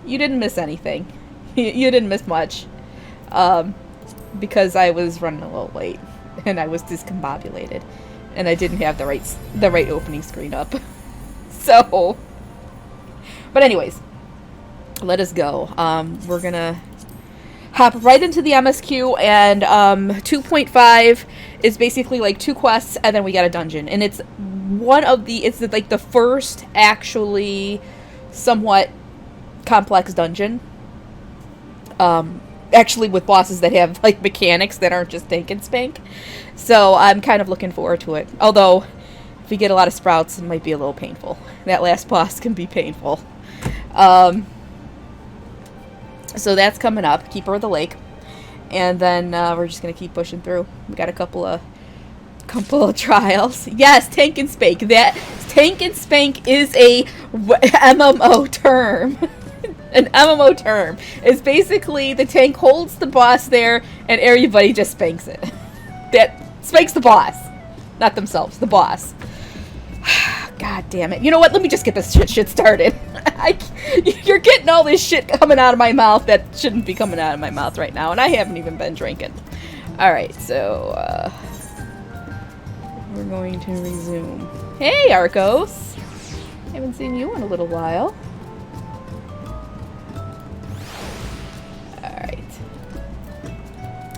You didn't miss anything. You didn't miss much. Because I was running a little late. And I was discombobulated. And I didn't have the right opening screen up. So... But anyways. Let us go. We're gonna hop right into the MSQ, and 2.5 is basically like 2 quests, and then we got a dungeon. And it's like the first actually somewhat complex dungeon. Actually with bosses that have like mechanics that aren't just tank and spank. So I'm kind of looking forward to it. Although, if we get a lot of sprouts, it might be a little painful. That last boss can be painful. So that's coming up. Keeper of the Lake. And then we're just going to keep pushing through. We got a couple of trials. Yes, tank and spank. That tank and spank is a MMO term. An MMO term. It's basically the tank holds the boss there and everybody just spanks it. That spanks the boss. Not themselves, the boss. God damn it. You know what? Let me just get this shit started. You're getting all this shit coming out of my mouth that shouldn't be coming out of my mouth right now, and I haven't even been drinking. Alright, so, we're going to resume. Hey, Arcos! Haven't seen you in a little while.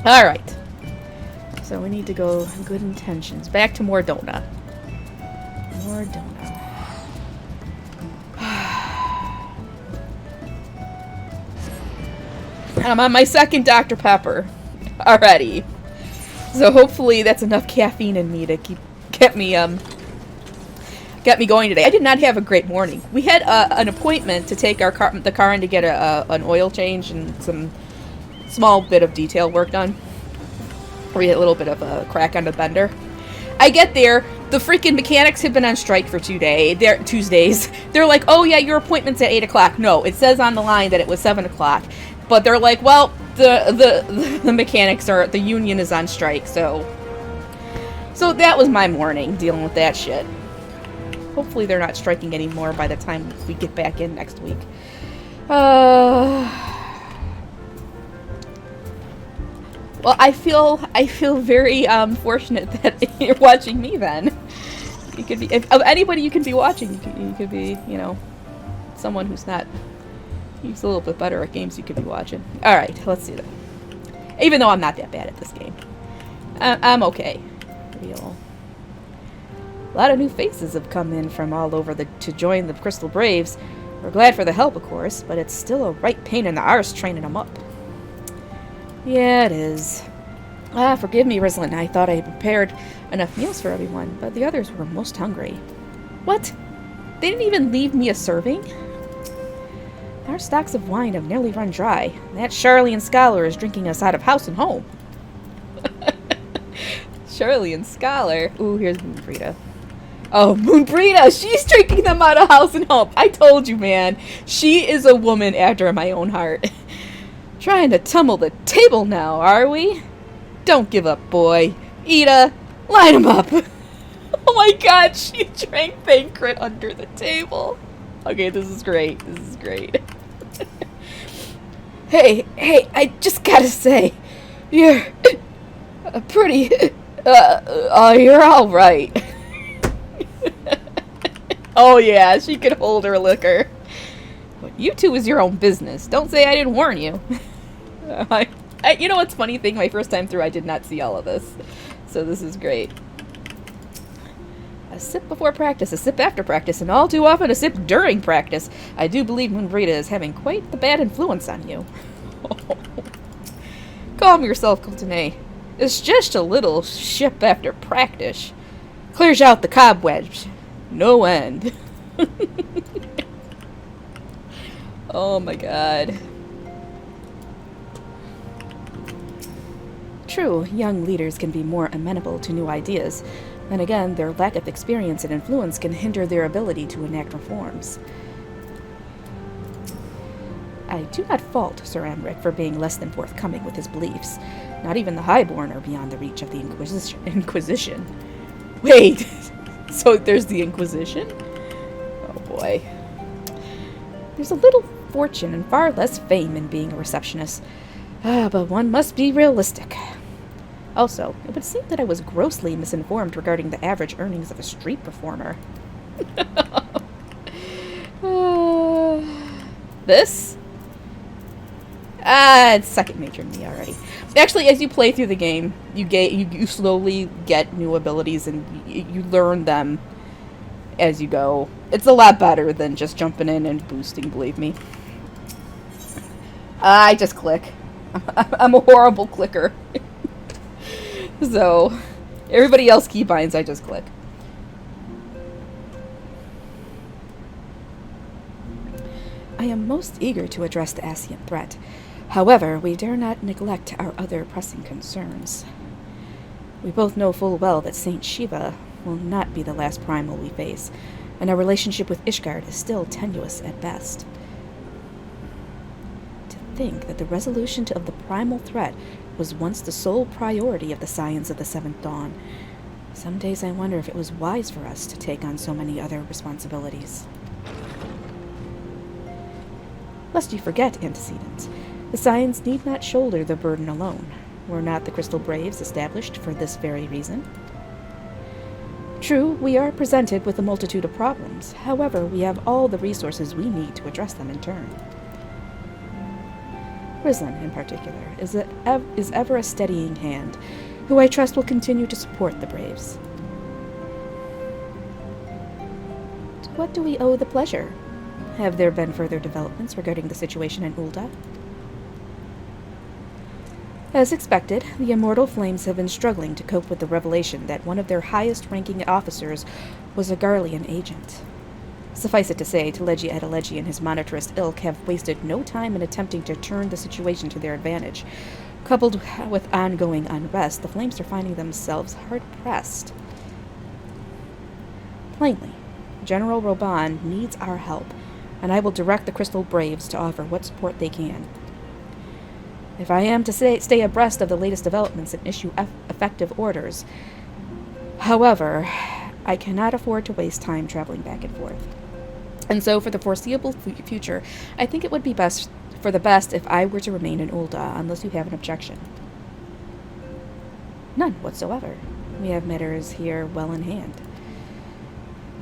Alright. So we need to go good intentions. Back to Mordona. Mordona. I'm on my second Dr. Pepper already. So hopefully that's enough caffeine in me to get me going today. I did not have a great morning. We had an appointment to take the car in to get an oil change and some small bit of detail work done. We had a little bit of a crack on the bender. I get there, the freaking mechanics have been on strike for Tuesdays. They're like, oh yeah, your appointment's at 8 o'clock. No, it says on the line that it was 7 o'clock. But they're like, well, the mechanics the union is on strike, so that was my morning, dealing with that shit. Hopefully they're not striking anymore by the time we get back in next week. Well, I feel very fortunate that you're watching me. Then you could be of anybody you can be watching. You could be, someone who's a little bit better at games. You could be watching. All right, let's do that. Even though I'm not that bad at this game, I'm okay. Real. A lot of new faces have come in from all over to join the Crystal Braves. We're glad for the help, of course, but it's still a right pain in the arse training them up. Yeah, it is. Forgive me, Rislin. I thought I had prepared enough meals for everyone, but the others were most hungry. What? They didn't even leave me a serving? Our stocks of wine have nearly run dry. That Charlene Scholar is drinking us out of house and home. Charlene Scholar? Ooh, here's Moonbrita. Oh, Moonbrita! She's drinking them out of house and home! I told you, man. She is a woman after my own heart. Trying to tumble the table now, are we? Don't give up, boy. Ida, line him up. Oh my god, she drank Thancred under the table. Okay, this is great. This is great. Hey, I just gotta say, you're pretty, you're alright. Oh yeah, she could hold her liquor. But you two is your own business. Don't say I didn't warn you. You know what's funny thing? My first time through, I did not see all of this. So this is great. A sip before practice, a sip after practice, and all too often a sip during practice. I do believe Moonbrita is having quite the bad influence on you. Calm yourself, Coultonay. It's just a little sip after practice. Clears out the cobwebs. No end. Oh my god. True, young leaders can be more amenable to new ideas. Then again, their lack of experience and influence can hinder their ability to enact reforms. I do not fault Sir Amric for being less than forthcoming with his beliefs. Not even the Highborn are beyond the reach of the Inquisition. Wait! So there's the Inquisition? Oh boy. There's a little fortune and far less fame in being a receptionist. But one must be realistic. Also, it would seem that I was grossly misinformed regarding the average earnings of a street performer. This? It's second nature to me already. Actually, as you play through the game, you slowly get new abilities and you learn them as you go. It's a lot better than just jumping in and boosting, believe me. I just click. I'm a horrible clicker. So, everybody else keybinds, I just click. I am most eager to address the Ascian threat. However, we dare not neglect our other pressing concerns. We both know full well that Saint Shiva will not be the last primal we face, and our relationship with Ishgard is still tenuous at best. To think that the resolution of the primal threat was once the sole priority of the Scions of the Seventh Dawn. Some days I wonder if it was wise for us to take on so many other responsibilities. Lest you forget, antecedents, the Scions need not shoulder the burden alone. Were not the Crystal Braves established for this very reason? True, we are presented with a multitude of problems. However, we have all the resources we need to address them in turn. Rislin, in particular, is ever a steadying hand, who I trust will continue to support the Braves. To what do we owe the pleasure? Have there been further developments regarding the situation in Ul'dah? As expected, the Immortal Flames have been struggling to cope with the revelation that one of their highest-ranking officers was a Garlean agent. Suffice it to say, Teleji Adeleji and his monetarist ilk have wasted no time in attempting to turn the situation to their advantage. Coupled with ongoing unrest, the Flames are finding themselves hard-pressed. Plainly, General Roban needs our help, and I will direct the Crystal Braves to offer what support they can. If I am to stay abreast of the latest developments and issue effective orders. However, I cannot afford to waste time traveling back and forth. And so, for the foreseeable future, I think it would be best if I were to remain in Ul'dah, unless you have an objection. None whatsoever. We have matters here well in hand.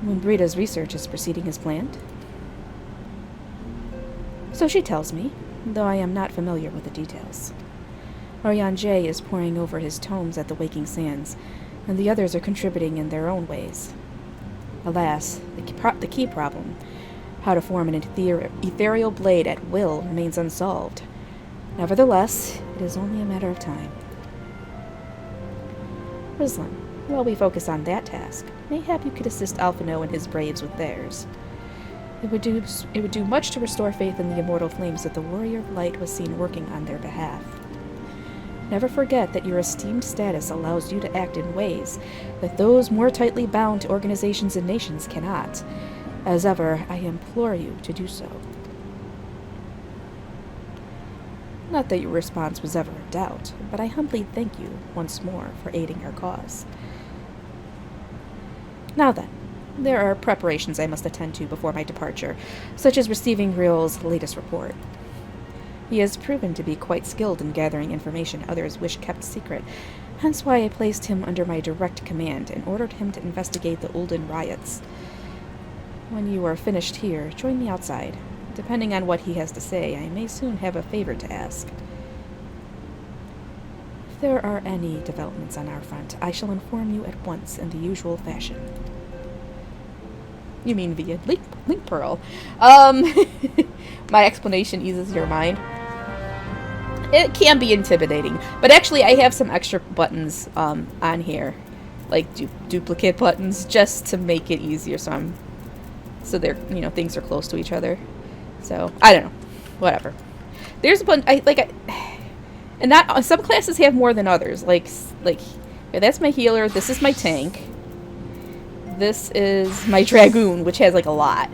Mumbrida's research is proceeding as planned. So she tells me, though I am not familiar with the details. Orion J is poring over his tomes at the Waking Sands, and the others are contributing in their own ways. Alas, the key problem, how to form an ethereal blade at will, remains unsolved. Nevertheless, it is only a matter of time. Rislin, while we focus on that task, mayhap you could assist Alphino and his Braves with theirs. It would do much to restore faith in the Immortal Flames that the Warrior of Light was seen working on their behalf. Never forget that your esteemed status allows you to act in ways that those more tightly bound to organizations and nations cannot. As ever, I implore you to do so. Not that your response was ever a doubt, but I humbly thank you once more for aiding our cause. Now then, there are preparations I must attend to before my departure, such as receiving Riol's latest report. He has proven to be quite skilled in gathering information others wish kept secret, hence why I placed him under my direct command and ordered him to investigate the Ul'dah riots. When you are finished here, join me outside. Depending on what he has to say, I may soon have a favor to ask. If there are any developments on our front, I shall inform you at once in the usual fashion. You mean via link pearl. My explanation eases your mind. It can be intimidating, but actually I have some extra buttons on here, like duplicate buttons, just to make it easier. So they're things are close to each other. So I don't know, whatever. There's a bunch. And not some classes have more than others. Like yeah, that's my healer. This is my tank. This is my Dragoon, which has like a lot,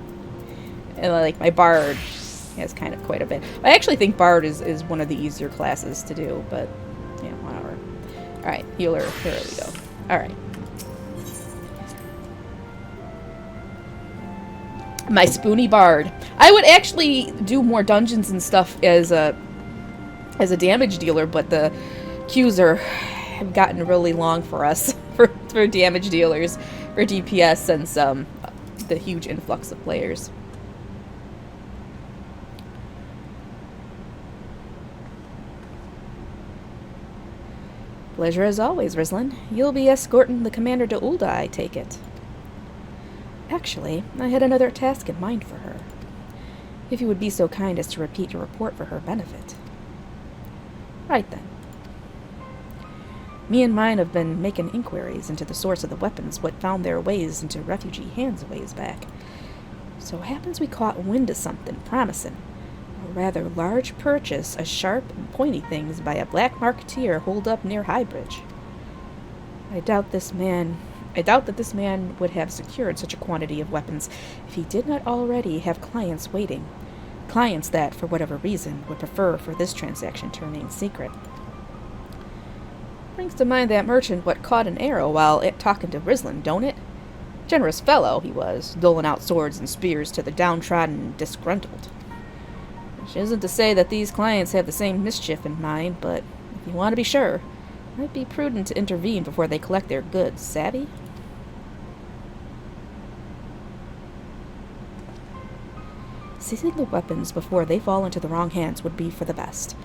and like my Bard has kind of quite a bit. I actually think Bard is one of the easier classes to do, but yeah, whatever. All right, healer. There we go. All right. My Spoony Bard. I would actually do more dungeons and stuff as a damage dealer, but the queues have gotten really long for us for damage dealers for DPS since the huge influx of players. Pleasure as always, Rislin. You'll be escorting the commander to Ul'dah, I take it. Actually, I had another task in mind for her. If you would be so kind as to repeat your report for her benefit. Right then. Me and mine have been making inquiries into the source of the weapons what found their ways into refugee hands a ways back. So happens we caught wind of something promising. A rather large purchase of sharp and pointy things by a black marketeer holed up near Highbridge. I doubt that this man would have secured such a quantity of weapons if he did not already have clients waiting. Clients that, for whatever reason, would prefer for this transaction to remain secret. Brings to mind that merchant what caught an arrow while talking to Rislin, don't it? Generous fellow he was, doling out swords and spears to the downtrodden and disgruntled. Which isn't to say that these clients have the same mischief in mind, but if you want to be sure, it might be prudent to intervene before they collect their goods, savvy? Seizing the weapons before they fall into the wrong hands would be for the best.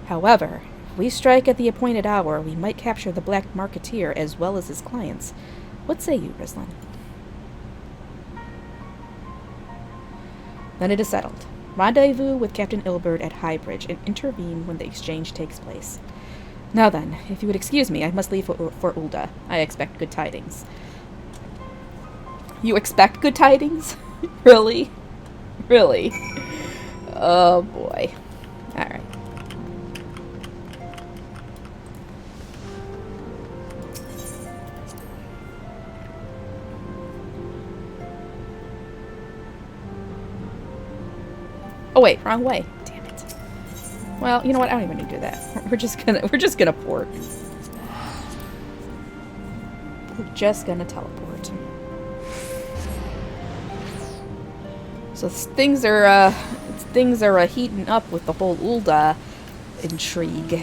However, if we strike at the appointed hour, we might capture the black marketeer as well as his clients. What say you, Rislin? Then it is settled. Rendezvous with Captain Ilbert at Highbridge and intervene when the exchange takes place. Now then, if you would excuse me, I must leave for Ul'dah. I expect good tidings. You expect good tidings? Really? Really? Oh boy. Alright. Oh wait, wrong way. Damn it. Well, you know what? I don't even need to do that. We're just gonna port. We're just gonna teleport. So things are heating up with the whole Ul'dah intrigue.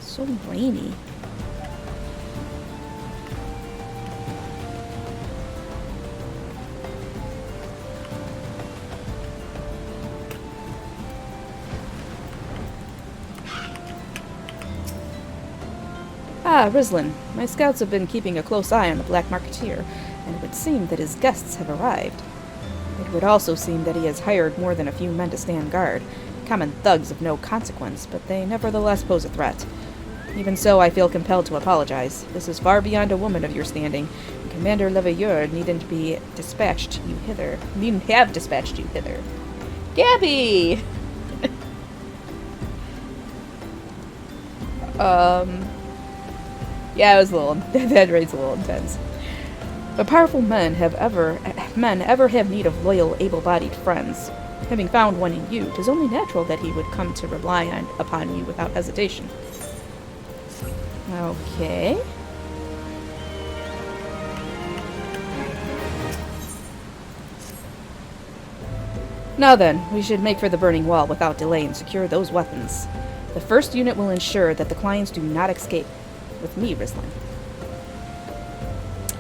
So rainy. Ah, Rislin. My scouts have been keeping a close eye on the Black Marketeer, and it would seem that his guests have arrived. It would also seem that he has hired more than a few men to stand guard, common thugs of no consequence, but they nevertheless pose a threat. Even so, I feel compelled to apologize. This is far beyond a woman of your standing, and Commander Leveilleur needn't have dispatched you hither. Gabby! Yeah, it was that raid's a little intense. But powerful men ever have need of loyal, able-bodied friends. Having found one in you, 'tis only natural that he would come to rely upon you without hesitation. Okay. Now then, we should make for the burning wall without delay and secure those weapons. The first unit will ensure that the clients do not escape. With me, Rislin.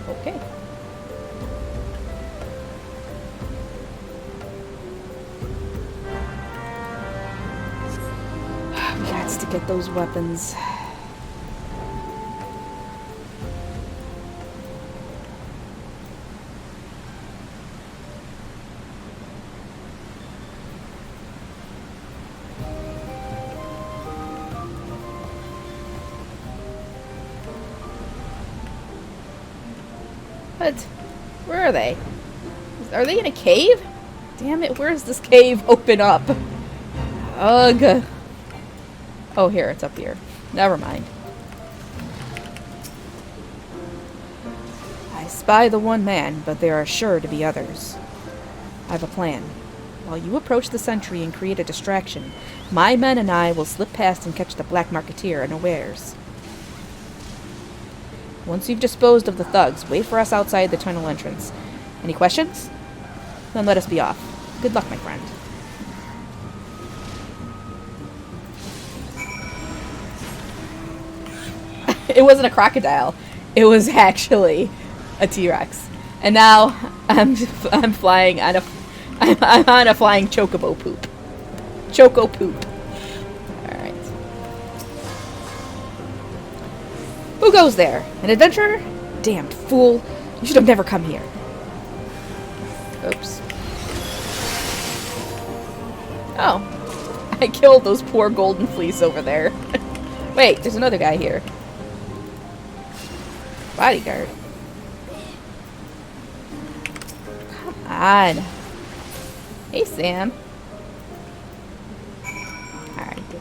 Okay. We got to get those weapons. What? Where are they? Are they in a cave? Damn it, where does this cave open up? Ugh. Oh, here, it's up here. Never mind. I spy the one man, but there are sure to be others. I have a plan. While you approach the sentry and create a distraction, my men and I will slip past and catch the Black Marketeer unawares. Once you've disposed of the thugs, wait for us outside the tunnel entrance. Any questions? Then let us be off. Good luck, my friend. It wasn't a crocodile. It was actually a T-Rex. And now I'm flying on I'm on a flying chocobo poop. Choco poop. Alright. Who goes there? An adventurer? Damned fool. You should have never come here. Oops. Oh. I killed those poor golden fleece over there. Wait, there's another guy here. Bodyguard. Come on. Hey, Sam. Alright, did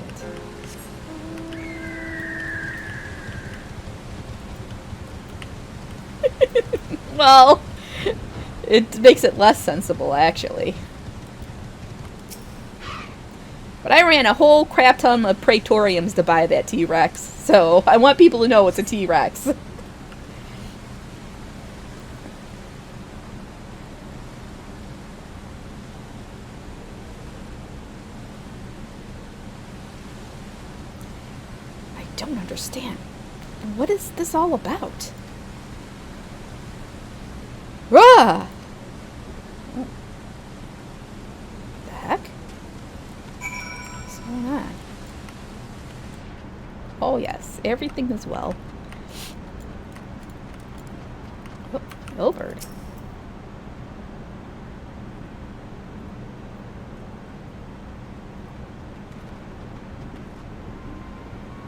it. Well, it makes it less sensible, actually. But I ran a whole crap ton of Praetoriums to buy that T-Rex, so I want people to know it's a T-Rex. I don't understand. What is this all about? Rah! What the heck? What's going on? Oh yes, everything is well. Oh, Billbird.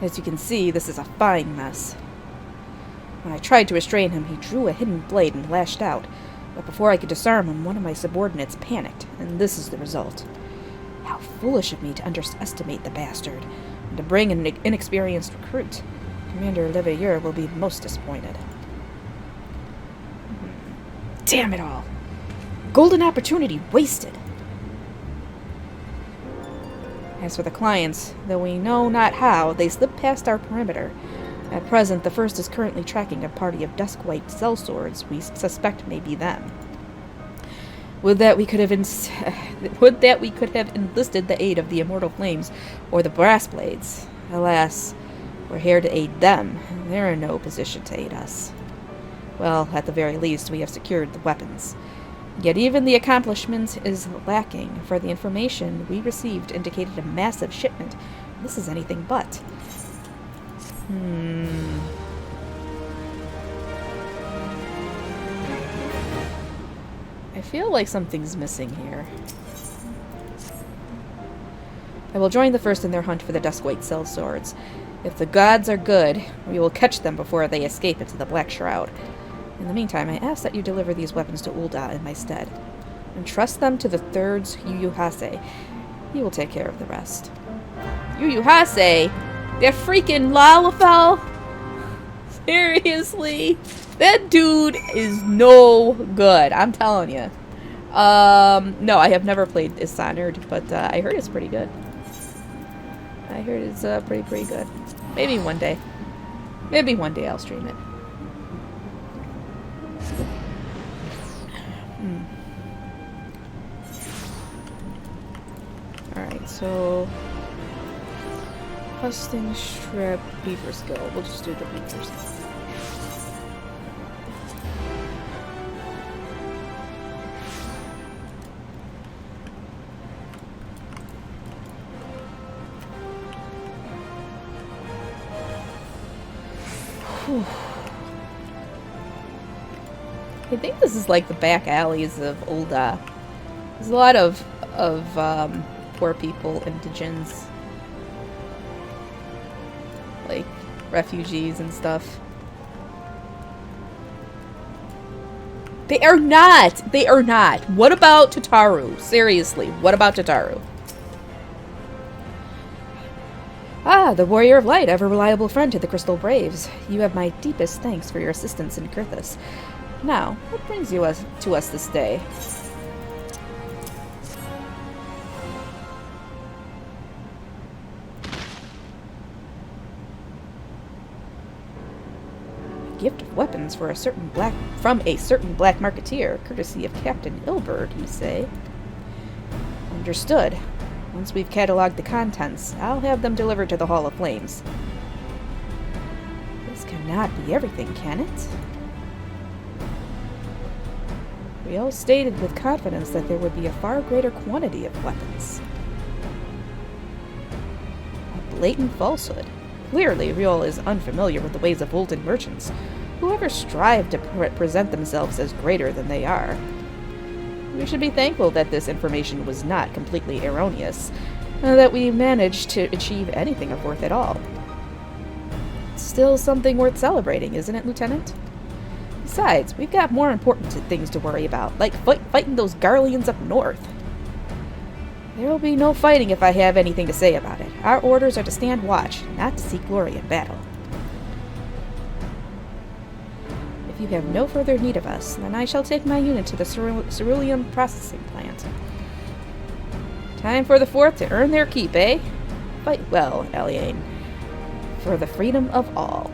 As you can see, this is a fine mess. When I tried to restrain him, he drew a hidden blade and lashed out. But before I could disarm him, one of my subordinates panicked, and this is the result. How foolish of me to underestimate the bastard, and to bring an inexperienced recruit. Commander Leveilleur will be most disappointed. Damn it all! Golden opportunity wasted! As for the clients, though we know not how, they slip past our perimeter. At present, the first is currently tracking a party of dusk-white sellswords we suspect may be them. Would that we could have enlisted the aid of the Immortal Flames or the Brass Blades. Alas, we're here to aid them. They're in no position to aid us. Well, at the very least, we have secured the weapons. Yet even the accomplishment is lacking, for the information we received indicated a massive shipment. This is anything but. I feel like something's missing here. I will join the first in their hunt for the Duskwhite sellswords. If the gods are good, we will catch them before they escape into the Black Shroud. In the meantime, I ask that you deliver these weapons to Ul'dah in my stead. Entrust them to the Third's Yu Hase. He will take care of the rest. Yu Hase? That freaking Lalafell? Seriously? That dude is no good, I'm telling you. No, I have never played Dishonored, but I heard it's pretty good. I heard it's pretty good. Maybe one day. Maybe one day I'll stream it. Alright, so... Husting, Strip, Beaver Skill. We'll just do the Beavers. Whew. I think this is like the back alleys of Ul'dah. There's a lot of poor people, indigents, like refugees and stuff. They are not! They are not! What about Tataru? Seriously, what about Tataru? Ah, the Warrior of Light, ever reliable friend to the Crystal Braves. You have my deepest thanks for your assistance in Kirthus. Now, what brings you to us this day? gift of weapons for from a certain black marketeer, courtesy of Captain Ilbert, you say? Understood. Once we've cataloged the contents, I'll have them delivered to the Hall of Flames. This cannot be everything, can it? We all stated with confidence that there would be a far greater quantity of weapons. A blatant falsehood. Clearly, Riol is unfamiliar with the ways of Olden merchants, who ever strive to present themselves as greater than they are. We should be thankful that this information was not completely erroneous, and that we managed to achieve anything of worth at all. Still something worth celebrating, isn't it, Lieutenant? Besides, we've got more important things to worry about, like fighting those Garleans up north. There'll be no fighting if I have anything to say about it. Our orders are to stand watch, not to seek glory in battle. If you have no further need of us, then I shall take my unit to the cerulean processing plant. Time for the Fourth to earn their keep, eh? Fight well, Alien, for the freedom of all.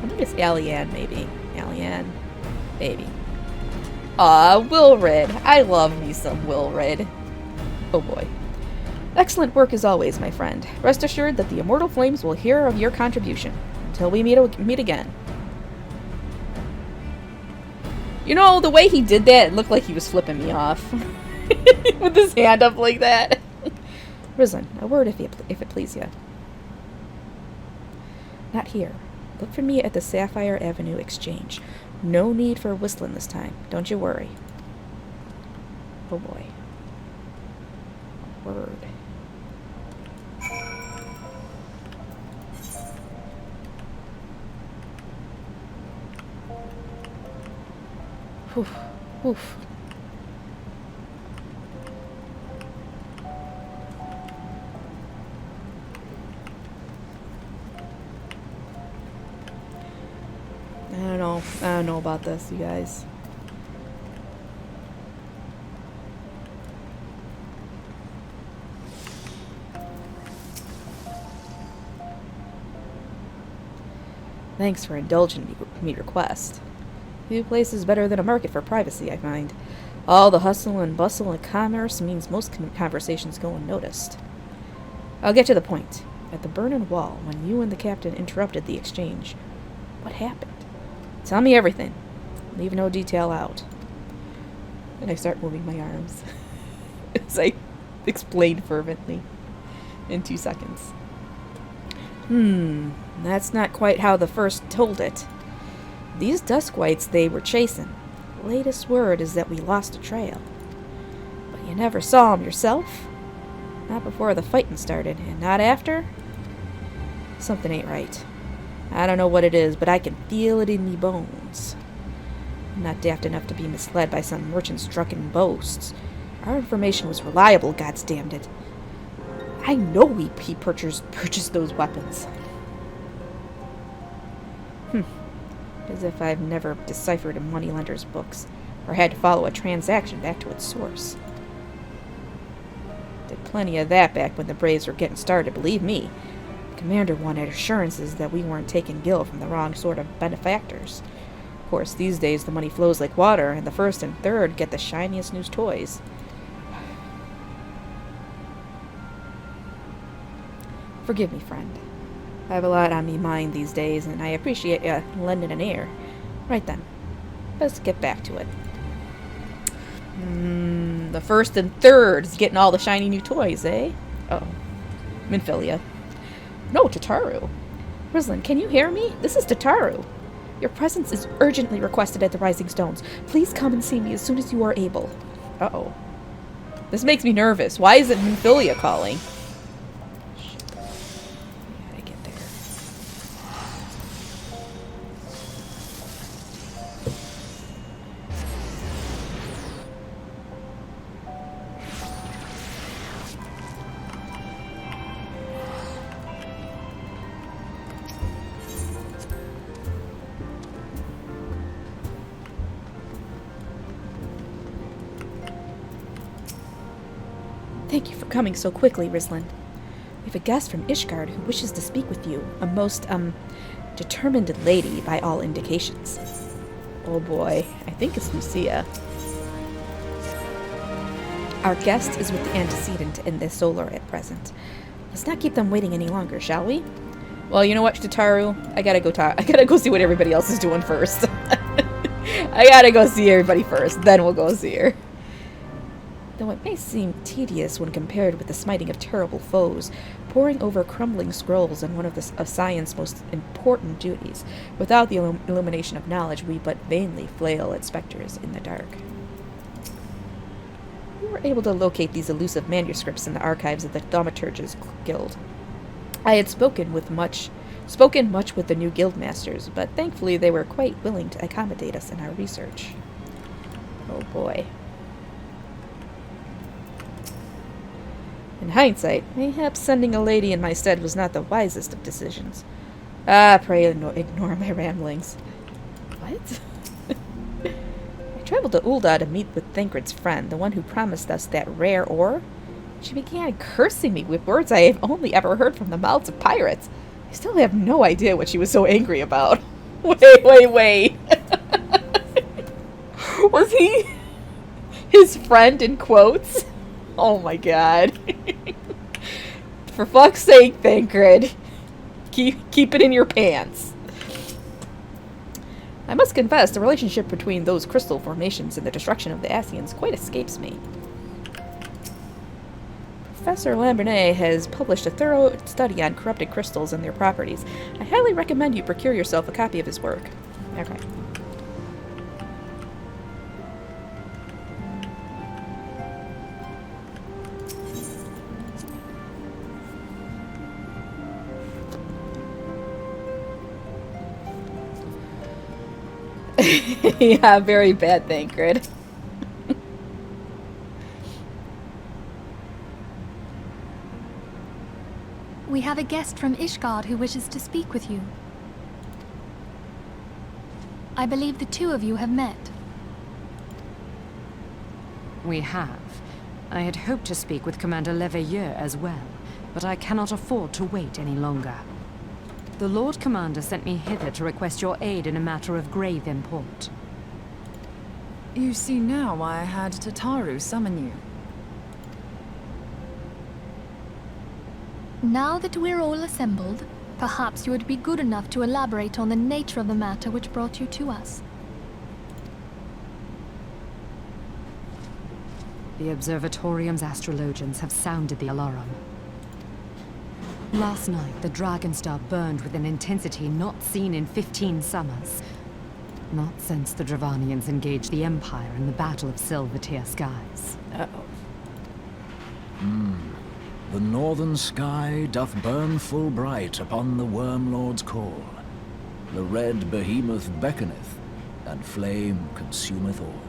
I think it's Alien, maybe. Alien, maybe. Wilred. I love me some Wilred. Oh boy. Excellent work as always, my friend. Rest assured that the Immortal Flames will hear of your contribution. Until we meet again. You know, the way he did that, it looked like he was flipping me off. With his hand up like that. Rislin, a word if it please you. Not here. Look for me at the Sapphire Avenue Exchange. No need for whistling this time. Don't you worry. Oh boy. Word. Oof. Oof. I don't know about this, you guys. Thanks for indulging me request. Few places better than a market for privacy, I find. All the hustle and bustle and commerce means most conversations go unnoticed. I'll get to the point. At the Burnin' Wall, when you and the captain interrupted the exchange, what happened? Tell me everything. Leave no detail out. And I start moving my arms as I explain fervently in 2 seconds. That's not quite how the first told it. These Duskwights they were chasing. Latest word is that we lost a trail. But you never saw 'em yourself? Not before the fighting started, and not after? Something ain't right. I don't know what it is, but I can feel it in me bones. I'm not daft enough to be misled by some merchant's drunken boasts. Our information was reliable, goddamn it. I know he purchased those weapons. As if I've never deciphered a moneylender's books, or had to follow a transaction back to its source. Did plenty of that back when the Braves were getting started, believe me. The commander wanted assurances that we weren't taking Gil from the wrong sort of benefactors. Of course, these days the money flows like water, and the first and third get the shiniest new toys. Forgive me, friend. I have a lot on me mind these days, and I appreciate you lending an ear. Right then. Let's get back to it. The first and third's getting all the shiny new toys, eh? Uh-oh. Minfilia. No, Tataru. Rislin, can you hear me? This is Tataru. Your presence is urgently requested at the Rising Stones. Please come and see me as soon as you are able. Uh-oh. This makes me nervous. Why isn't Minfilia calling? Thank you for coming so quickly, Rislin. We have a guest from Ishgard who wishes to speak with you. A most, Determined lady by all indications. Oh boy, I think it's Lucia. Our guest is with the antecedent in the solar at present. Let's not keep them waiting any longer, shall we? Well, you know what, Tataru? I gotta go see what everybody else is doing first. I gotta go see everybody first, then we'll go see her. Though it may seem tedious when compared with the smiting of terrible foes, poring over crumbling scrolls in one of Ascians' most important duties, without the illumination of knowledge, we but vainly flail at specters in the dark. We were able to locate these elusive manuscripts in the archives of the Thaumaturges Guild. I had spoken much with the new guildmasters, but thankfully they were quite willing to accommodate us in our research. Oh boy. In hindsight, mayhaps sending a lady in my stead was not the wisest of decisions. Pray ignore my ramblings. What? I traveled to Ul'dah to meet with Thancred's friend, the one who promised us that rare ore. She began cursing me with words I have only ever heard from the mouths of pirates. I still have no idea what she was so angry about. Wait. Was he his friend in quotes? Oh my god. For fuck's sake, Thancred. Keep it in your pants. I must confess, the relationship between those crystal formations and the destruction of the Ascians quite escapes me. Professor Lambernet has published a thorough study on corrupted crystals and their properties. I highly recommend you procure yourself a copy of his work. Okay. Yeah, very bad, Thancred. We have a guest from Ishgard who wishes to speak with you. I believe the two of you have met. We have. I had hoped to speak with Commander Leveilleur as well, but I cannot afford to wait any longer. The Lord Commander sent me hither to request your aid in a matter of grave import. You see now why I had Tataru summon you. Now that we're all assembled, perhaps you would be good enough to elaborate on the nature of the matter which brought you to us. The Observatorium's astrologians have sounded the alarm. Last night, the Dragonstar burned with an intensity not seen in 15 summers. Not since the Dravanians engaged the Empire in the Battle of Silvertear Skies. Uh-oh. The northern sky doth burn full bright upon the Wormlord's call. The red behemoth beckoneth, and flame consumeth all.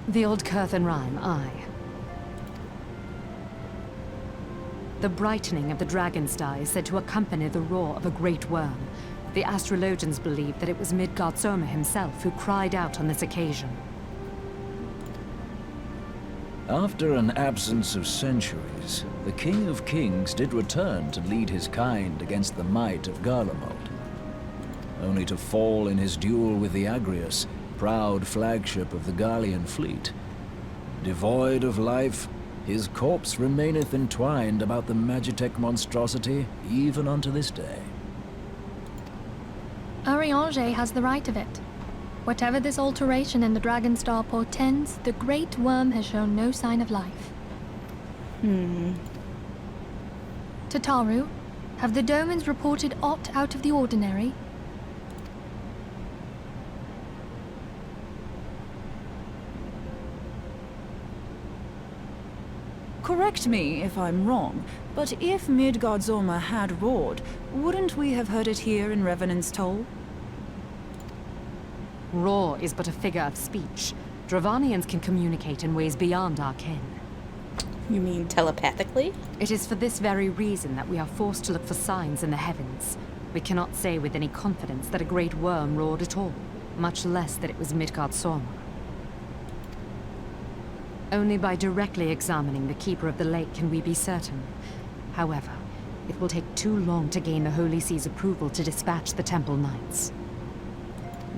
The old Curthan rhyme, aye. The brightening of the Dragonstar is said to accompany the roar of a great worm. The astrologians believe that it was Midgard-Soma himself who cried out on this occasion. After an absence of centuries, the King of Kings did return to lead his kind against the might of Garlemald, only to fall in his duel with the Agrius, proud flagship of the Garlean fleet. Devoid of life, his corpse remaineth entwined about the Magitech monstrosity even unto this day. Ariange has the right of it. Whatever this alteration in the Dragonstar portends, the Great Worm has shown no sign of life. Tataru, have the Domans reported aught out of the ordinary? Correct me if I'm wrong, but if Midgard-Soma had roared, wouldn't we have heard it here in Revenant's Toll? Roar is but a figure of speech. Dravanians can communicate in ways beyond our ken. You mean telepathically? It is for this very reason that we are forced to look for signs in the heavens. We cannot say with any confidence that a great worm roared at all, much less that it was Midgard-Soma. Only by directly examining the Keeper of the Lake can we be certain. However, It will take too long to gain the Holy See's approval to dispatch the Temple Knights.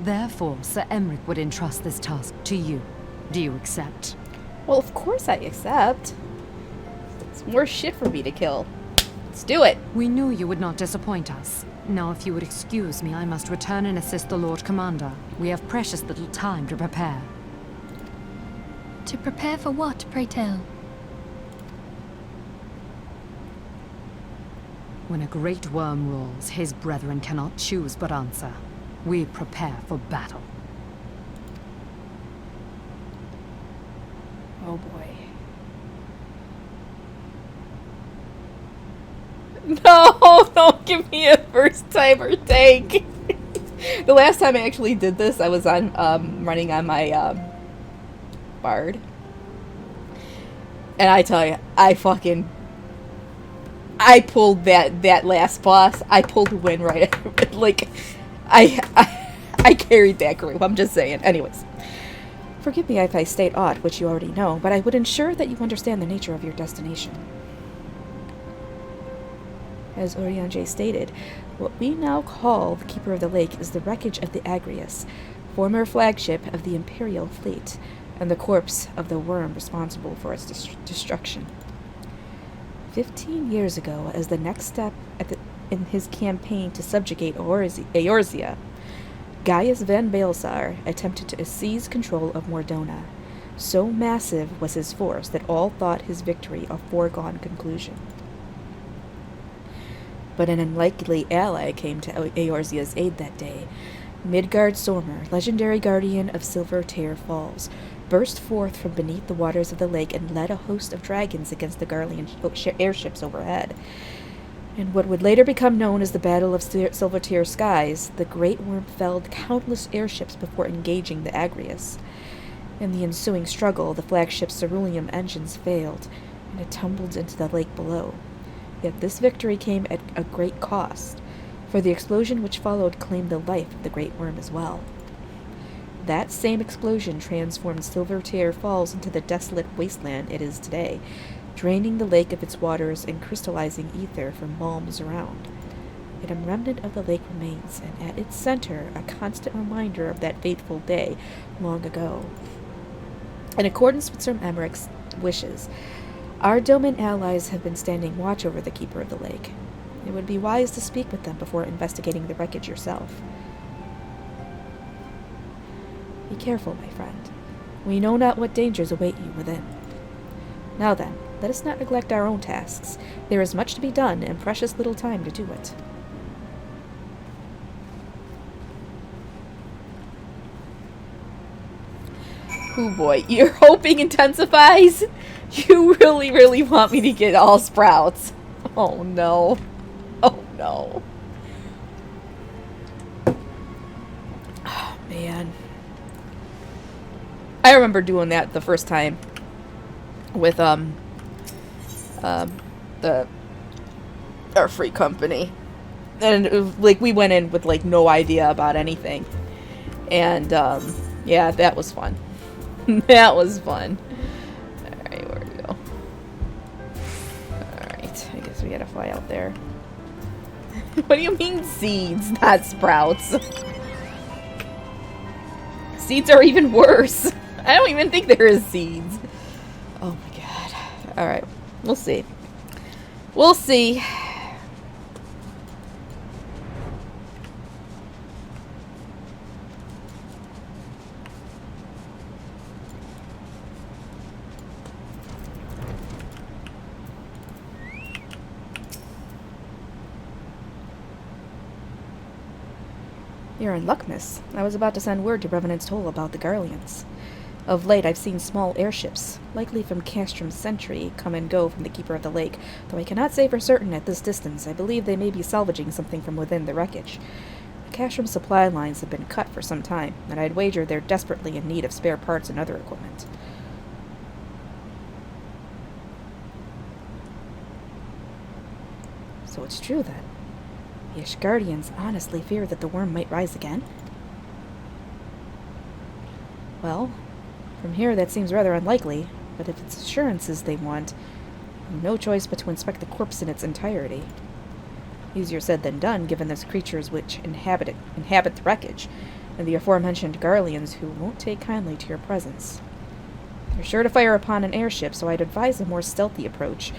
Therefore, Sir Emmerich would entrust this task to you. Do you accept? Well, of course I accept. It's more shit for me to kill. Let's do it. We knew you would not disappoint us. Now, if you would excuse me, I must return and assist the Lord Commander. We have precious little time to prepare. To prepare for what, pray tell? When a great worm rules, his brethren cannot choose but answer. We prepare for battle. Oh boy. No, don't give me a first timer take. The last time I actually did this, I was on running on my Bard. And I tell you, I pulled that last boss. I pulled the win right. Like, I carried that group. I'm just saying. Anyways, forgive me if I state aught which you already know, but I would ensure that you understand the nature of your destination. As Oriange stated, what we now call the Keeper of the Lake is the wreckage of the Agrius, former flagship of the Imperial fleet, and the corpse of the worm responsible for its destruction. 15 years ago, as the next step in his campaign to subjugate Eorzea, Gaius van Baelsar attempted to seize control of Mordona. So massive was his force that all thought his victory a foregone conclusion. But an unlikely ally came to Eorzea's aid that day. Midgard Sormer, legendary guardian of Silver Tear Falls, burst forth from beneath the waters of the lake and led a host of dragons against the Garlean airships overhead. In what would later become known as the Battle of Silver Tear Skies, the Great Worm felled countless airships before engaging the Agrius. In the ensuing struggle, the flagship's cerulean engines failed, and it tumbled into the lake below. Yet this victory came at a great cost, for the explosion which followed claimed the life of the Great Worm as well. That same explosion transformed Silver Tear Falls into the desolate wasteland it is today, draining the lake of its waters and crystallizing ether from malms around. Yet a remnant of the lake remains, and at its center, a constant reminder of that fateful day long ago. In accordance with Sir Emmerich's wishes, our Doman allies have been standing watch over the Keeper of the Lake. It would be wise to speak with them before investigating the wreckage yourself. Be careful, my friend. We know not what dangers await you within. Now then, let us not neglect our own tasks. There is much to be done, and precious little time to do it. Oh boy, your hoping intensifies? You really, really want me to get all sprouts. Oh no. Oh no. Oh man. I remember doing that the first time with our free company. And it was, like, we went in with like no idea about anything. And yeah, that was fun. That was fun. Alright, where do we go? Alright, I guess we gotta fly out there. What do you mean seeds, not sprouts? Seeds are even worse. I don't even think there is seeds. Oh my god. Alright, we'll see. We'll see. You're in luck, miss. I was about to send word to Revenant's Toll about the Garleans. Of late, I've seen small airships, likely from Castrom's Sentry, come and go from the Keeper of the Lake, though I cannot say for certain at this distance. I believe they may be salvaging something from within the wreckage. The Castrom supply lines have been cut for some time, and I'd wager they're desperately in need of spare parts and other equipment. So it's true, then. The Ashgardians honestly fear that the worm might rise again? Well, from here that seems rather unlikely, but if it's assurances they want, I've no choice but to inspect the corpse in its entirety. Easier said than done, given there's creatures which inhabit the wreckage, and the aforementioned Garleans who won't take kindly to your presence. You're sure to fire upon an airship, so I'd advise a more stealthy approach.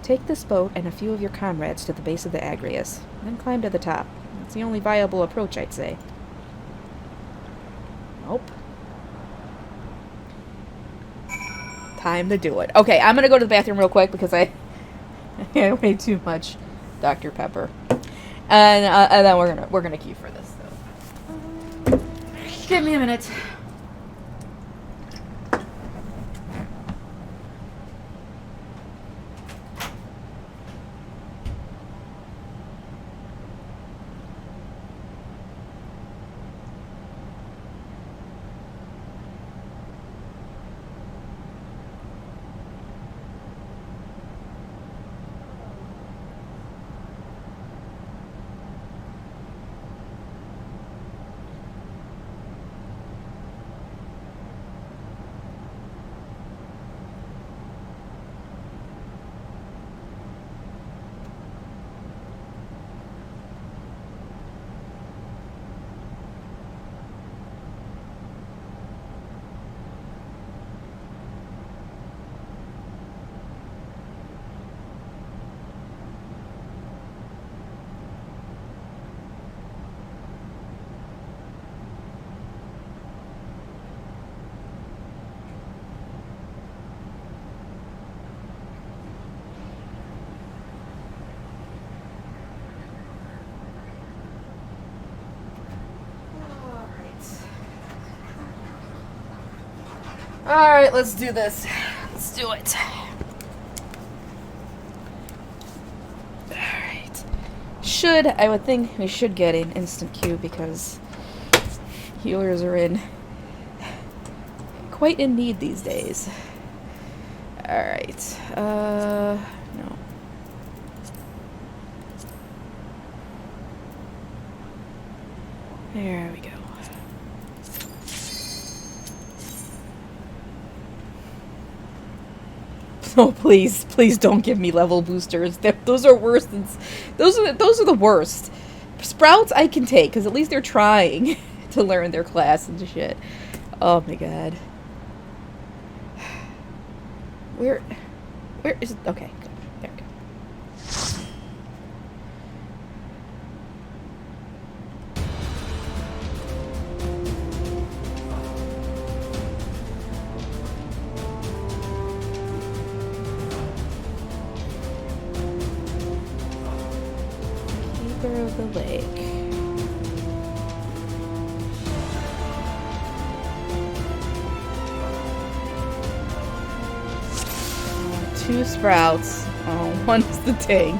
Take this boat and a few of your comrades to the base of the Agrias, then climb to the top. It's the only viable approach, I'd say. Nope. Time to do it. Okay, I'm gonna go to the bathroom real quick because I had way too much Dr. Pepper, and then we're gonna queue for this. So. Give me a minute. Alright, let's do this. Let's do it. Alright. I would think we should get an instant queue because healers are quite in need these days. Alright. No. There we go. Oh, please don't give me level boosters. Those are worse than those are the worst. Sprouts I can take because at least they're trying to learn their class and shit. Oh my god. Where is it? Okay, there we go. Of the lake. Two sprouts. Oh, one's the tank.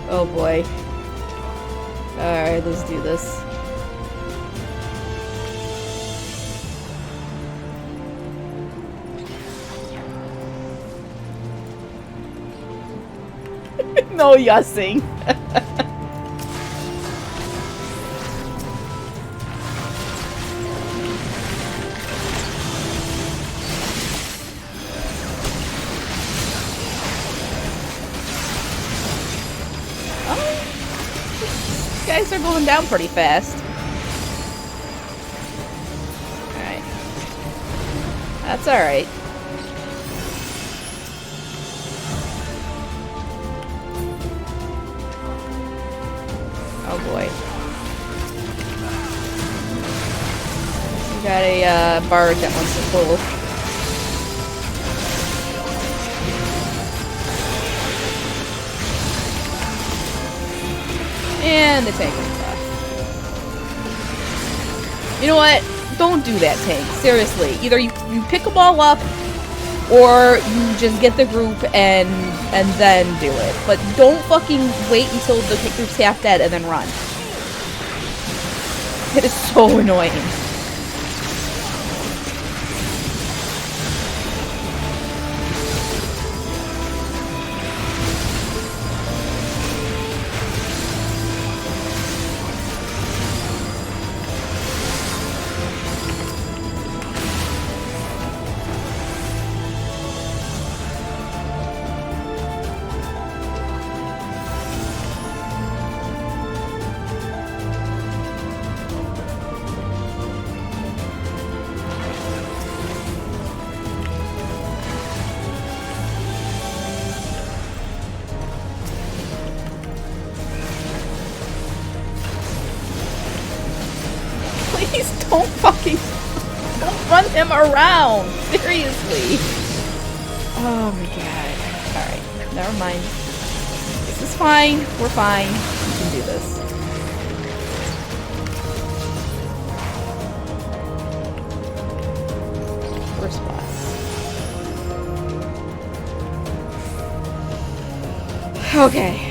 Oh boy. Alright, let's do this. No yussing. Guys are going down pretty fast. Alright. That's alright. Oh boy. We got a bard that wants to pull. And the tank is off. You know what? Don't do that, tank. Seriously. Either you pick them all up, or you just get the group and then do it. But don't fucking wait until the group's half dead and then run. It is so annoying. Don't run him around! Seriously! Oh my god. Alright, never mind. This is fine. We're fine. We can do this. First boss. Okay.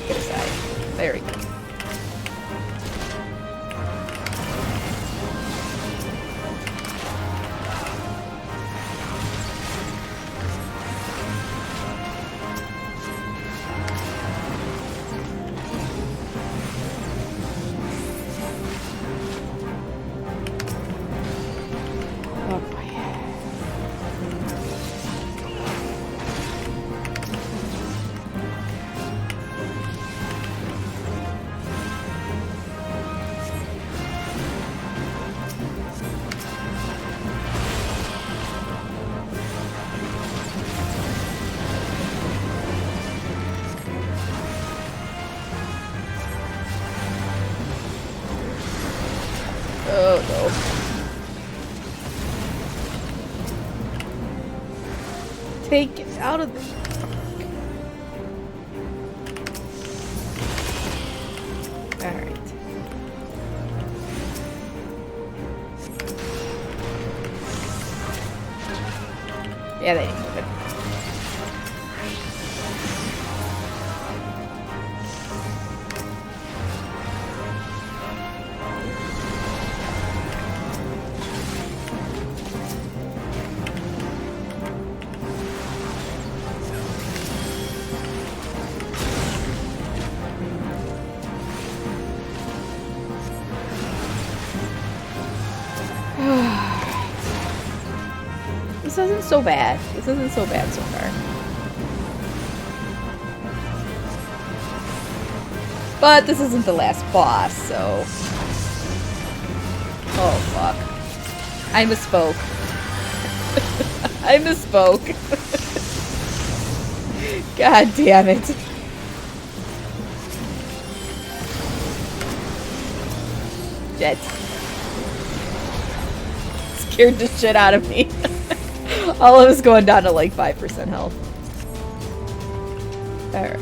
Get aside. There we go. Oh boy. Oh no. Take it out of this. Alright. Yeah, they didn't move it. This isn't so bad. This isn't so bad so far. But this isn't the last boss, so... Oh, fuck. I misspoke. I misspoke. God damn it. Jet. Scared the shit out of me. All of us going down to like 5% health. Alright.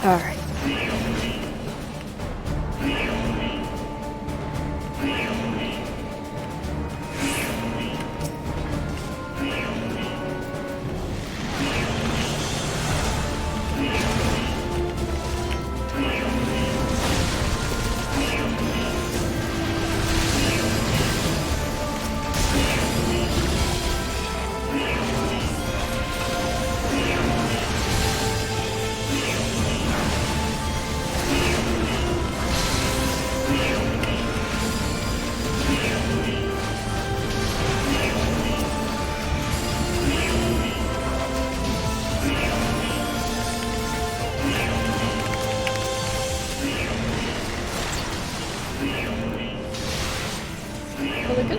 Alright.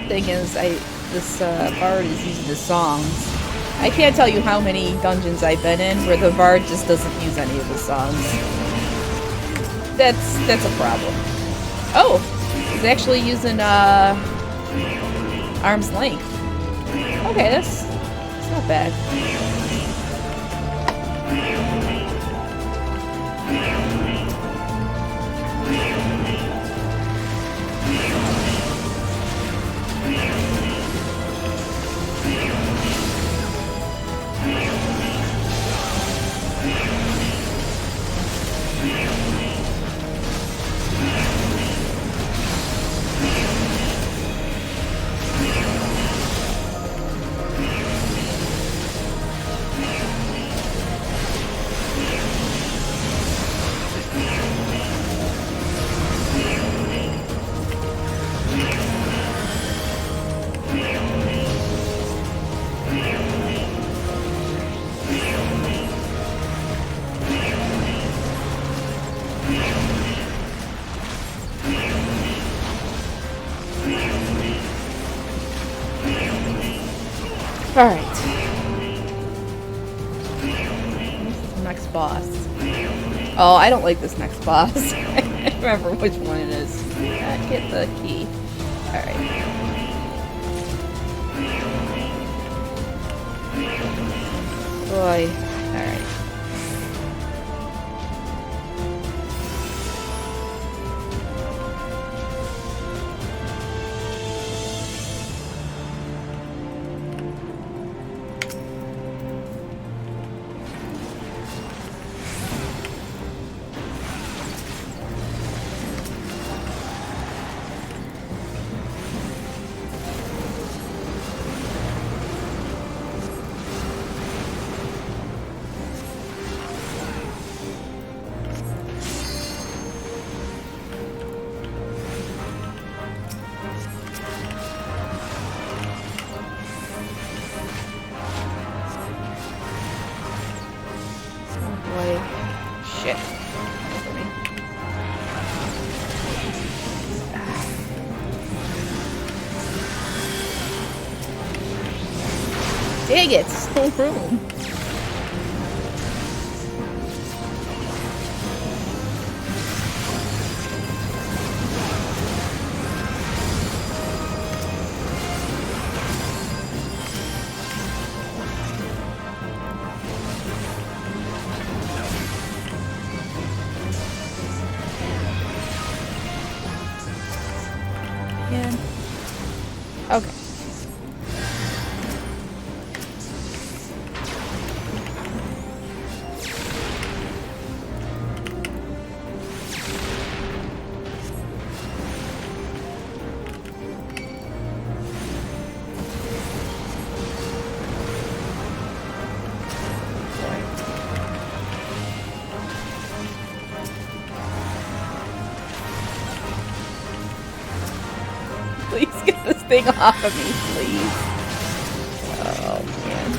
Thing is, this bard is using the songs. I can't tell you how many dungeons I've been in where the bard just doesn't use any of the songs. That's a problem. Oh, he's actually using arm's length. Okay, that's Not bad. Alright. Next boss. Oh, I don't like this next boss. I remember which one it is. Get the key. Alright. Boy. Alright. Shit. Dang it, still room. Okay. Please get this thing off of me, please. Oh, man.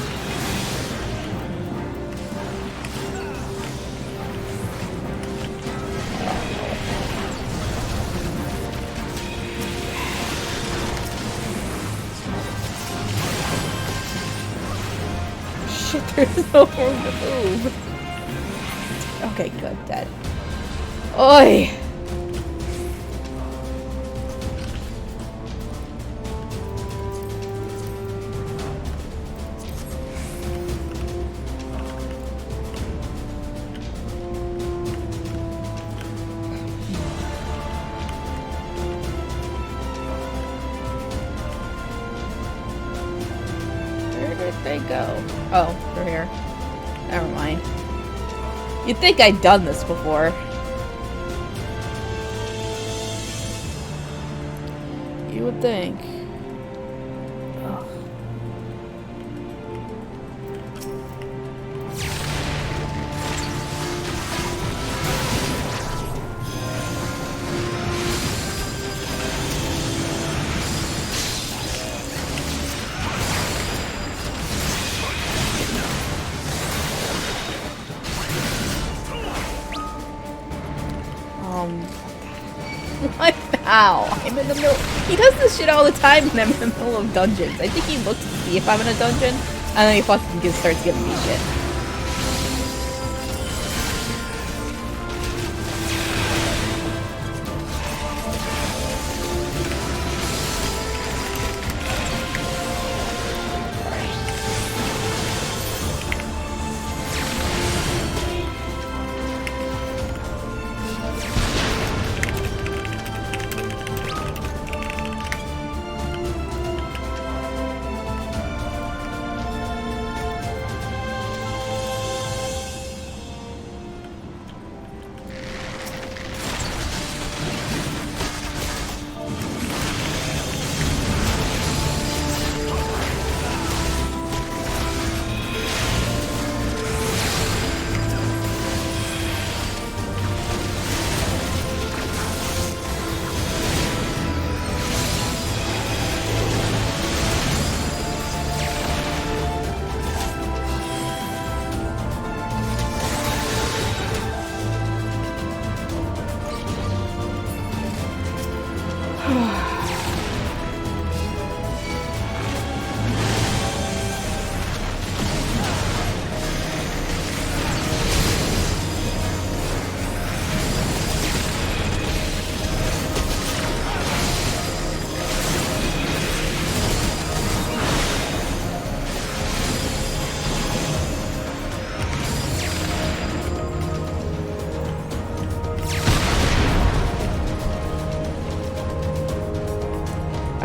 Shit, there's no room to move. Okay, good, dead. Oi! They go. Oh, they're here. Never mind. You'd think I'd done this before. You would think. Ugh. What? Ow. I'm in the middle. He does this shit all the time when I'm in the middle of dungeons. I think he looks to see if I'm in a dungeon, and then he fucking starts giving me shit.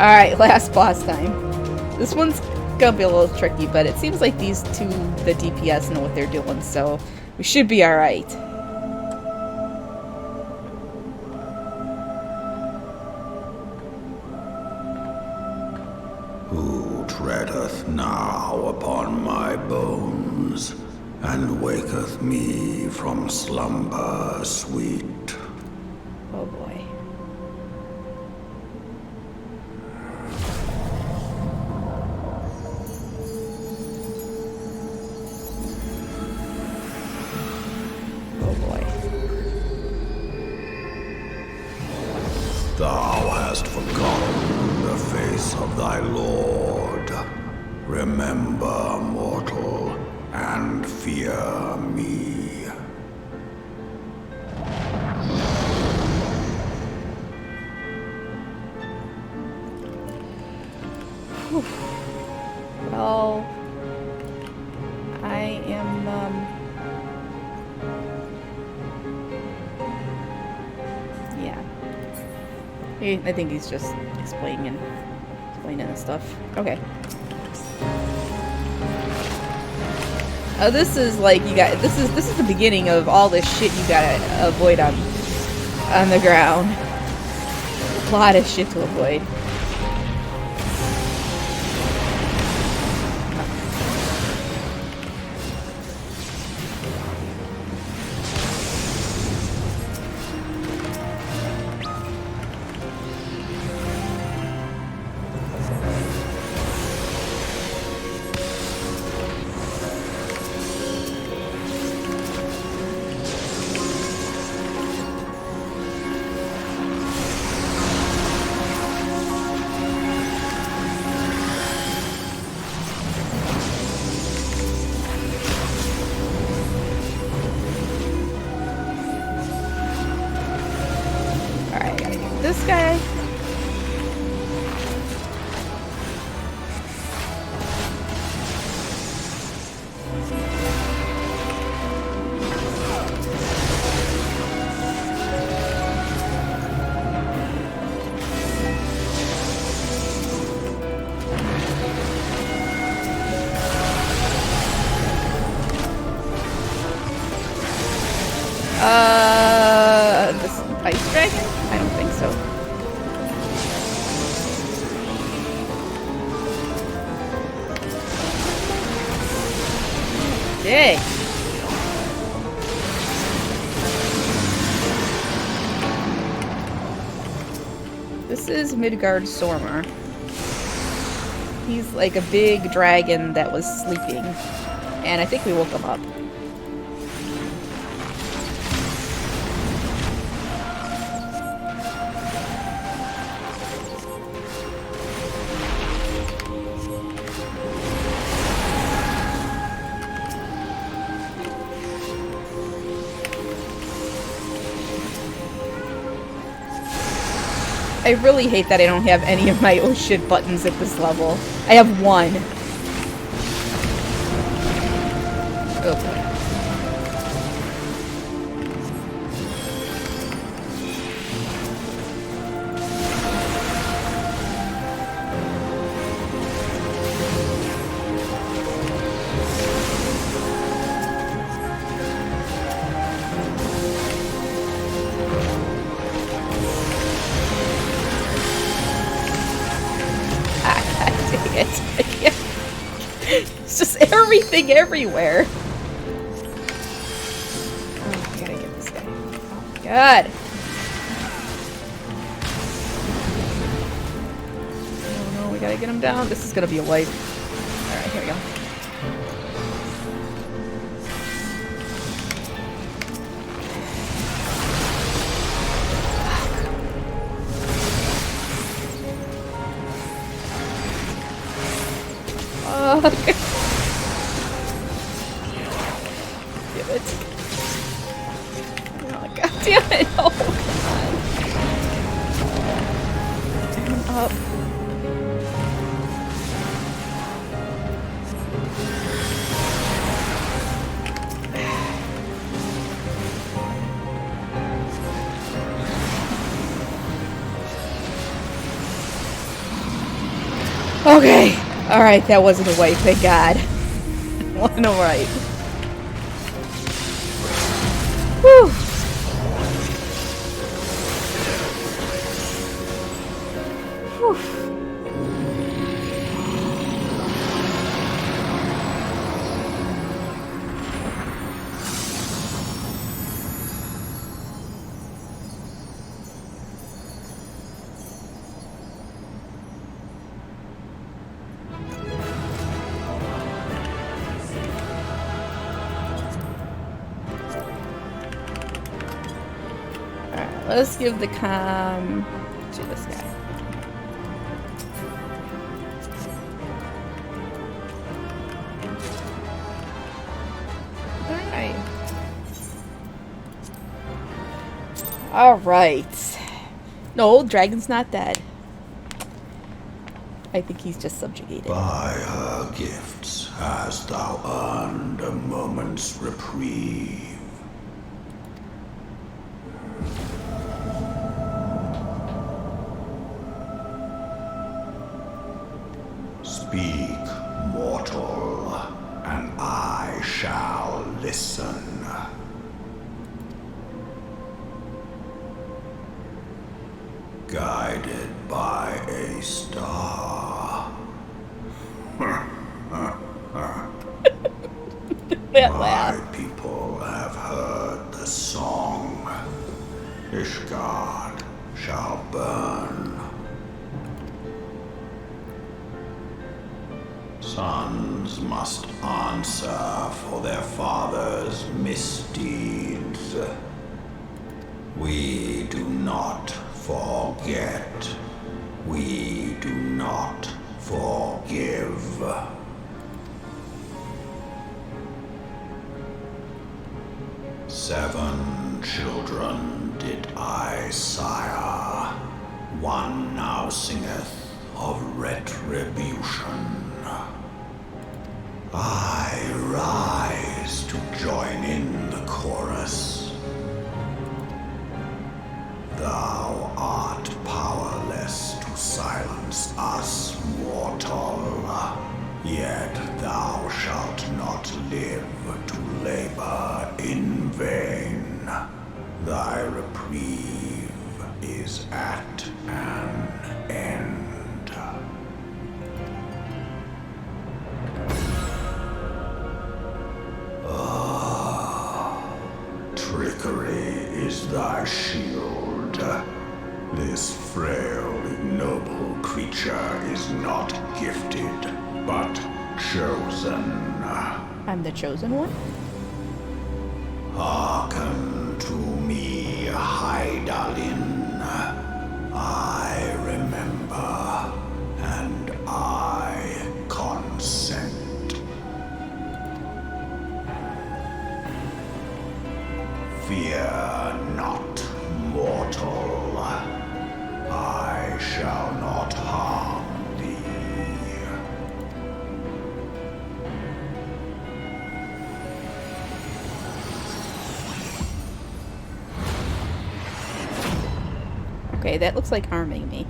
Alright, last boss time. This one's gonna be a little tricky, but it seems like these two, the DPS, know what they're doing, so we should be alright. Who treadeth now upon my bones, and waketh me from slumber sweet? Oh boy. Oh boy. Thou hast forgotten the face of thy Lord. Remember, mortal, and fear me. Well, I am, yeah. I think he's just explaining and stuff. Okay. Oh, this is like, you got, this is the beginning of all this shit you gotta avoid on the ground. A lot of shit to avoid. This guy. This ice dragon? I don't think so. Okay. This is Midgard Stormer. He's like a big dragon that was sleeping, and I think we woke him up. I really hate that I don't have any of my oh shit buttons at this level. I have one. Oh boy. It's just everything everywhere. Oh, I gotta get this guy. Oh my god. Oh no, we gotta get him down. This is gonna be a wipe. Alright, here we go. Damn it. Oh, god damn it. Oh, come on. Up. Okay. Alright, that wasn't a wipe, thank God. Wasn't alright. Whew. Whew. Let's give the comm to this guy. Alright. Alright. No, dragon's not dead. I think he's just subjugated. By her gifts hast thou earned a moment's reprieve. Speak, mortal, and I shall listen. Guided by a star. That My laugh. people have heard the song. Ishgard shall burn. Sons must answer for their father's misdeeds. We do not forget. We do not forgive. Seven children did I sire. One now singeth of retribution. I rise to join in the chorus. Thou art powerless to silence us, mortal. Yet thou shalt not live to labor in vain. Thy reprieve is at an end. Trickery is thy shield. This frail, ignoble creature is not gifted, but chosen. I'm the chosen one? Hearken to me, Hydaelyn. I remember, and I consent. Fear not, mortal. I shall not harm thee. Okay, that looks like harming me.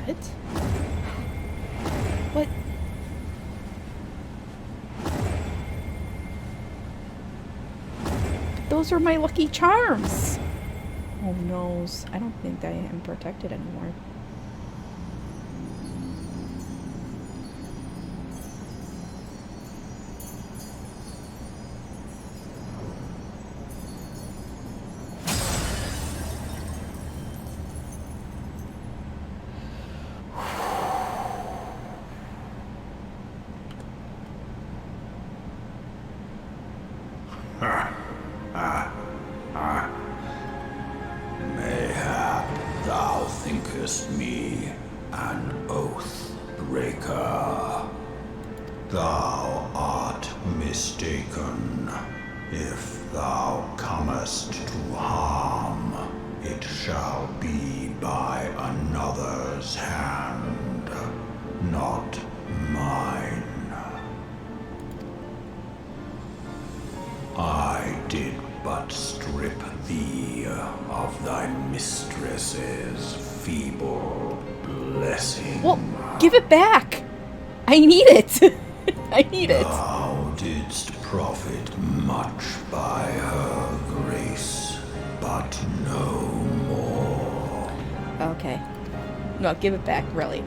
What? What? Those are my lucky charms! Oh noes. I don't think I am protected anymore. thinkest me an oath breaker. Thou art mistaken. If thou comest to harm, it shall be by another's hand, not mine. I did but strip thee of thy mistress's feeble blessing. Well, give it back. I need it. I need it. Thou didst profit much by her grace, but no more. Okay. No, give it back, really.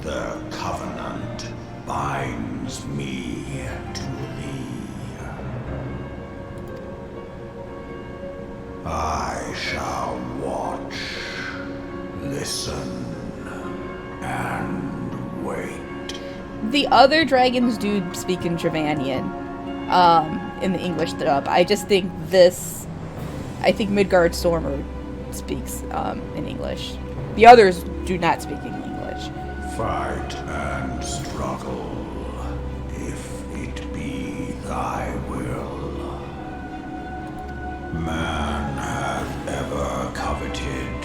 The covenant binds me to thee. I shall watch, listen, and wait. The other dragons do speak in Travanian, in the English dub. I just think I think Midgard Stormer speaks in English. The others do not speak in English. Fight and struggle, if it be thy will. Man hath ever coveted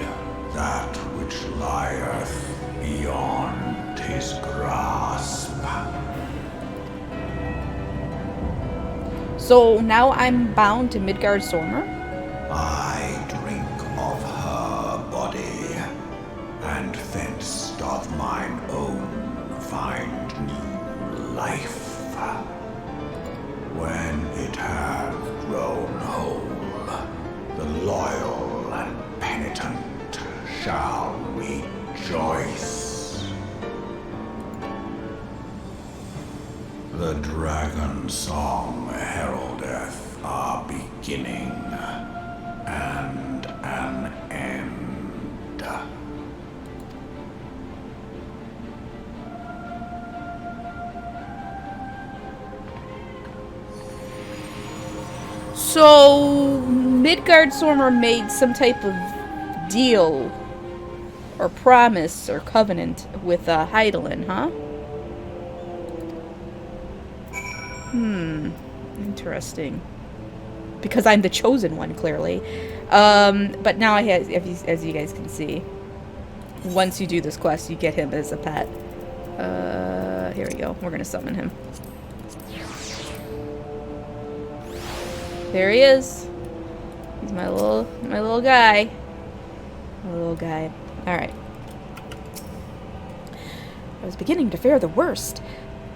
that which lieth beyond his grasp. So now I'm bound to Midgard Stormer? I drink of her body, and thence doth mine own find new life. When it hath grown whole, the loyal and penitent shall rejoice. The dragon song heraldeth a beginning and an end. So, Midgard Stormer made some type of deal, or promise, or covenant with Heidelin, huh? Interesting. Because I'm the chosen one, clearly. But now I have, as you guys can see, once you do this quest, you get him as a pet. Here we go. We're gonna summon him. There he is. He's my little guy. My little guy. Alright. I was beginning to fear the worst.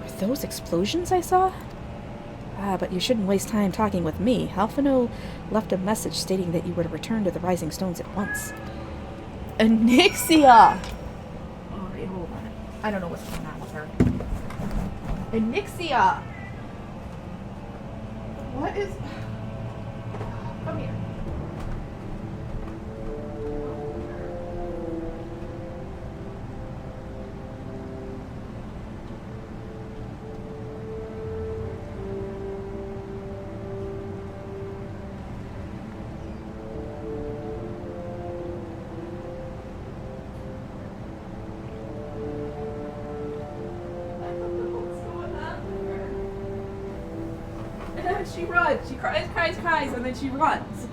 Were those explosions I saw? But you shouldn't waste time talking with me. Alphino left a message stating that you were to return to the Rising Stones at once. Anixia! Alright, hold on. I don't know what's going on with her. Anixia! What is... Come here. She runs. She cries, and then she runs.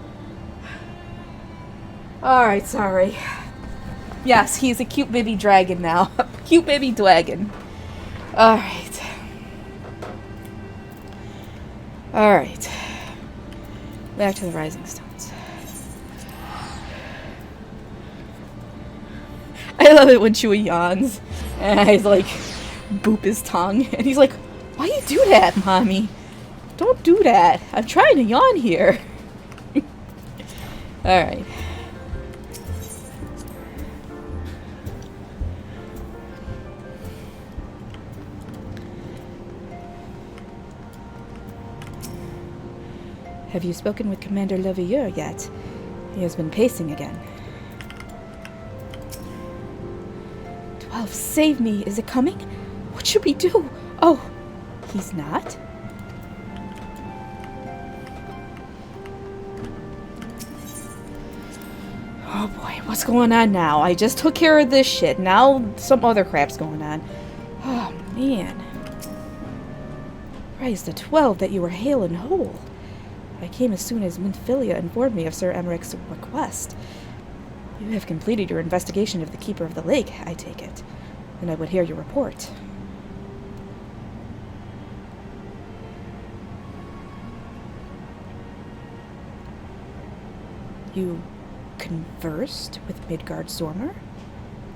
Alright, sorry. Yes, he's a cute baby dragon now. Cute baby dragon. Alright. Alright. Back to the Rising Stones. I love it when Chewie yawns. And I like boop his tongue. And he's like, why you do that, mommy? Don't do that. I'm trying to yawn here. Alright. Have you spoken with Commander Leveilleur yet? He has been pacing again. 12, save me. Is it coming? What should we do? Oh, he's not? Oh boy, what's going on now? I just took care of this shit. Now some other crap's going on. Oh man. Praise the 12 that you were hale and whole. I came as soon as Minfilia informed me of Sir Emmerich's request. You have completed your investigation of the Keeper of the Lake, I take it. Then I would hear your report. You conversed with Midgard Zormer?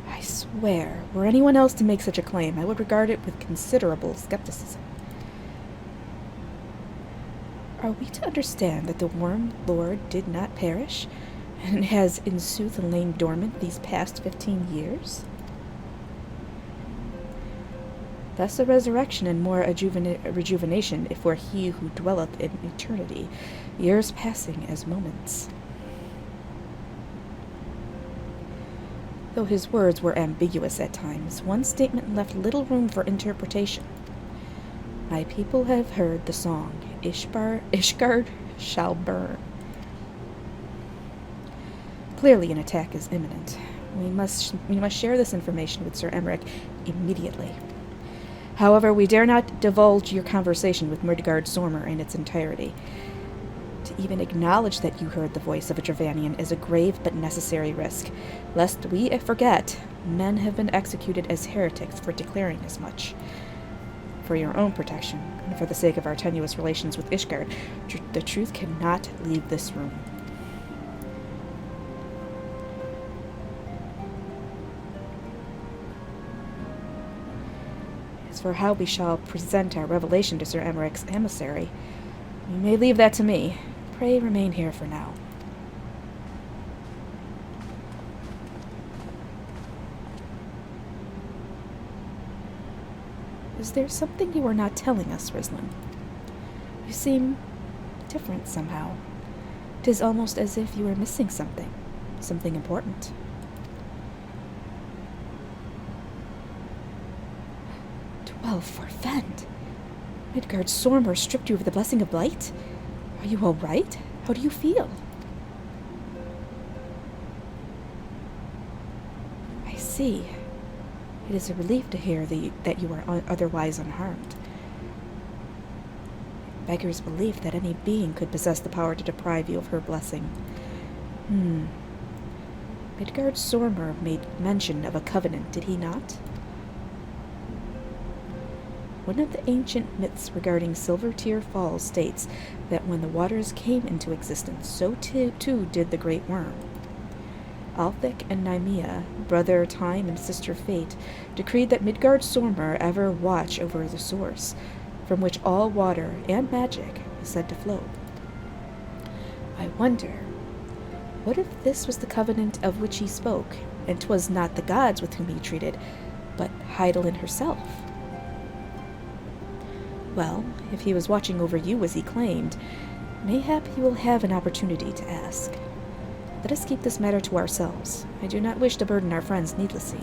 I swear, were anyone else to make such a claim, I would regard it with considerable skepticism. Are we to understand that the Worm Lord did not perish, and has in sooth lain dormant these past 15 years? Thus a resurrection and more rejuvenation, if were he who dwelleth in eternity, years passing as moments. Though his words were ambiguous at times, one statement left little room for interpretation. My people have heard the song, Ishgard shall burn. Clearly an attack is imminent. We must share this information with Sir Emmerich immediately. However, we dare not divulge your conversation with Midgard Zormer in its entirety. To even acknowledge that you heard the voice of a Dravanian is a grave but necessary risk. Lest we forget, men have been executed as heretics for declaring as much. For your own protection, and for the sake of our tenuous relations with Ishgard, the truth cannot leave this room. As for how we shall present our revelation to Sir Emmerich's emissary, you may leave that to me. Pray remain here for now. Is there something you are not telling us, Rislin? You seem different somehow. 'Tis almost as if you were missing something important. For Fend. Midgard Zormer stripped you of the blessing of light? Are you all right? How do you feel? I see. It is a relief to hear that you are otherwise unharmed. It beggars belief that any being could possess the power to deprive you of her blessing. Midgard Zormer made mention of a covenant, did he not? One of the ancient myths regarding Silvertear Falls states that when the waters came into existence, so too did the Great Worm. Althik and Nymea, brother Time and sister Fate, decreed that Midgard Zormer ever watch over the source, from which all water and magic is said to flow. I wonder, what if this was the covenant of which he spoke, and 'twas not the gods with whom he treated, but Heidelin herself? Well, if he was watching over you as he claimed, mayhap he will have an opportunity to ask. Let us keep this matter to ourselves. I do not wish to burden our friends needlessly.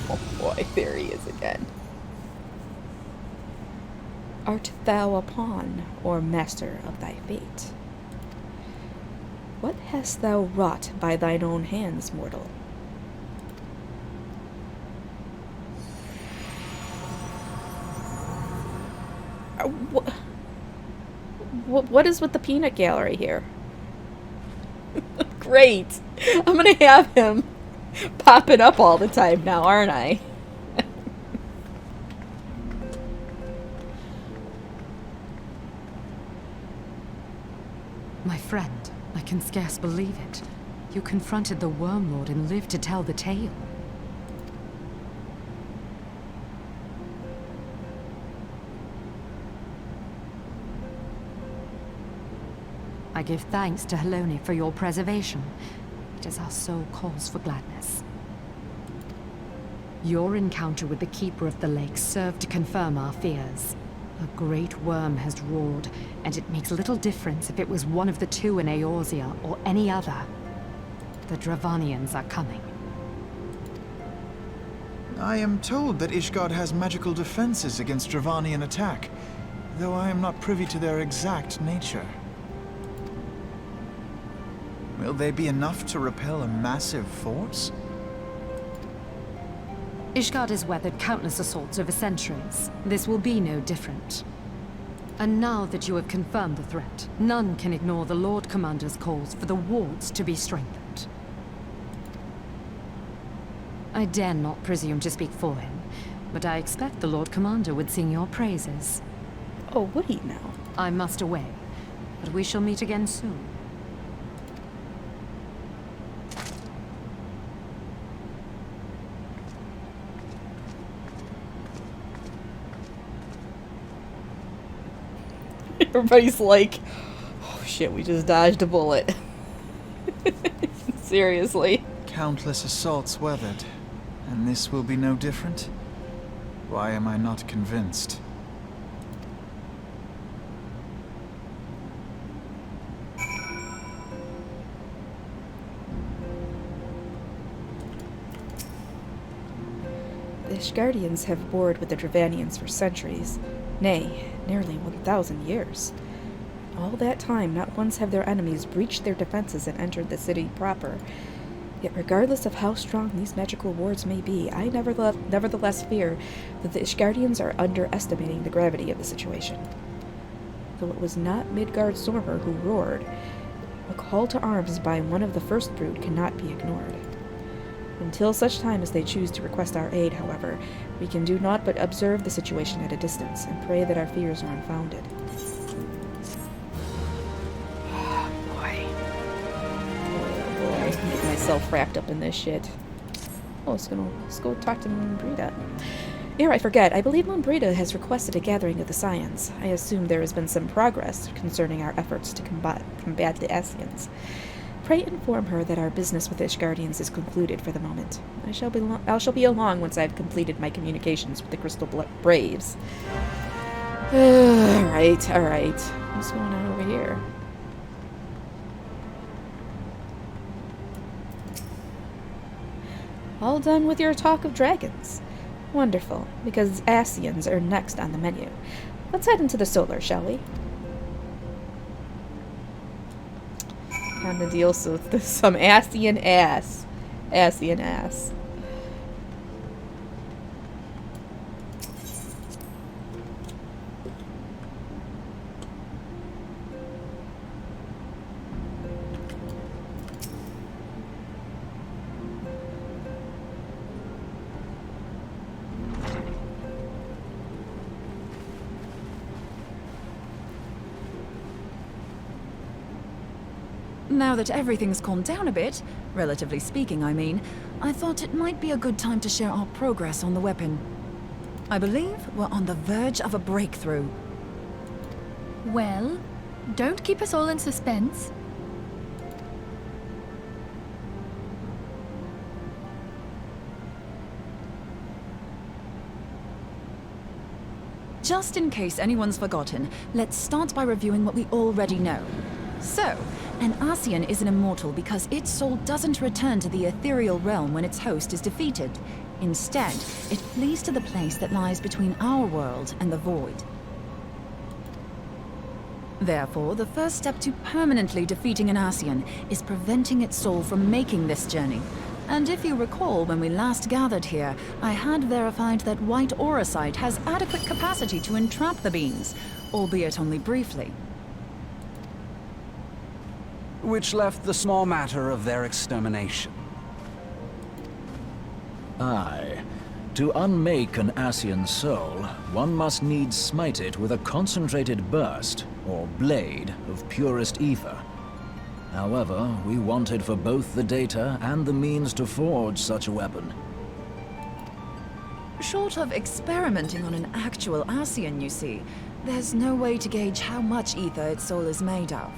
Oh boy, there he is again. Art thou a pawn, or master of thy fate? What hast thou wrought by thine own hands, mortal? What is with the peanut gallery here? Great! I'm gonna have him popping up all the time now, aren't I? My friend, I can scarce believe it. You confronted the Worm Lord and lived to tell the tale. I give thanks to Helone for your preservation. It is our sole cause for gladness. Your encounter with the Keeper of the Lake served to confirm our fears. A great worm has roared, and it makes little difference if it was one of the two in Eorzea or any other. The Dravanians are coming. I am told that Ishgard has magical defenses against Dravanian attack, though I am not privy to their exact nature. Will they be enough to repel a massive force? Ishgard has weathered countless assaults over centuries. This will be no different. And now that you have confirmed the threat, none can ignore the Lord Commander's calls for the wards to be strengthened. I dare not presume to speak for him, but I expect the Lord Commander would sing your praises. Oh, would he now? I must away, but we shall meet again soon. Everybody's like, oh shit, we just dodged a bullet. Seriously. Countless assaults weathered, and this will be no different? Why am I not convinced? The Ishgardians have warred with the Dravanians for centuries, nay, nearly 1,000 years. All that time, not once have their enemies breached their defenses and entered the city proper. Yet regardless of how strong these magical wards may be, I nevertheless fear that the Ishgardians are underestimating the gravity of the situation. Though it was not Midgardsormr who roared, a call to arms by one of the first brood cannot be ignored. Until such time as they choose to request our aid, however, we can do naught but observe the situation at a distance and pray that our fears are unfounded. Oh boy. I'm getting myself wrapped up in this shit. Oh, let's go talk to Moonbrita. Ere I forget, I believe Moonbrita has requested a gathering of the Scions. I assume there has been some progress concerning our efforts to combat the Ascians. Pray inform her that our business with the Ishgardians is concluded for the moment. I shall be along once I have completed my communications with the Crystal Braves. Alright. What's going on over here? All done with your talk of dragons. Wonderful, because Ascians are next on the menu. Let's head into the solar, shall we? Time to deal with some Ascian ass. Ascian ass. Now that everything's calmed down a bit, relatively speaking I mean, I thought it might be a good time to share our progress on the weapon. I believe we're on the verge of a breakthrough. Well, don't keep us all in suspense. Just in case anyone's forgotten, let's start by reviewing what we already know. So, an Ascian is an immortal because its soul doesn't return to the ethereal realm when its host is defeated. Instead, it flees to the place that lies between our world and the void. Therefore, the first step to permanently defeating an Ascian is preventing its soul from making this journey. And if you recall, when we last gathered here, I had verified that White Auracite has adequate capacity to entrap the beings, albeit only briefly. Which left the small matter of their extermination. Aye. To unmake an Ascian soul, one must needs smite it with a concentrated burst, or blade, of purest ether. However, we wanted for both the data and the means to forge such a weapon. Short of experimenting on an actual Ascian, you see, there's no way to gauge how much ether its soul is made of.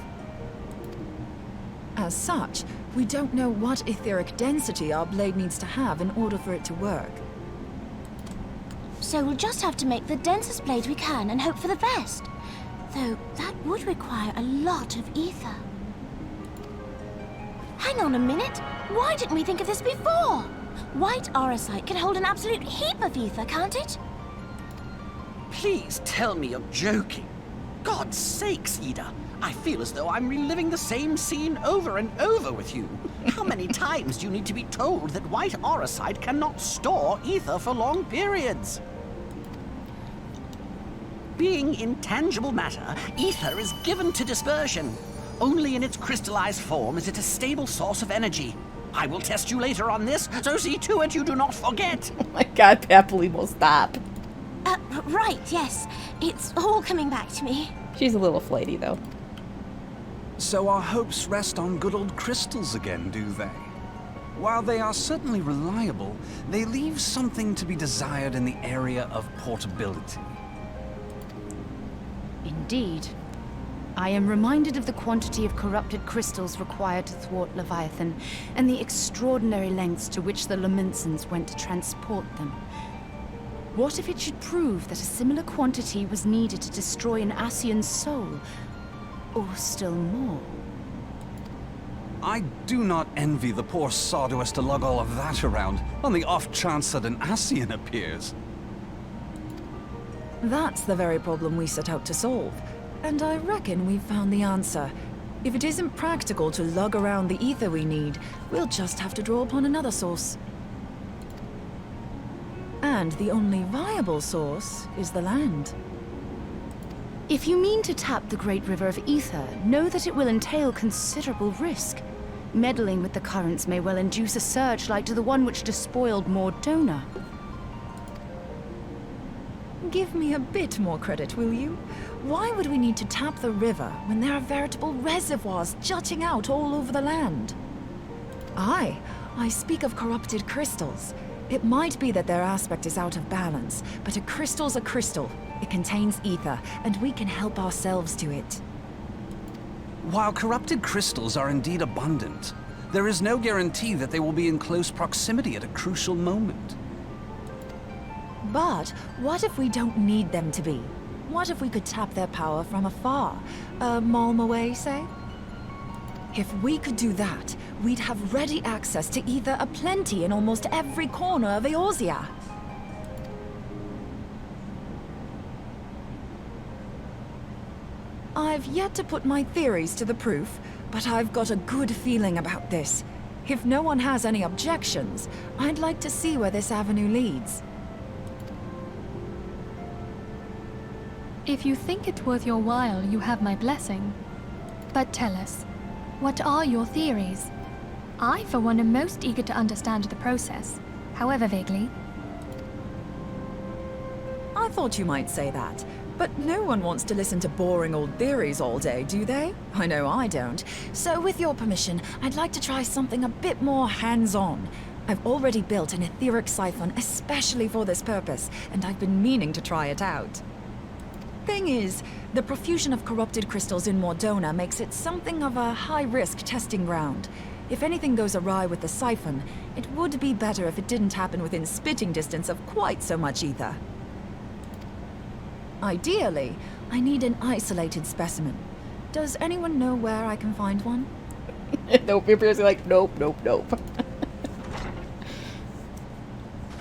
As such, we don't know what etheric density our blade needs to have in order for it to work. So we'll just have to make the densest blade we can and hope for the best. Though that would require a lot of ether. Hang on a minute. Why didn't we think of this before? White auracite can hold an absolute heap of ether, can't it? Please tell me you're joking. God's sakes, Ida. I feel as though I'm reliving the same scene over and over with you. How many times do you need to be told that white auracite cannot store ether for long periods? Being intangible matter, ether is given to dispersion. Only in its crystallized form is it a stable source of energy. I will test you later on this, so see to it you do not forget. Oh my god, Papalymo, stop. Right, yes. It's all coming back to me. She's a little flighty, though. So our hopes rest on good old crystals again, do they? While they are certainly reliable, they leave something to be desired in the area of portability. Indeed. I am reminded of the quantity of corrupted crystals required to thwart Leviathan, and the extraordinary lengths to which the Lamentsons went to transport them. What if it should prove that a similar quantity was needed to destroy an Ascian's soul? Or still more? I do not envy the poor sod who has to lug all of that around, on the off chance that an Ascian appears. That's the very problem we set out to solve. And I reckon we've found the answer. If it isn't practical to lug around the ether we need, we'll just have to draw upon another source. And the only viable source is the land. If you mean to tap the Great River of Ether, know that it will entail considerable risk. Meddling with the currents may well induce a surge like to the one which despoiled Mordona. Give me a bit more credit, will you? Why would we need to tap the river when there are veritable reservoirs jutting out all over the land? I speak of corrupted crystals. It might be that their aspect is out of balance, but a crystal's a crystal. It contains ether, and we can help ourselves to it. While corrupted crystals are indeed abundant, there is no guarantee that they will be in close proximity at a crucial moment. But what if we don't need them to be? What if we could tap their power from afar? A malm away, say? If we could do that, we'd have ready access to ether aplenty in almost every corner of Eorzea. I've yet to put my theories to the proof, but I've got a good feeling about this. If no one has any objections, I'd like to see where this avenue leads. If you think it worth your while, you have my blessing. But tell us, what are your theories? I, for one, am most eager to understand the process, however vaguely. I thought you might say that, but no one wants to listen to boring old theories all day, do they? I know I don't. So with your permission, I'd like to try something a bit more hands-on. I've already built an etheric siphon especially for this purpose, and I've been meaning to try it out. Thing is, the profusion of corrupted crystals in Mordona makes it something of a high-risk testing ground. If anything goes awry with the siphon, it would be better if it didn't happen within spitting distance of quite so much ether. Ideally, I need an isolated specimen. Does anyone know where I can find one? Nope, you're seriously like, nope, nope, nope.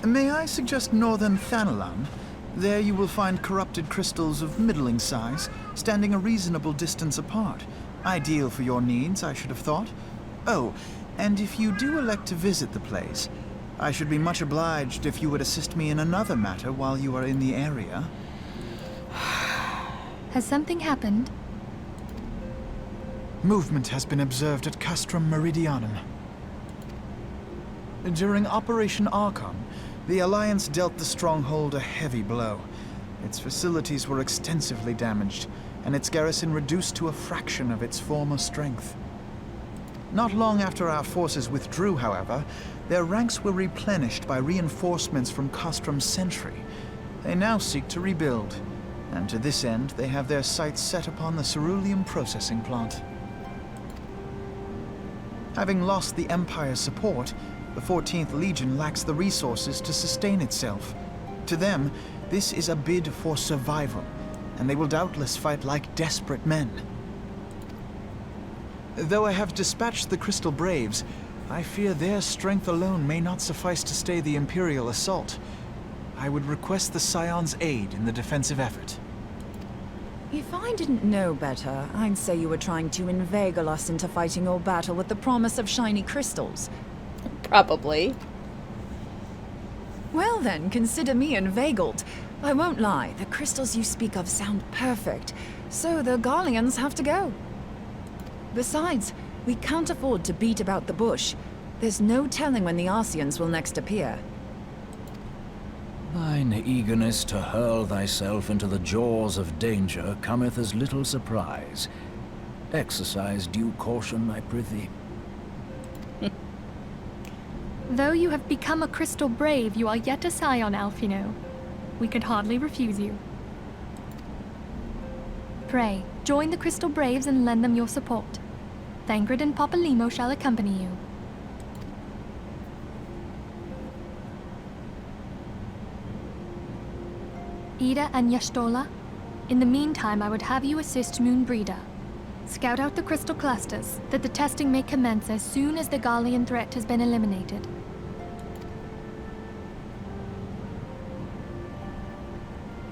May I suggest northern Thanalan? There you will find corrupted crystals of middling size, standing a reasonable distance apart. Ideal for your needs, I should have thought. Oh, and if you do elect to visit the place, I should be much obliged if you would assist me in another matter while you are in the area. Has something happened? Movement has been observed at Castrum Meridianum. During Operation Archon, the Alliance dealt the stronghold a heavy blow. Its facilities were extensively damaged, and its garrison reduced to a fraction of its former strength. Not long after our forces withdrew, however, their ranks were replenished by reinforcements from Castrum's sentry. They now seek to rebuild, and to this end they have their sights set upon the ceruleum processing plant. Having lost the Empire's support, the 14th Legion lacks the resources to sustain itself. To them, This is a bid for survival, and they will doubtless fight like desperate men. Though I have dispatched the Crystal Braves, I fear their strength alone may not suffice to stay the Imperial assault. I would request the Scion's aid in the defensive effort. If I didn't know better, I'd say you were trying to inveigle us into fighting your battle with the promise of shiny crystals. Probably. Well then, consider me inveigled. I won't lie, the crystals you speak of sound perfect, so the Garleans have to go. Besides, we can't afford to beat about the bush. There's no telling when the Ascians will next appear. Thine eagerness to hurl thyself into the jaws of danger cometh as little surprise. Exercise due caution, I prithee. Though you have become a Crystal Brave, you are yet a Scion, Alphino. We could hardly refuse you. Pray, join the Crystal Braves and lend them your support. Thancred and Papalymo shall accompany you. Ida and Y'shtola, in the meantime I would have you assist Moonbreeder. Scout out the crystal clusters, that the testing may commence as soon as the Garlean threat has been eliminated.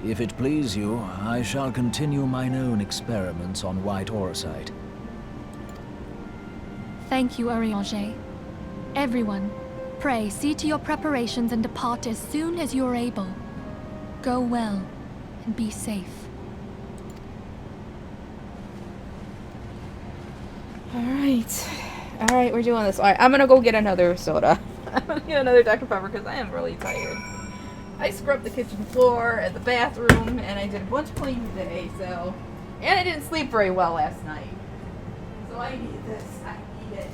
If it please you, I shall continue mine own experiments on white orosite. Thank you, Urianger. Everyone, pray see to your preparations and depart as soon as you are able. Go well, and be safe. Alright, we're doing this. Alright, I'm gonna go get another soda. I'm gonna get another Dr. Pepper because I am really tired. I scrubbed the kitchen floor and the bathroom, and I did a bunch of cleaning today, so... And I didn't sleep very well last night. So I need this. I need it.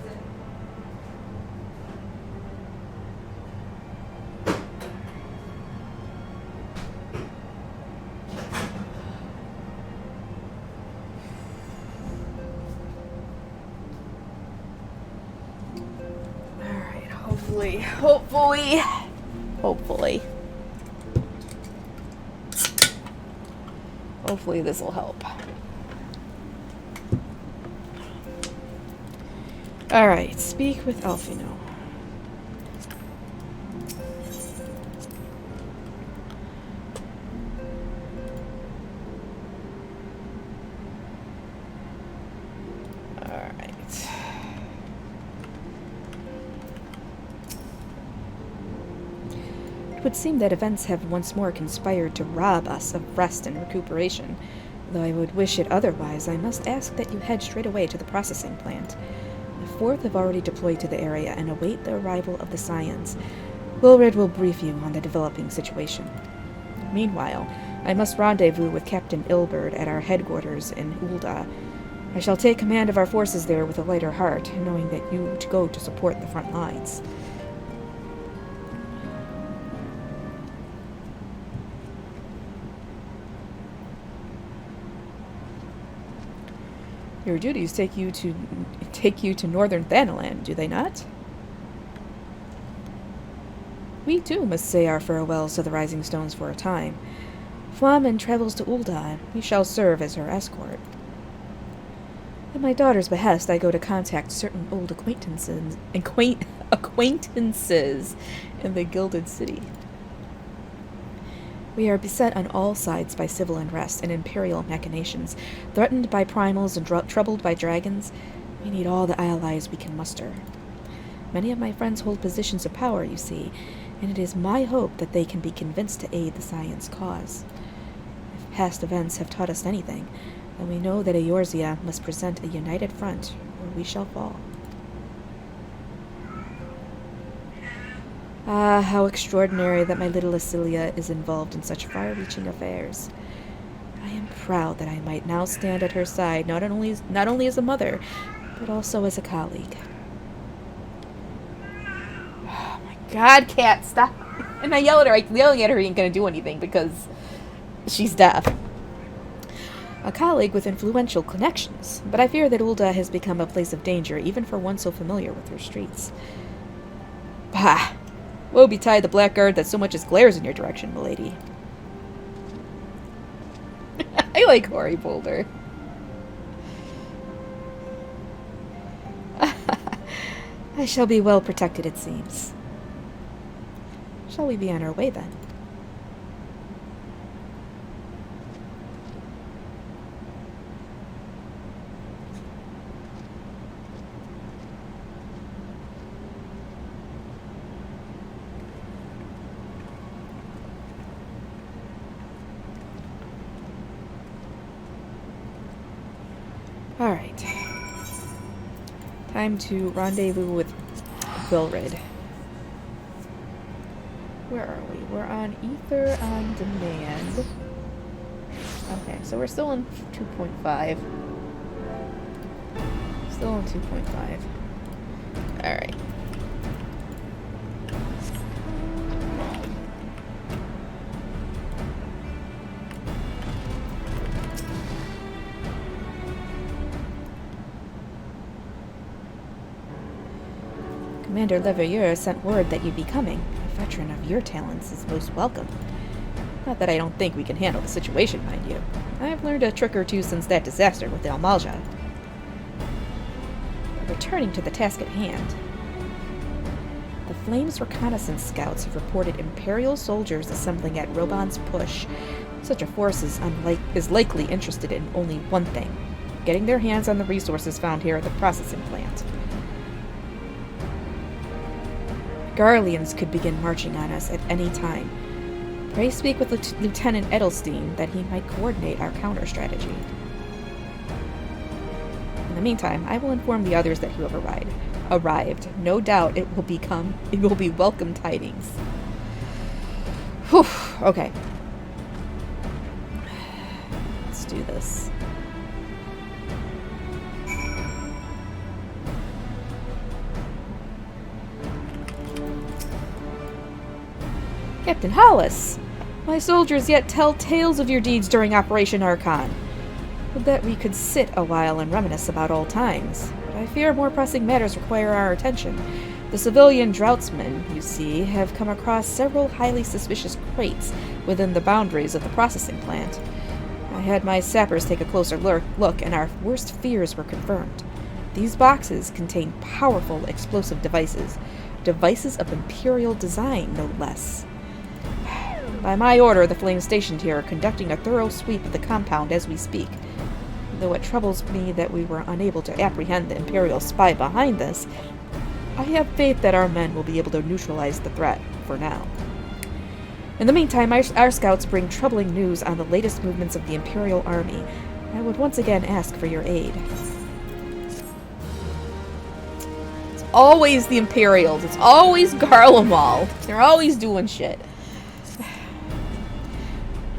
Alright, hopefully this will help. Alright, speak with Alphino. Alright. It would seem that events have once more conspired to rob us of rest and recuperation. Though I would wish it otherwise, I must ask that you head straight away to the processing plant. The Fourth have already deployed to the area and await the arrival of the Scions. Wilred will brief you on the developing situation. Meanwhile, I must rendezvous with Captain Ilberd at our headquarters in Ul'dah. I shall take command of our forces there with a lighter heart, knowing that you go to support the front lines. Your duties take you to northern Thanalan, do they not? We too must say our farewells to the Rising Stones for a time. Flamen travels to Ul'dah, and we shall serve as her escort. At my daughter's behest, I go to contact certain old acquaintances in the Gilded City. We are beset on all sides by civil unrest and imperial machinations, threatened by primals and troubled by dragons. We need all the allies we can muster. Many of my friends hold positions of power, you see, and it is my hope that they can be convinced to aid the Scion's cause. If past events have taught us anything, then we know that Eorzea must present a united front, or we shall fall. Ah, how extraordinary that my little Acilia is involved in such far-reaching affairs. I am proud that I might now stand at her side, not only as a mother, but also as a colleague. Oh my God, Cat, stop! And I yell at her. Yelling at her ain't gonna do anything because she's deaf. A colleague with influential connections, but I fear that Ul'dah has become a place of danger, even for one so familiar with her streets. Bah! Woe betide the blackguard that so much as glares in your direction, milady. I like Cory Boulder. I shall be well protected, it seems. Shall we be on our way, then? Alright. Time to rendezvous with Wilrid. Where are we? We're on Ether on Demand. Okay, so we're still in 2.5. Still in 2.5. Alright. Commander Leveilleur sent word that you'd be coming. A veteran of your talents is most welcome. Not that I don't think we can handle the situation, mind you. I've learned a trick or two since that disaster with the Almalja. Returning to the task at hand. The Flames reconnaissance scouts have reported Imperial soldiers assembling at Robon's Push. Such a force is likely interested in only one thing: getting their hands on the resources found here at the processing plant. Garleans could begin marching on us at any time. Pray speak with Lieutenant Edelstein that he might coordinate our counter-strategy. In the meantime, I will inform the others that you have arrived. No doubt it will be welcome tidings. Whew, okay. Let's do this. Captain Hollis! My soldiers yet tell tales of your deeds during Operation Archon. Would that we could sit a while and reminisce about old times, but I fear more pressing matters require our attention. The civilian draughtsmen, you see, have come across several highly suspicious crates within the boundaries of the processing plant. I had my sappers take a closer look, and our worst fears were confirmed. These boxes contain powerful explosive devices of Imperial design, no less. By my order, the Flames stationed here are conducting a thorough sweep of the compound as we speak. Though it troubles me that we were unable to apprehend the Imperial spy behind this, I have faith that our men will be able to neutralize the threat, for now. In the meantime, our scouts bring troubling news on the latest movements of the Imperial army. I would once again ask for your aid. It's always the Imperials. It's always Garlemald. They're always doing shit.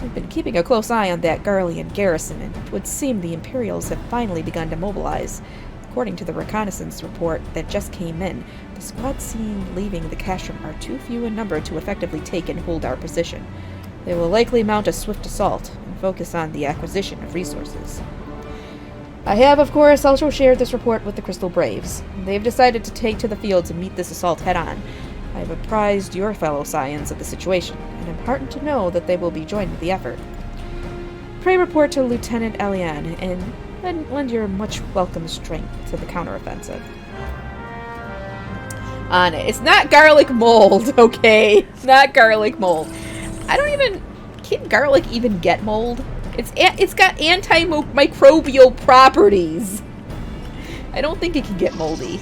We've been keeping a close eye on that Garlean garrison, and it would seem the Imperials have finally begun to mobilize. According to the reconnaissance report that just came in, the squads seen leaving the castrum are too few in number to effectively take and hold our position. They will likely mount a swift assault and focus on the acquisition of resources. I have, of course, also shared this report with the Crystal Braves. They have decided to take to the field to meet this assault head-on. I have apprised your fellow Scions of the situation, and am heartened to know that they will be joined with the effort. Pray report to Lieutenant Elian, and lend your much welcome strength to the counteroffensive. On it. It's not garlic mold, okay? It's not garlic mold. Can garlic even get mold? It's got antimicrobial properties. I don't think it can get moldy.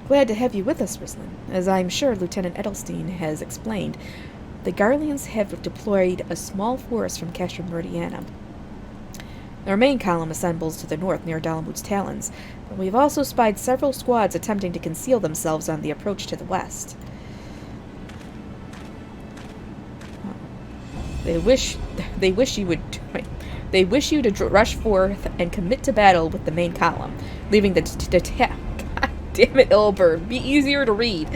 Glad to have you with us, Rislin. As I'm sure Lieutenant Edelstein has explained, the Garleans have deployed a small force from Castrum Meridianum. Our main column assembles to the north near Dalamut's Talons, but we've also spied several squads attempting to conceal themselves on the approach to the west. They wish you to rush forth and commit to battle with the main column, leaving the God damn it, Ilbert, be easier to read.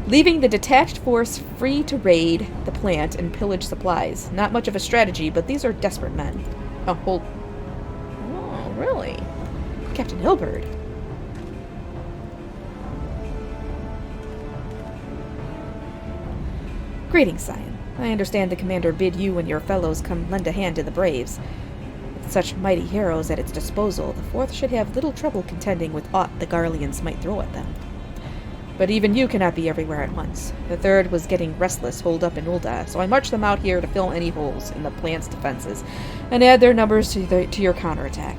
Leaving the detached force free to raid the plant and pillage supplies. Not much of a strategy, but these are desperate men. Oh, really? Captain Hilbert. Greetings, Scion. I understand the commander bid you and your fellows come lend a hand to the Braves. With such mighty heroes at its disposal, the Fourth should have little trouble contending with aught the Garleans might throw at them. But even you cannot be everywhere at once. The Third was getting restless holed up in Ul'dah, so I marched them out here to fill any holes in the plant's defenses and add their numbers to your counterattack.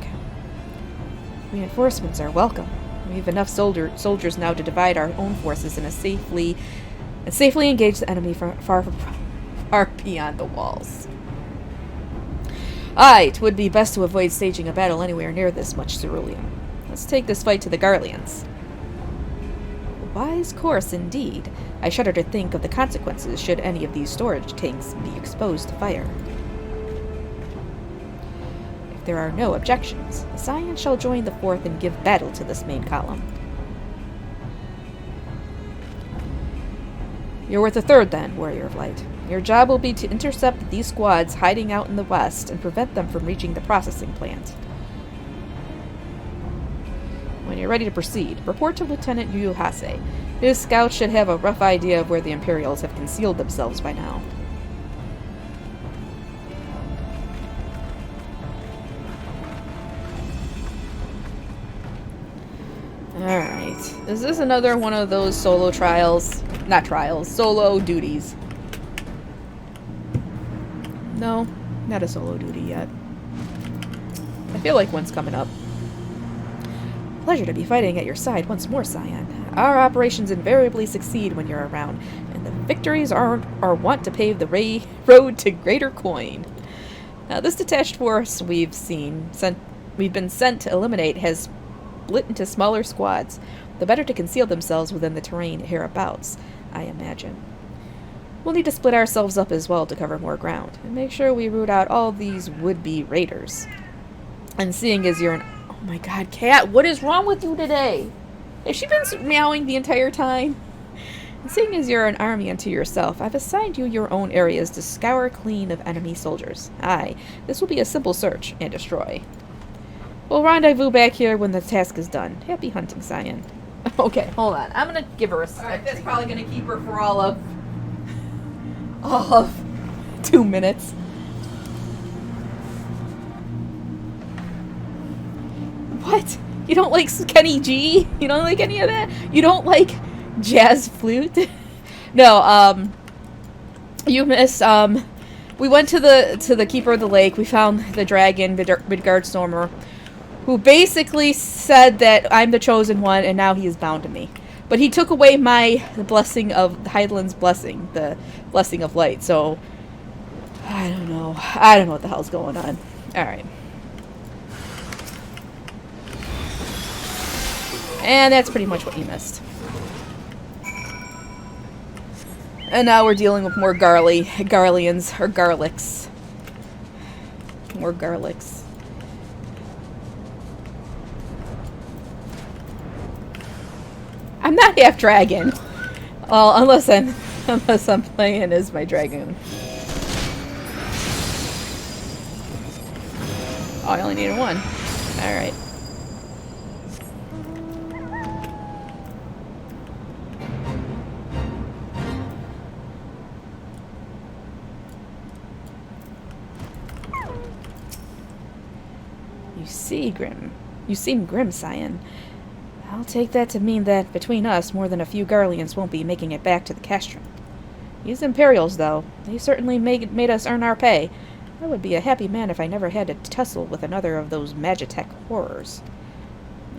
Reinforcements are welcome. We have enough soldiers now to divide our own forces and safely engage the enemy far beyond the walls. Aye, 'twould be best to avoid staging a battle anywhere near this much ceruleum. Let's take this fight to the Garleans. A wise course indeed. I shudder to think of the consequences should any of these storage tanks be exposed to fire. If there are no objections, the Scion shall join the Fourth and give battle to this main column. You're with the Third then, Warrior of Light. Your job will be to intercept these squads hiding out in the west and prevent them from reaching the processing plant. When you're ready to proceed, report to Lieutenant Yuhase. His scouts should have a rough idea of where the Imperials have concealed themselves by now. Alright. Is this another one of those solo trials? Not trials, solo duties. No, not a solo duty yet. I feel like one's coming up. Pleasure to be fighting at your side once more, Scion. Our operations invariably succeed when you're around, and the victories are wont to pave the road to greater coin. Now, this detached force we've been sent to eliminate has split into smaller squads, the better to conceal themselves within the terrain hereabouts, I imagine. We'll need to split ourselves up as well to cover more ground, and make sure we root out all these would-be raiders. And seeing as you're an... Oh my god, Cat, what is wrong with you today? Has she been meowing the entire time? And seeing as you're an army unto yourself, I've assigned you your own areas to scour clean of enemy soldiers. Aye, this will be a simple search and destroy. We'll rendezvous back here when the task is done. Happy hunting, Scion. Okay, hold on. I'm gonna give her a sec. Alright, that's probably gonna keep her for all of 2 minutes. What? You don't like Kenny G? You don't like any of that? You don't like jazz flute? No, you missed, we went to the Keeper of the Lake. We found the dragon, Midgard Stormer, who basically said that I'm the chosen one and now he is bound to me. But he took away the blessing of Hydaelyn's blessing, the blessing of light. So I don't know. I don't know what the hell's going on. All right. And that's pretty much what you missed. And now we're dealing with more Garleans, or Garlics. More Garlics. I'm not half dragon. Well, unless I'm playing as my dragoon. Oh, I only needed one. Alright. You seem grim, Scion. I'll take that to mean that, between us, more than a few Garleans won't be making it back to the Castrum. These Imperials, though, they certainly made us earn our pay. I would be a happy man if I never had to tussle with another of those Magitech horrors.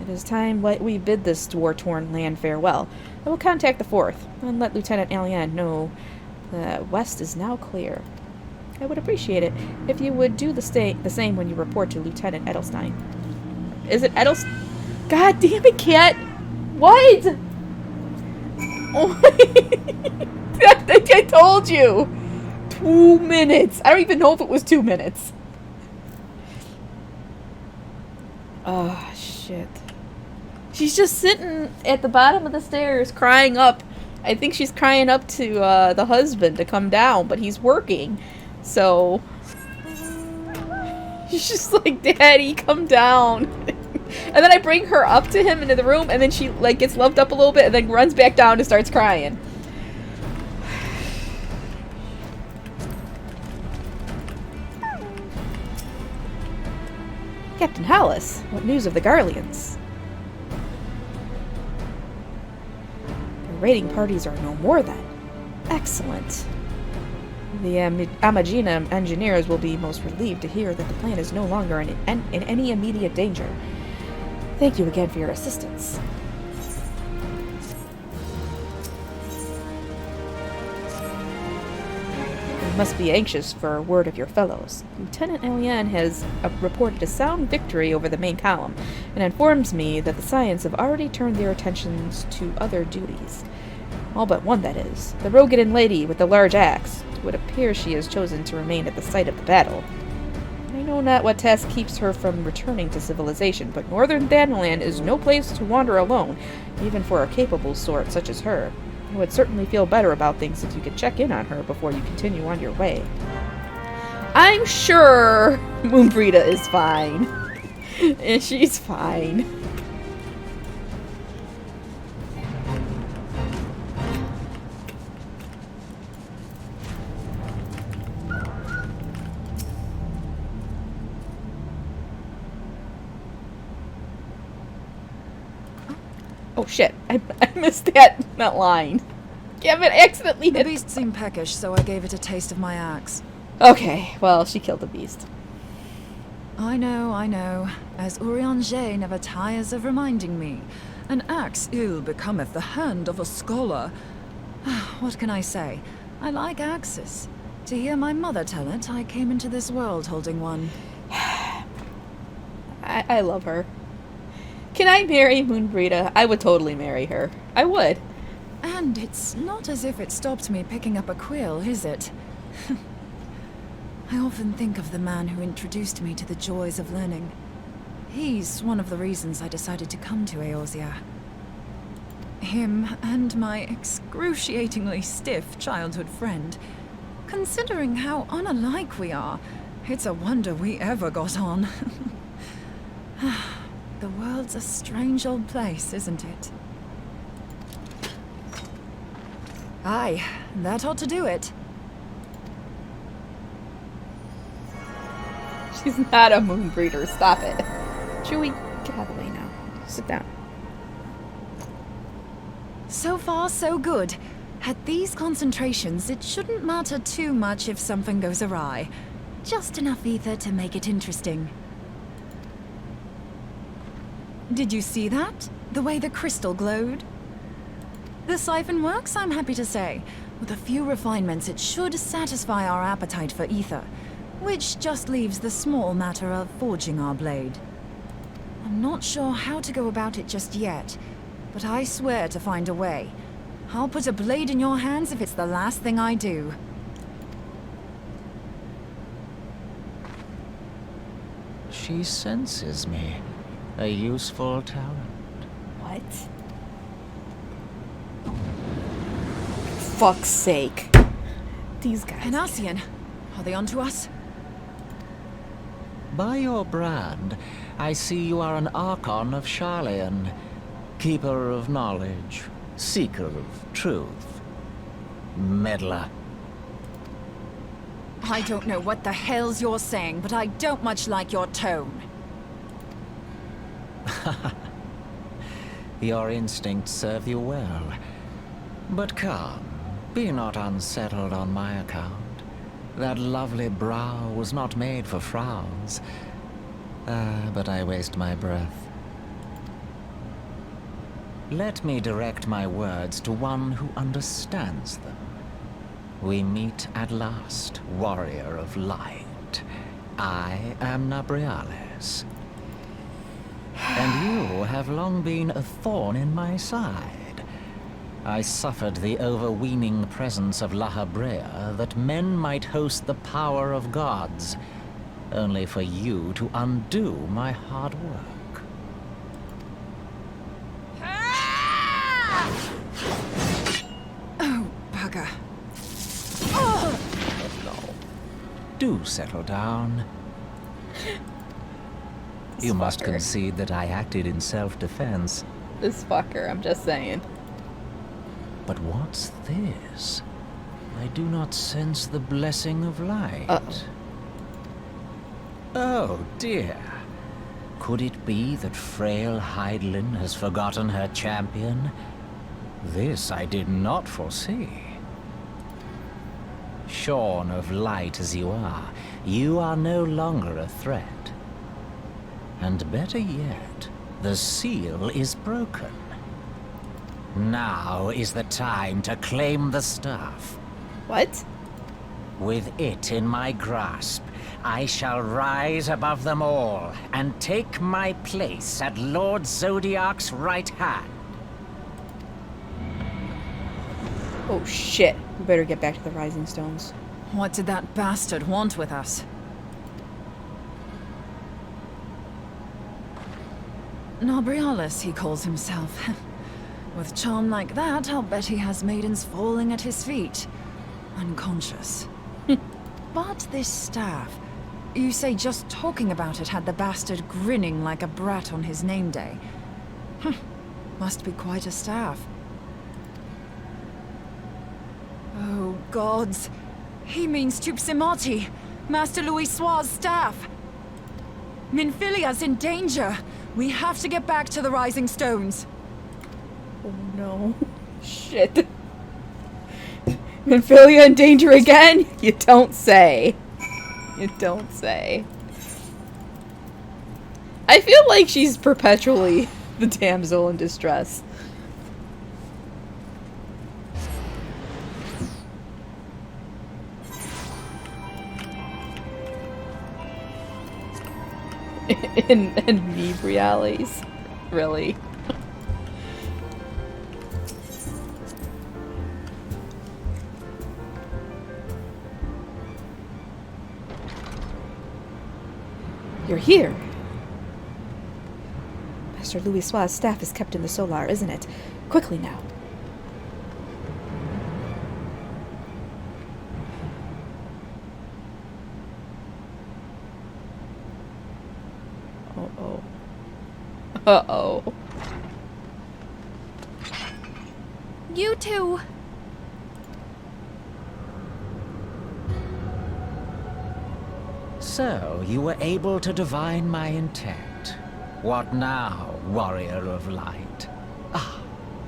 It is time we bid this war-torn land farewell. I will contact the Fourth, and let Lieutenant Alien know the west is now clear. I would appreciate it if you would do the same when you report to Lieutenant Edelstein. Is it Edelstein? God damn it, Cat! What? Oh I told you! 2 minutes! I don't even know if it was 2 minutes. Oh, shit. She's just sitting at the bottom of the stairs crying up. I think she's crying up to the husband to come down, but he's working. So she's just like, Daddy, come down. And then I bring her up to him into the room, and then she like gets loved up a little bit and then runs back down and starts crying. Captain Hollis, what news of the Garleans? The raiding parties are no more then. Excellent. The Amagina engineers will be most relieved to hear that the plan is no longer in any immediate danger. Thank you again for your assistance. You must be anxious for word of your fellows. Lieutenant Eliane has reported a sound victory over the main column, and informs me that the Ascians have already turned their attentions to other duties. All but one, that is. The Rogadin lady with the large axe. It would appear she has chosen to remain at the site of the battle. I know not what task keeps her from returning to civilization, but northern Thanalan is no place to wander alone, even for a capable sort such as her. I would certainly feel better about things if you could check in on her before you continue on your way. I'm sure Moonbrita is fine. She's fine. Oh shit, I missed that line. Gavin accidentally The hit... beast seemed peckish, so I gave it a taste of my axe. Okay, well, she killed the beast. I know. As Urianger never tires of reminding me. An axe ill becometh the hand of a scholar. What can I say? I like axes. To hear my mother tell it, I came into this world holding one. I love her. Can I marry Moonbrita? I would totally marry her. I would. And it's not as if it stopped me picking up a quill, is it? I often think of the man who introduced me to the joys of learning. He's one of the reasons I decided to come to Eorzea. Him and my excruciatingly stiff childhood friend. Considering how unalike we are, it's a wonder we ever got on. The world's a strange old place, isn't it? Aye, that ought to do it. She's not a Moonbreeder, stop it. Chewie, get out of the way now. Sit down. So far, so good. At these concentrations, it shouldn't matter too much if something goes awry. Just enough ether to make it interesting. Did you see that? The way the crystal glowed? The siphon works, I'm happy to say. With a few refinements, it should satisfy our appetite for ether, which just leaves the small matter of forging our blade. I'm not sure how to go about it just yet, but I swear to find a way. I'll put a blade in your hands if it's the last thing I do. She senses me. A useful talent. What? Fuck's sake. These guys. An Ascian. Are they onto us? By your brand, I see you are an Archon of Sharlayan, keeper of knowledge, seeker of truth, meddler. I don't know what the hell's you're saying, but I don't much like your tone. Your instincts serve you well. But come, be not unsettled on my account. That lovely brow was not made for frowns. But I waste my breath. Let me direct my words to one who understands them. We meet at last, warrior of light. I am Nabriales. And you have long been a thorn in my side. I suffered the overweening presence of La Habrea that men might host the power of gods, only for you to undo my hard work. Oh, bugger. No. Do settle down. You must concede that I acted in self-defense. This fucker, I'm just saying. But what's this? I do not sense the blessing of light. Uh-oh. Oh, dear. Could it be that frail Hydaelyn has forgotten her champion? This I did not foresee. Shorn of light as you are no longer a threat. And better yet, the seal is broken. Now is the time to claim the staff. What? With it in my grasp, I shall rise above them all and take my place at Lord Zodiac's right hand. Oh shit. We better get back to the Rising Stones. What did that bastard want with us? Nobrialis, he calls himself. With charm like that, I'll bet he has maidens falling at his feet. Unconscious. But this staff... You say just talking about it had the bastard grinning like a brat on his name day. Must be quite a staff. Oh, gods. He means Tupsimati, Master Louis Soir's staff. Minfilia's in danger. We have to get back to the Rising Stones. Oh no. Shit. Minfilia in danger again? You don't say. You don't say. I feel like she's perpetually the damsel in distress. in Nibriales. Really? You're here. Master Louis Soir's staff is kept in the Solar, isn't it? Quickly now. Uh-oh. Uh-oh. You two. So, you were able to divine my intent. What now, warrior of light? Ah,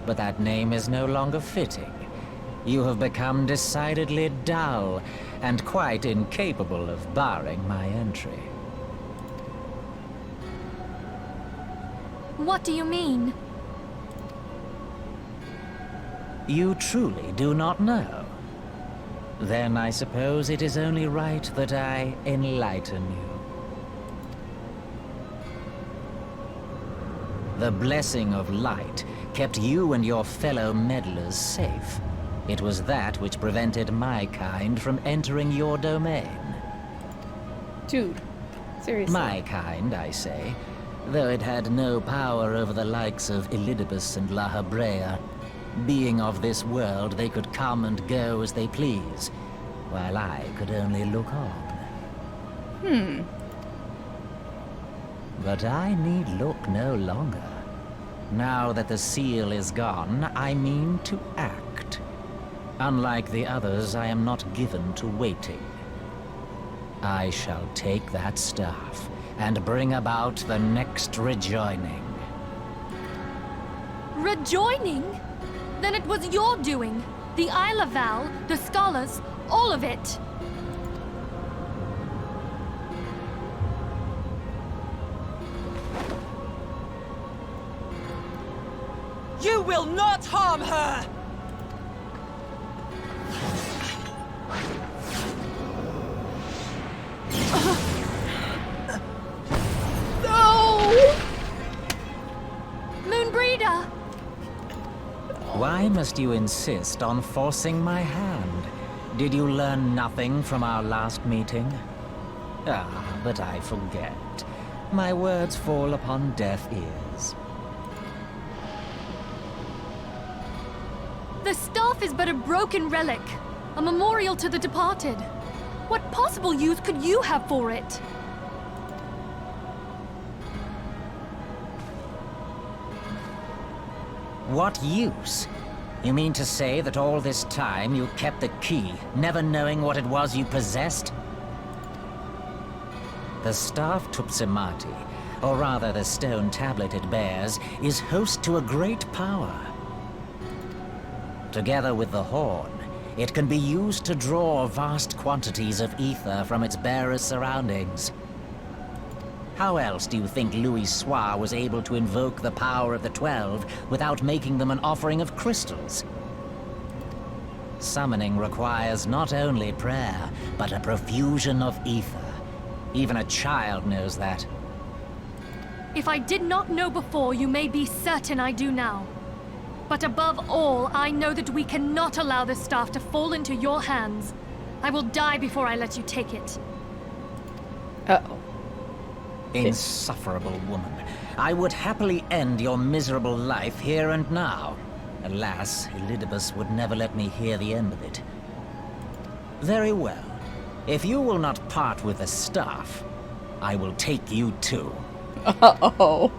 but that name is no longer fitting. You have become decidedly dull, and quite incapable of barring my entry. What do you mean? You truly do not know? Then I suppose it is only right that I enlighten you. The blessing of light kept you and your fellow meddlers safe. It was that which prevented my kind from entering your domain. Dude, seriously. My kind, I say, though it had no power over the likes of Elidibus and La Habrea. Being of this world, they could come and go as they please, while I could only look on. But I need look no longer. Now that the seal is gone, I mean to act. Unlike the others, I am not given to waiting. I shall take that staff and bring about the next rejoining. Rejoining? Then it was your doing. The Isle of Val, the scholars, all of it. You will not harm her! No! Moonbreeder! Why must you insist on forcing my hand? Did you learn nothing from our last meeting? Ah, but I forget. My words fall upon deaf ears. The staff is but a broken relic, a memorial to the departed. What possible use could you have for it? What use? You mean to say that all this time you kept the key, never knowing what it was you possessed? The staff Tupsimati or rather the stone tablet it bears, is host to a great power. Together with the horn, it can be used to draw vast quantities of ether from its bearer's surroundings. How else do you think Louis Soir was able to invoke the power of the 12 without making them an offering of crystals? Summoning requires not only prayer, but a profusion of ether. Even a child knows that. If I did not know before, you may be certain I do now. But above all, I know that we cannot allow this staff to fall into your hands. I will die before I let you take it. Uh-oh. Insufferable woman. I would happily end your miserable life here and now. Alas, Elidibus would never let me hear the end of it. Very well. If you will not part with the staff, I will take you too. Uh-oh.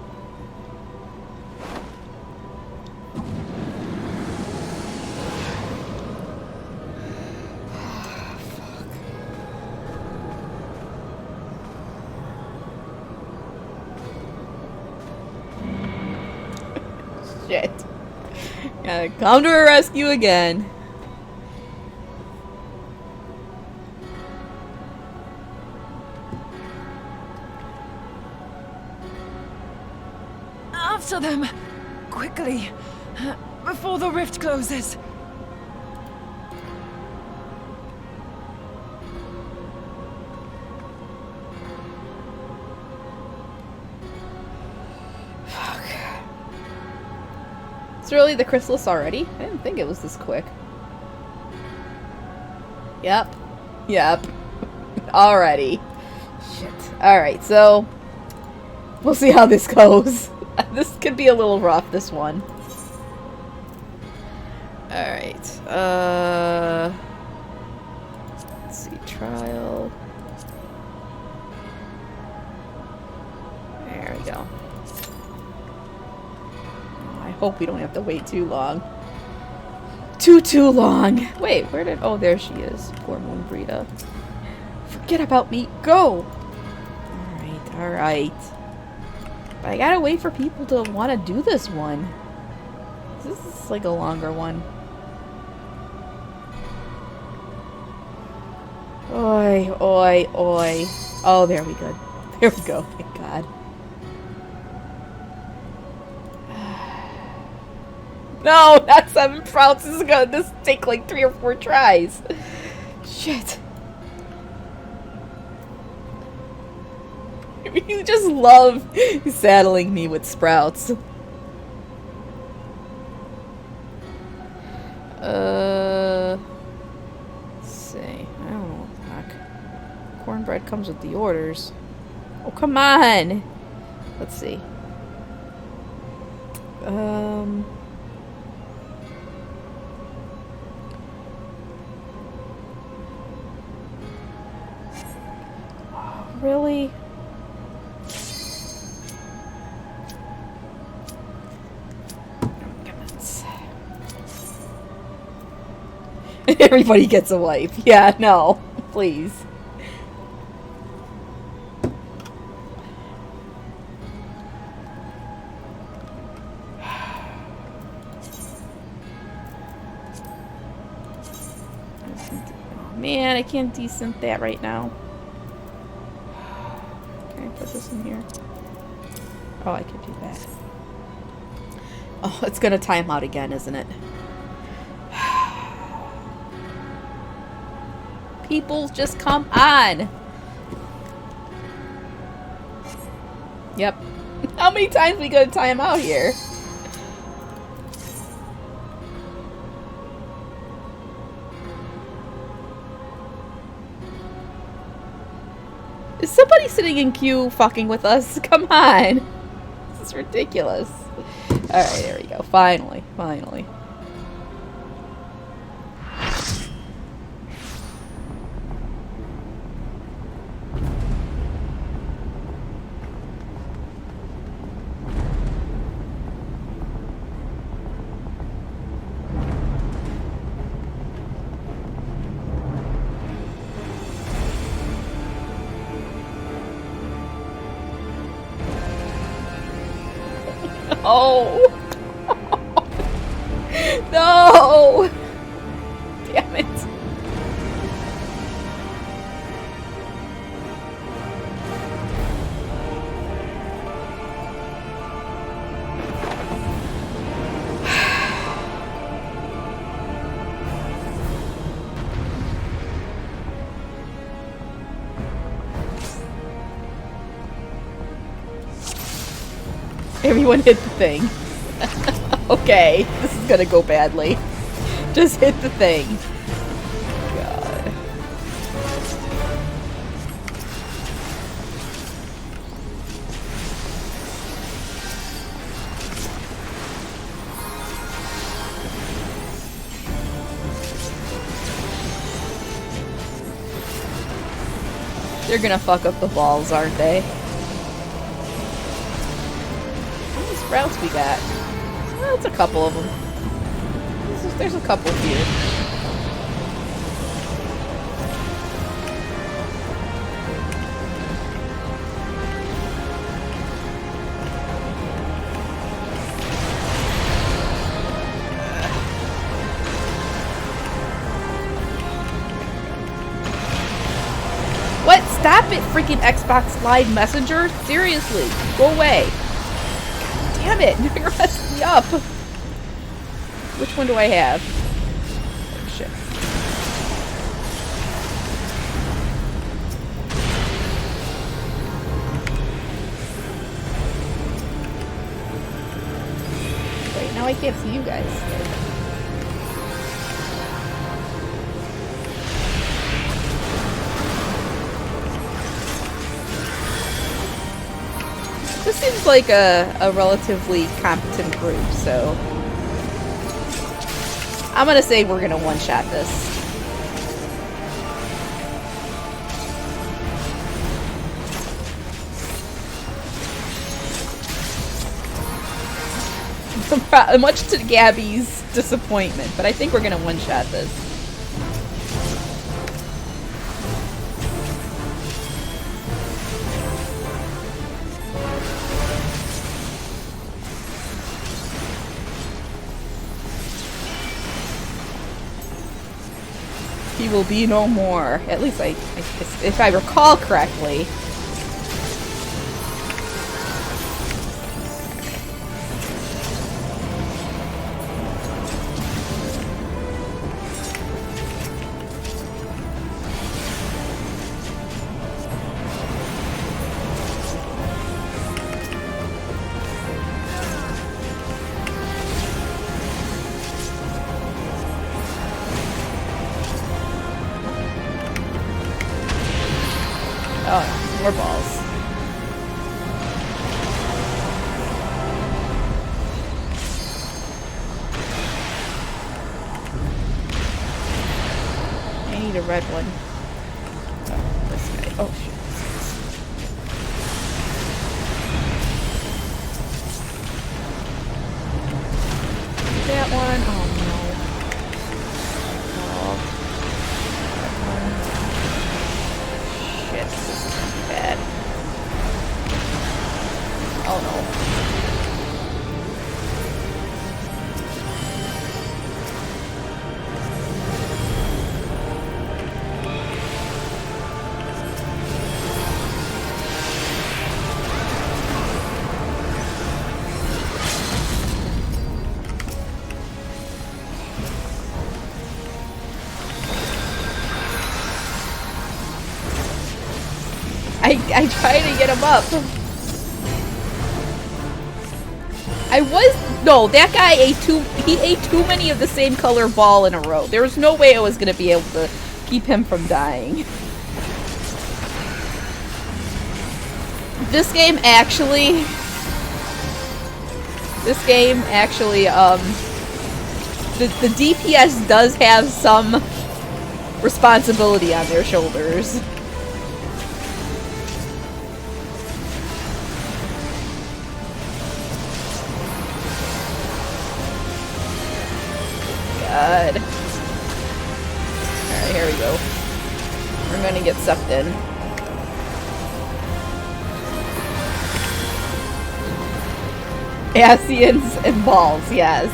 Shit. Gotta come to her rescue again. After them! Quickly! Before the rift closes! It's really the chrysalis already? I didn't think it was this quick. Yep. Yep. Alrighty. Shit. Alright, so... we'll see how this goes. This could be a little rough, this one. Alright. Let's see. Trial. There we go. I hope we don't have to wait too long. Too long. Wait, where did... oh, there she is. Poor Moon Brita. Forget about me. Go! Alright, alright. But I gotta wait for people to want to do this one. This is like a longer one. Oi, oi, oi. Oh, there we go. There we go. Thank God. No, not 7 prouts. This is gonna just take like 3 or 4 tries. Shit. You just love saddling me with sprouts. Let's see. I don't know what the heck. Cornbread comes with the orders. Oh, come on! Let's see. Really? Everybody gets a wipe. Yeah, no. Please. Oh, man, I can't desync that right now. Can I put this in here? Oh, I could do that. Oh, it's gonna time out again, isn't it? People, just come on! Yep. How many times we gonna time out here? Is somebody sitting in queue fucking with us? Come on! This is ridiculous. Alright, there we go. Finally. Finally. No! No! Damn it. Everyone hit the thing. Okay, this is gonna go badly. Just hit the thing. God. They're gonna fuck up the balls, aren't they? How many sprouts we got? Well, it's a couple of them. There's a couple here. What? Stop it, freaking Xbox Live Messenger! Seriously, go away. God damn it, you're gonna mess me up. Which one do I have? Oh, shit. Wait, now I can't see you guys. This seems like a relatively competent group, so I'm gonna say we're gonna one-shot this. Much to Gabby's disappointment, but I think we're gonna one-shot this. He will be no more. At least if I recall correctly. Oh, more balls. I need a red one. Oh, this guy. Oh, shit. That one. Oh, no. Oh. That one. Shit, this is gonna be bad. Oh no. I tried to get him up. No, that guy he ate too many of the same color ball in a row. There was no way I was gonna be able to keep him from dying. This game actually, the DPS does have some responsibility on their shoulders. God. Alright, here we go. We're gonna get sucked in. Ascians and balls, yes.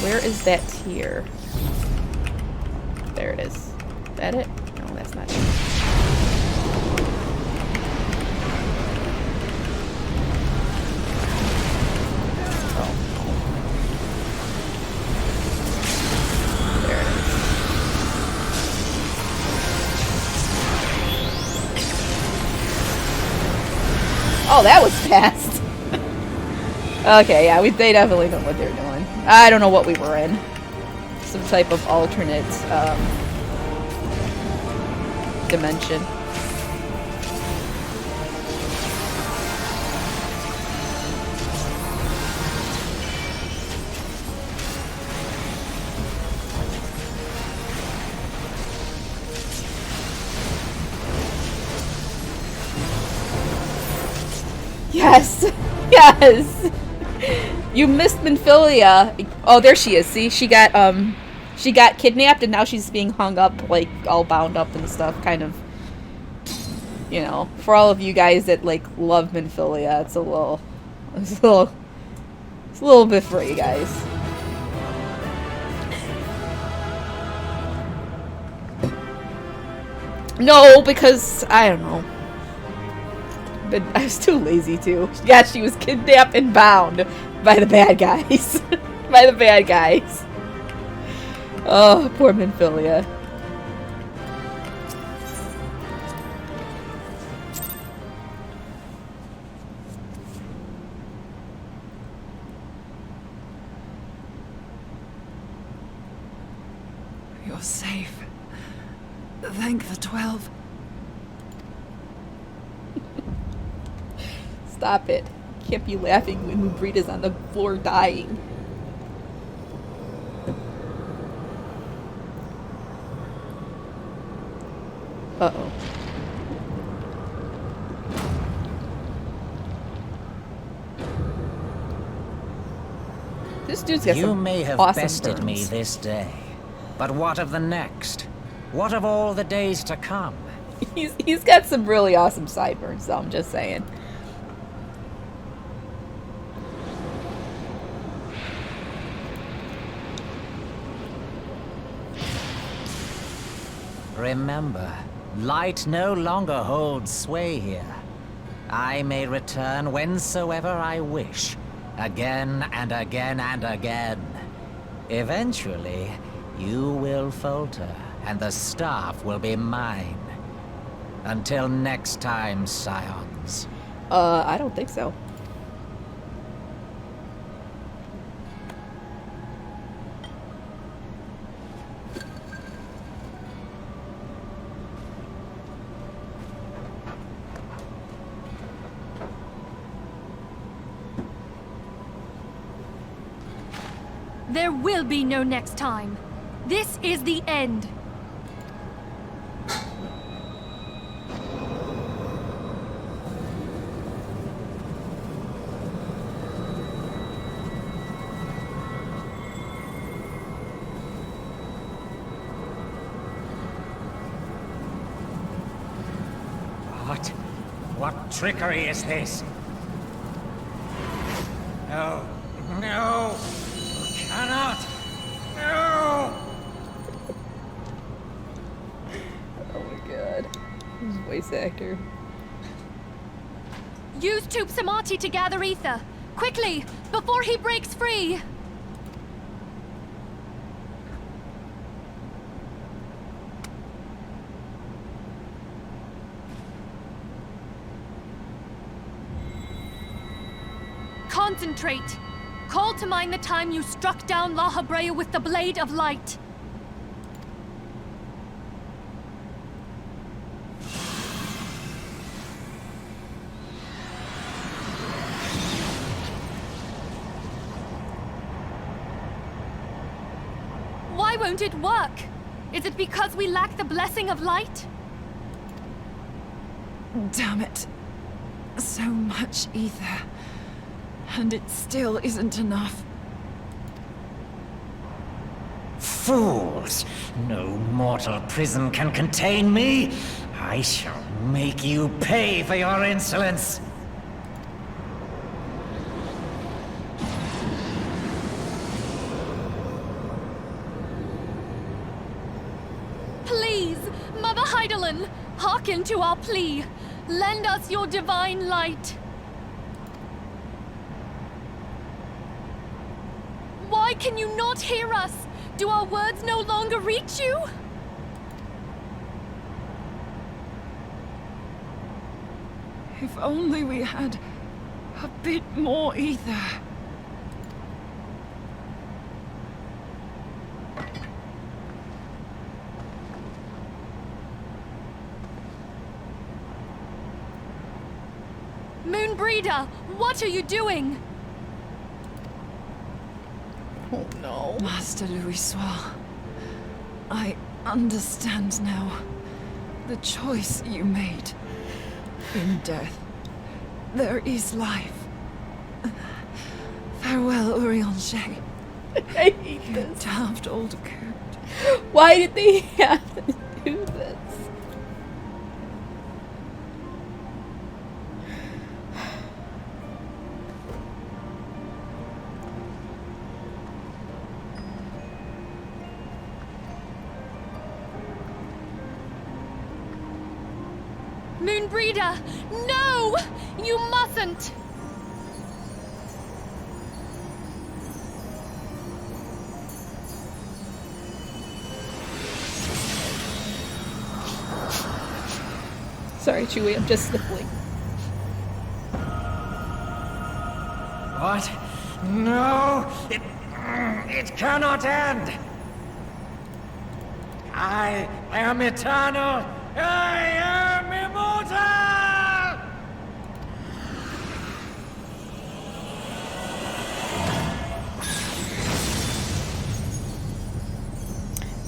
Where is that tier? There it is. Is that it? No, that's not it. Oh. There it is. Oh, that was fast. Okay, yeah, they definitely know what they're doing. I don't know what we were in. Some type of alternate dimension. Yes! Yes! You missed Minfilia. Oh, there she is. See, she got kidnapped and now she's being hung up, like, all bound up and stuff, kind of, you know, for all of you guys that, like, love Minfilia, it's a little bit for you guys. No, because, I don't know. But I was too lazy to. Yeah, she was kidnapped and bound by the bad guys. By the bad guys. Oh, poor Minfilia. You're safe. Thank the 12. Stop it. Can't be laughing when Mubrita's on the floor dying. Uh-oh. This dude's got You some may have awesome bested burns. me this day, but what of the next? What of all the days to come? He's got some really awesome sideburns, though, I'm just saying. Remember, light no longer holds sway here. I may return whensoever I wish, again and again and again. Eventually, you will falter, and the staff will be mine. Until next time, Scions. I don't think so. There will be no next time. This is the end. What trickery is this? No. No! You cannot! No! Oh my god. Who's voice actor? Use Tube Samati to gather ether. Quickly, before he breaks free! Concentrate! Call to mind the time you struck down La Habrea with the Blade of Light. Why won't it work? Is it because we lack the blessing of light? Damn it. So much ether. And it still isn't enough. Fools! No mortal prison can contain me! I shall make you pay for your insolence! Please, Mother Heidelin, hearken to our plea. Lend us your divine light. Why can you not hear us? Do our words no longer reach you? If only we had a bit more ether. Moonbreeder, what are you doing? Oh no. Master Louisoix, I understand now. The choice you made. In death, there is life. Farewell, Urianger. I hate You this. daft old coot. Why did they have to do this? Moonbreeder, no! You mustn't! Sorry, Chewie, I'm just sniffling. What? No! It cannot end! I am eternal! I am immortal!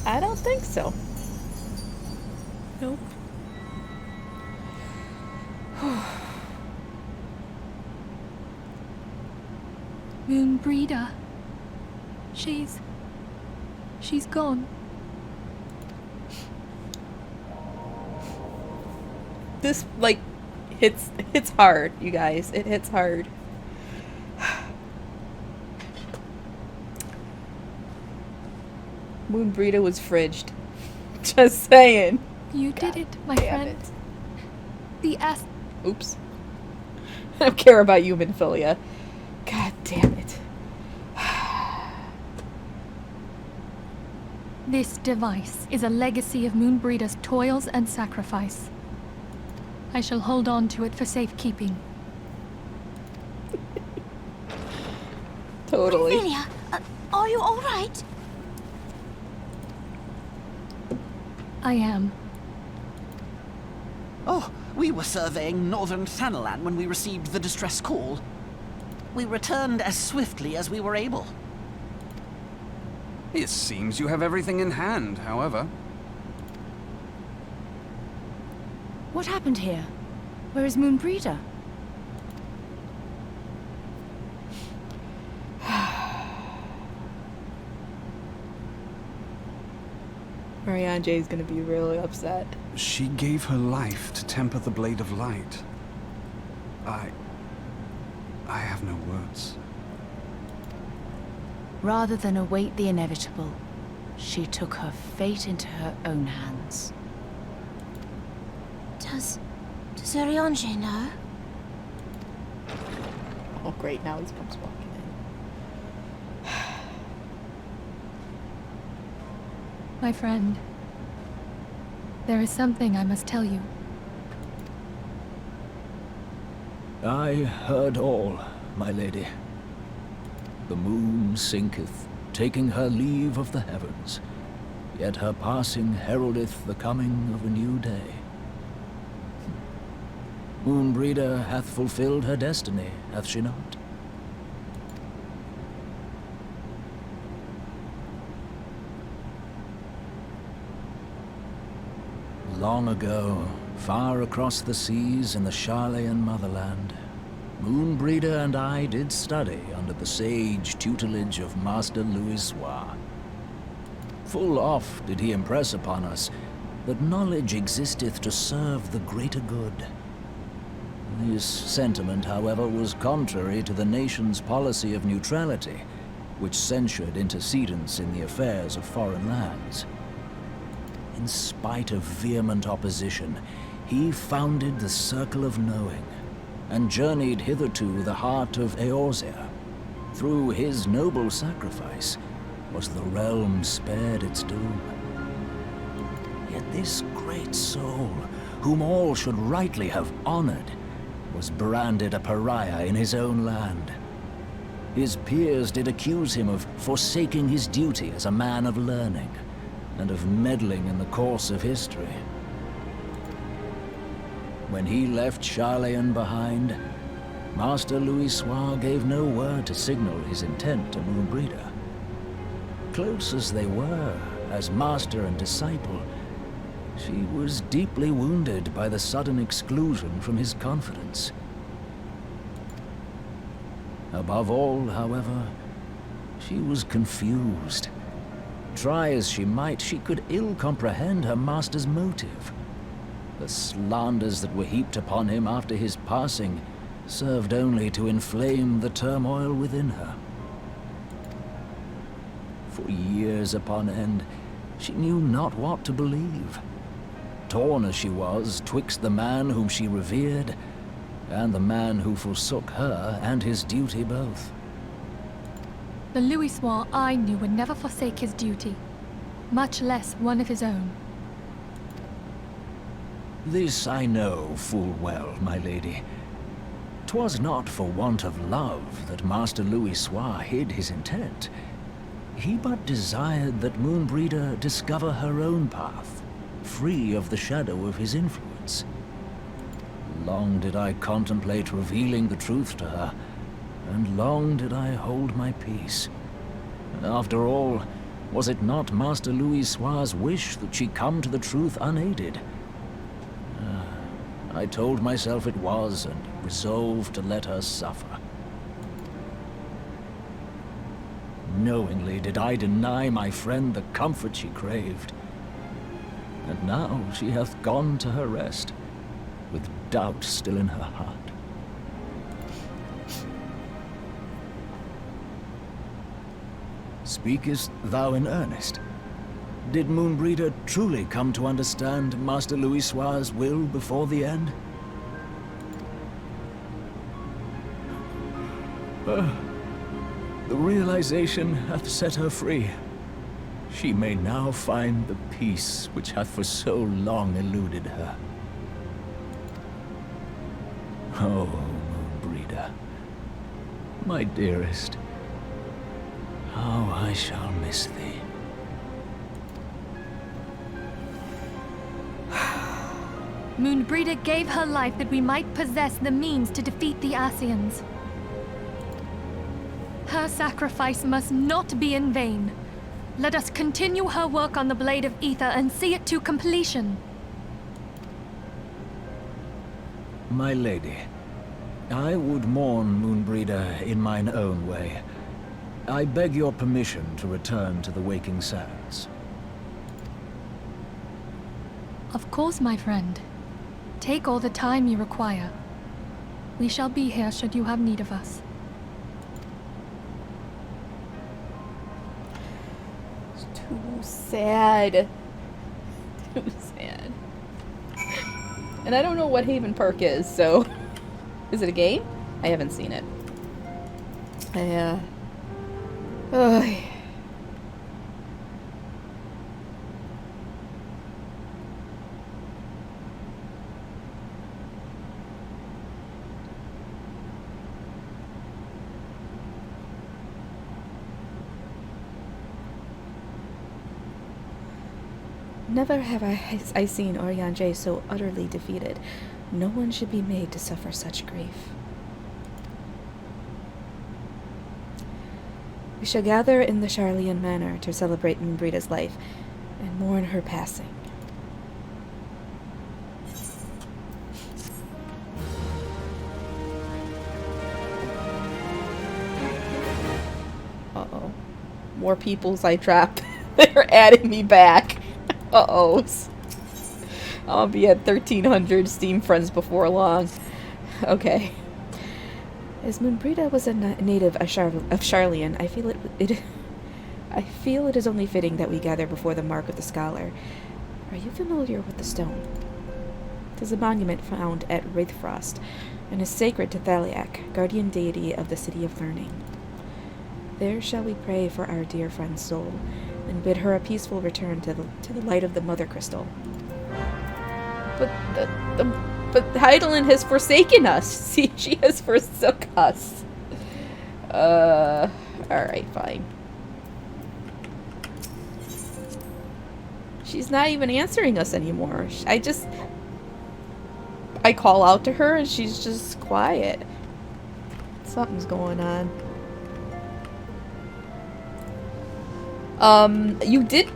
I don't think so. Nope. Moonbreeder. She's gone. This, like, hits hard, you guys. It hits hard. Moonbreeder was fridged. Just saying. You did it, my friend. The Oops. I don't care about you, Minfilia. God damn it. This device is a legacy of Moonbreeder's toils and sacrifice. I shall hold on to it for safekeeping. Totally. Ophelia, are you all right? I am. Oh, we were surveying northern Thanalan when we received the distress call. We returned as swiftly as we were able. It seems you have everything in hand, however. What happened here? Where is Moonbreeder? Marianne J's gonna be really upset. She gave her life to temper the blade of light. I have no words. Rather than await the inevitable, she took her fate into her own hands. Does Urianger know? Oh great, now he's comes walking in. My friend, there is something I must tell you. I heard all, my lady. The moon sinketh, taking her leave of the heavens, yet her passing heraldeth the coming of a new day. Moonbreeder hath fulfilled her destiny, hath she not? Long ago, far across the seas in the Charlayan motherland, Moonbreeder and I did study under the sage tutelage of Master Louisoix. Full oft did he impress upon us that knowledge existeth to serve the greater good. This sentiment, however, was contrary to the nation's policy of neutrality, which censured intercedence in the affairs of foreign lands. In spite of vehement opposition, he founded the Circle of Knowing, and journeyed hither to the heart of Eorzea. Through his noble sacrifice was the realm spared its doom. Yet this great soul, whom all should rightly have honored, was branded a pariah in his own land. His peers did accuse him of forsaking his duty as a man of learning, and of meddling in the course of history. When he left Charlayan behind, Master Louisoix gave no word to signal his intent to Moonbreeder. Close as they were, as master and disciple, she was deeply wounded by the sudden exclusion from his confidence. Above all, however, she was confused. Try as she might, she could ill comprehend her master's motive. The slanders that were heaped upon him after his passing served only to inflame the turmoil within her. For years upon end, she knew not what to believe. Torn as she was twixt the man whom she revered and the man who forsook her and his duty both. The Louisoix I knew would never forsake his duty, much less one of his own. This I know full well, my lady. 'Twas not for want of love that Master Louisoix hid his intent. He but desired that Moonbreeder discover her own path, free of the shadow of his influence. Long did I contemplate revealing the truth to her, and long did I hold my peace. After all, was it not Master Louisoix's wish that she come to the truth unaided? I told myself it was, and resolved to let her suffer. Knowingly did I deny my friend the comfort she craved. And now she hath gone to her rest, with doubt still in her heart. Speakest thou in earnest? Did Moonbreeder truly come to understand Master Louisoix's will before the end? The realization hath set her free. She may now find the peace which hath for so long eluded her. Oh, Moonbreeder, my dearest, how I shall miss thee. Moonbreeder gave her life that we might possess the means to defeat the Ascians. Her sacrifice must not be in vain. Let us continue her work on the Blade of Ether and see it to completion. My lady, I would mourn Moonbreeder in mine own way. I beg your permission to return to the Waking Sands. Of course, my friend. Take all the time you require. We shall be here should you have need of us. It's too sad. Too sad. And I don't know what Haven Park is, so... Is it a game? I haven't seen it. Ugh. Never have I seen Oriange so utterly defeated. No one should be made to suffer such grief. We shall gather in the Charlayan Manor to celebrate Moonbreeda's life and mourn her passing. Uh-oh. More peoples I trapped. They're adding me back. Uh-oh. I'll be at 1300 Steam friends before long. Okay. As Moonbrita was a native of Sharlayan, I feel it is only fitting that we gather before the Mark of the Scholar. Are you familiar with the stone? It is a monument found at Wraithfrost, and is sacred to Thaliak, guardian deity of the City of Learning. There shall we pray for our dear friend's soul, and bid her a peaceful return to the light of the Mother Crystal. But Heidelin has forsaken us. See, she has forsook us. Alright, fine. She's not even answering us anymore. I call out to her and she's just quiet. Something's going on. You did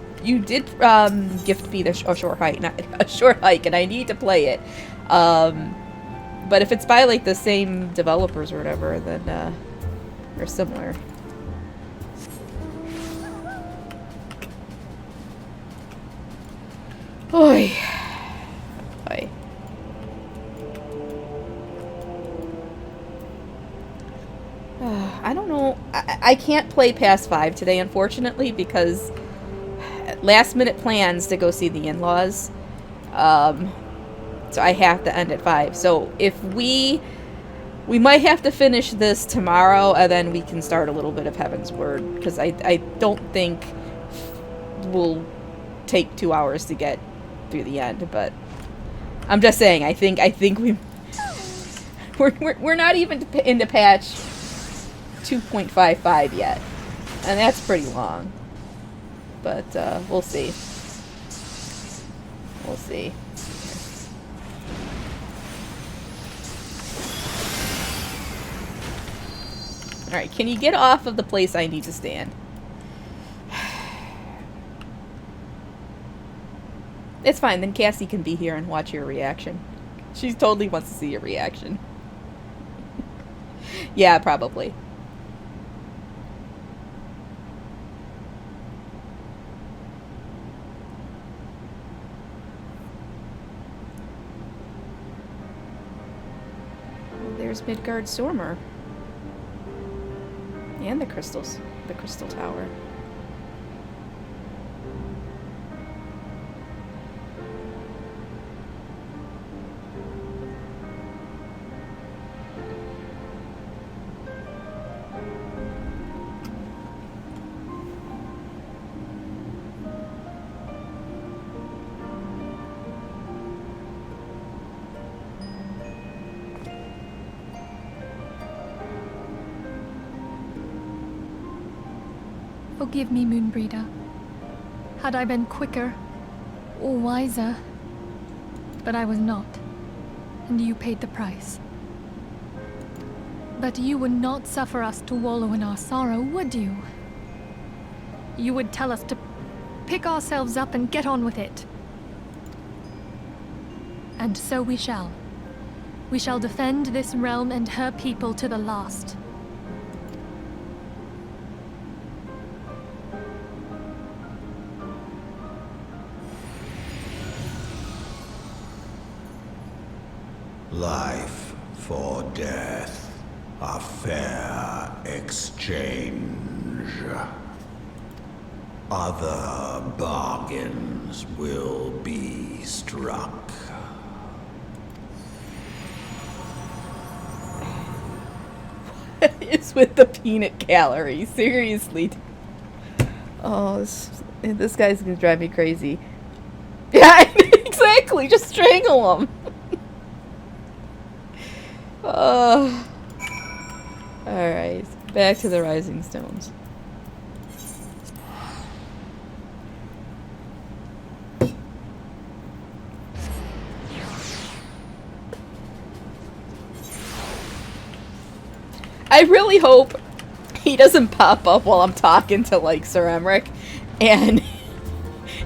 gift me a short hike, and I need to play it. But if it's by like the same developers or whatever, then or similar. Oy. Oy. I don't know. I can't play past 5 today, unfortunately, because last minute plans to go see the in-laws. So I have to end at 5. So if we might have to finish this tomorrow, and then we can start a little bit of Heaven's Word, because I don't think we'll take 2 hours to get through the end. But I'm just saying, I think we're not even into patch 2.55 yet, and that's pretty long. But we'll see. We'll see. Alright, can you get off of the place I need to stand? It's fine, then Cassie can be here and watch your reaction. She totally wants to see your reaction. Yeah, probably. There's Midgard Stormer. And the crystals. The crystal tower. Forgive me, Moonbreeder. Had I been quicker or wiser, but I was not, and you paid the price. But you would not suffer us to wallow in our sorrow, would you? You would tell us to pick ourselves up and get on with it. And so we shall. We shall defend this realm and her people to the last. Life for death, a fair exchange. Other bargains will be struck. What is with the peanut gallery? Seriously. Oh, this guy's gonna drive me crazy. Yeah, exactly. Just strangle him. Alright, back to the Rising Stones. I really hope he doesn't pop up while I'm talking to, like, Sir Emmerich, and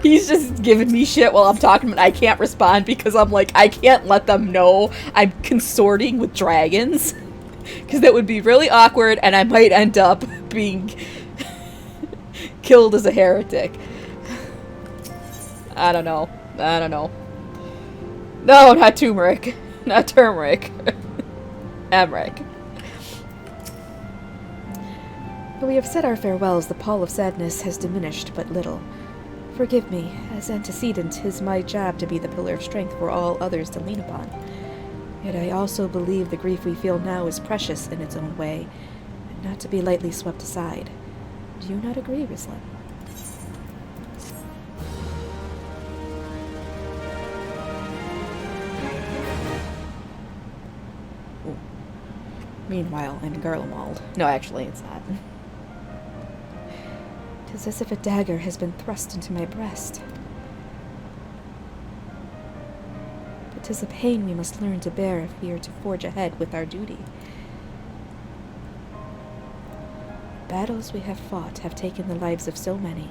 he's just giving me shit while I'm talking, but I can't respond because I'm like, I can't let them know I'm consorting with dragons. Because that would be really awkward, and I might end up being killed as a heretic. I don't know. No, not turmeric. Not turmeric. Emmerich. But we have said our farewells. The pall of sadness has diminished but little. Forgive me. As antecedent, 'tis my job to be the pillar of strength for all others to lean upon. Yet I also believe the grief we feel now is precious in its own way, and not to be lightly swept aside. Do you not agree, Rislin? Ooh. Meanwhile, in Garlemald. No, actually, it's not. 'Tis as if a dagger has been thrust into my breast. But 'tis a pain we must learn to bear if we are to forge ahead with our duty. The battles we have fought have taken the lives of so many.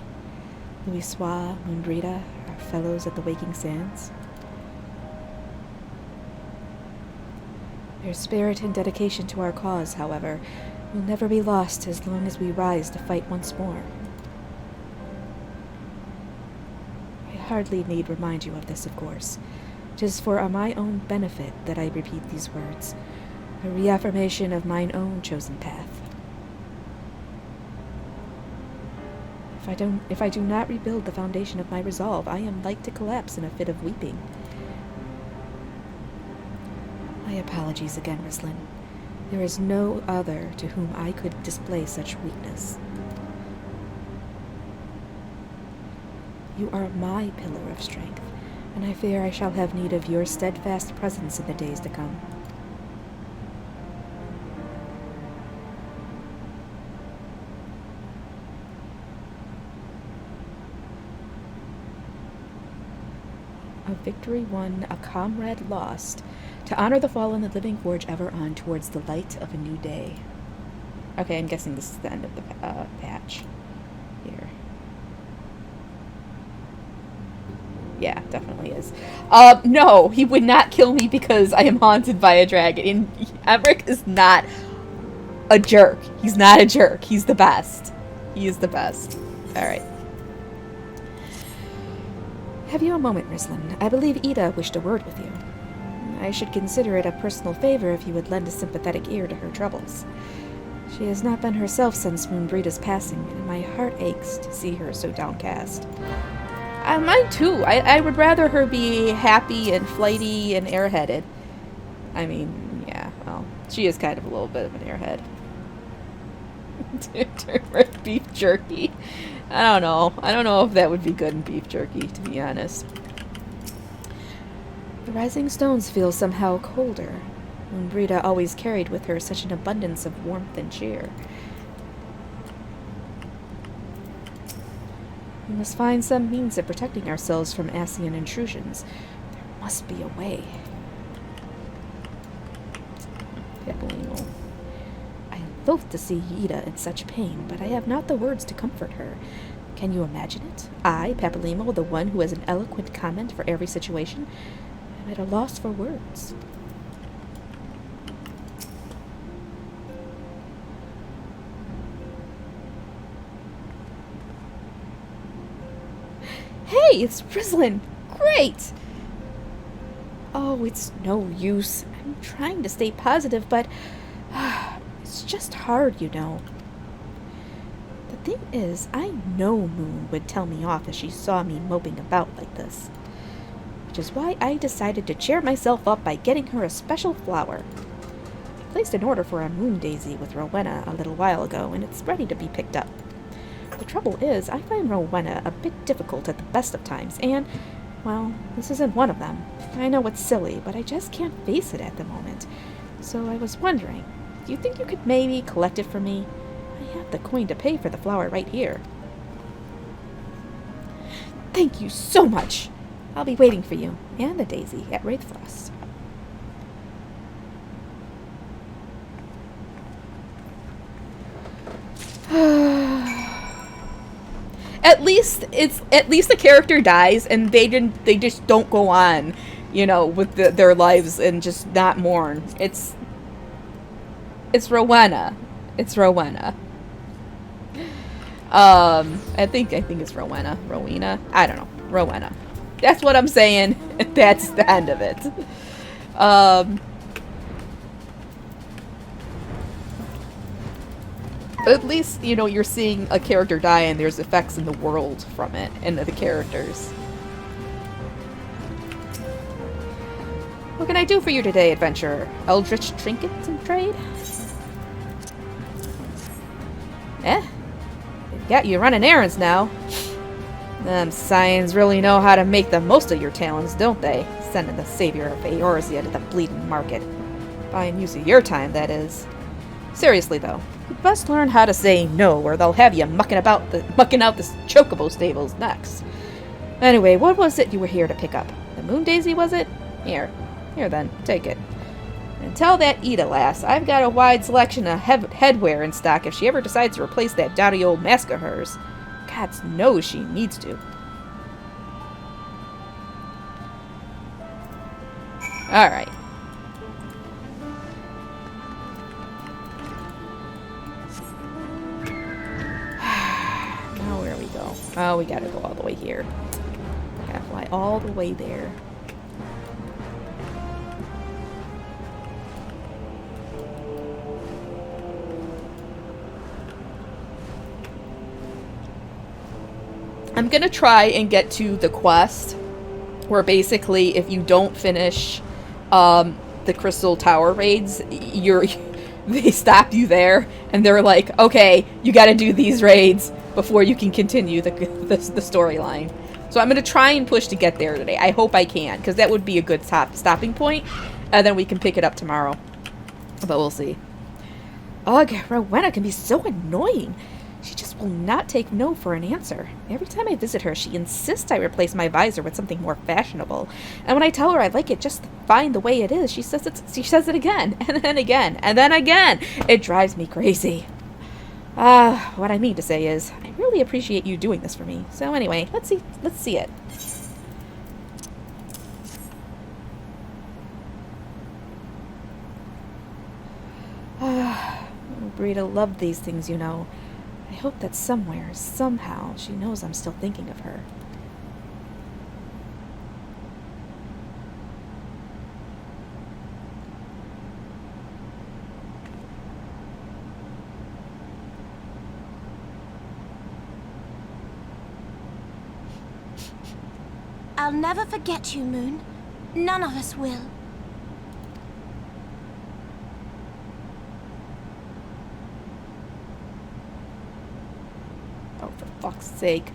Louisoix, Moonbrita, our fellows at the Waking Sands. Their spirit and dedication to our cause, however, will never be lost as long as we rise to fight once more. I hardly need remind you of this, of course. 'Tis for my own benefit that I repeat these words, a reaffirmation of mine own chosen path. If I do not rebuild the foundation of my resolve, I am like to collapse in a fit of weeping. My apologies again, Rislin. There is no other to whom I could display such weakness. You are my pillar of strength, and I fear I shall have need of your steadfast presence in the days to come. A victory won, a comrade lost, to honor the fallen, the living forge ever on towards the light of a new day. Okay, I'm guessing this is the end of the patch here. Yeah, definitely is. No, he would not kill me because I am haunted by a dragon. And Emmerich is not a jerk. He's not a jerk. He's the best. He is the best. Alright. Have you a moment, Rislin? I believe Ida wished a word with you. I should consider it a personal favor if you would lend a sympathetic ear to her troubles. She has not been herself since Moonbrita's passing, and my heart aches to see her so downcast. Mine too. I would rather her be happy and flighty and airheaded. I mean, yeah, well, she is kind of a little bit of an airhead. Turmeric beef jerky. I don't know. I don't know if that would be good in beef jerky, to be honest. The rising stones feel somehow colder. Moonbrita always carried with her such an abundance of warmth and cheer. We must find some means of protecting ourselves from Ascian intrusions. There must be a way. Papolino. I am loath to see Ida in such pain, but I have not the words to comfort her. Can you imagine it? I, Papolino, the one who has an eloquent comment for every situation, am at a loss for words. Hey, it's Rislin! Great! Oh, it's no use. I'm trying to stay positive, but it's just hard, you know. The thing is, I know Moon would tell me off if she saw me moping about like this. Which is why I decided to cheer myself up by getting her a special flower. I placed an order for a moon daisy with Rowena a little while ago, and it's ready to be picked up. The trouble is, I find Rowena a bit difficult at the best of times, and, well, this isn't one of them. I know it's silly, but I just can't face it at the moment. So I was wondering, do you think you could maybe collect it for me? I have the coin to pay for the flower right here. Thank you so much! I'll be waiting for you, and the daisy, at Wraithfrost. At least the character dies and they just don't go on, you know, with their lives and just not mourn. It's Rowena. It's Rowena. I think it's Rowena. Rowena. I don't know. Rowena. That's what I'm saying. That's the end of it. But at least, you know, you're seeing a character die and there's effects in the world from it and the characters. What can I do for you today, adventurer? Eldritch trinkets and trade? Yeah, you running errands now. Them Ascians really know how to make the most of your talents, don't they? Sending the savior of Eorzea to the bleeding market. Buying use of your time, that is. Seriously, though, you best learn how to say no, or they'll have you mucking out the chocobo stables next. Anyway, what was it you were here to pick up? The moon daisy, was it? Here then, take it. And tell that Ida lass I've got a wide selection of headwear in stock if she ever decides to replace that dowdy old mask of hers. God knows she needs to. Alright. Now where we go? Oh, we gotta go all the way here. Gotta fly all the way there. I'm gonna try and get to the quest where basically if you don't finish the Crystal Tower raids, they stop you there and they're like, okay, you gotta do these raids before you can continue the storyline. So I'm gonna try and push to get there today. I hope I can, because that would be a good stopping point, and then we can pick it up tomorrow. But we'll see. Ugh, Rowena can be so annoying. She just will not take no for an answer. Every time I visit her, she insists I replace my visor with something more fashionable. And when I tell her I like it just fine the way it is, she says it again, and then again, and then again. It drives me crazy. What I mean to say is, I really appreciate you doing this for me. So anyway, let's see it. Brita loved these things, you know. I hope that somewhere, somehow, she knows I'm still thinking of her. I'll never forget you, Moon. None of us will. Oh, for fuck's sake.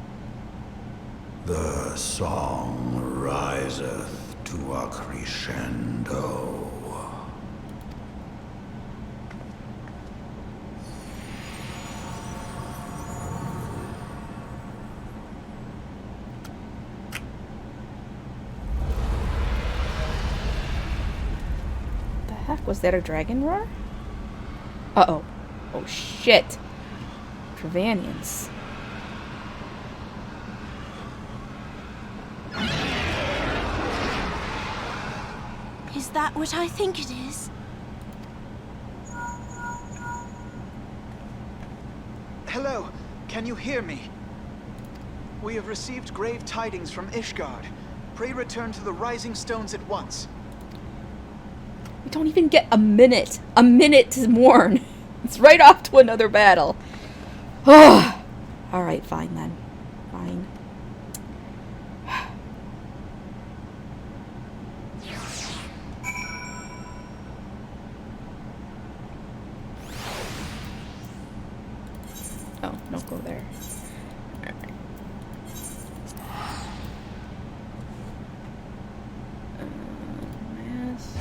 The song riseth to a crescendo. The heck, was that a dragon roar? Uh-oh. Oh, shit. Trevanians. Is that what I think it is? Hello, can you hear me? We have received grave tidings from Ishgard. Pray return to the Rising Stones at once. We don't even get a minute to mourn. It's right off to another battle. Alright, fine then. Fine. Oh, don't go there. Alright. Mass.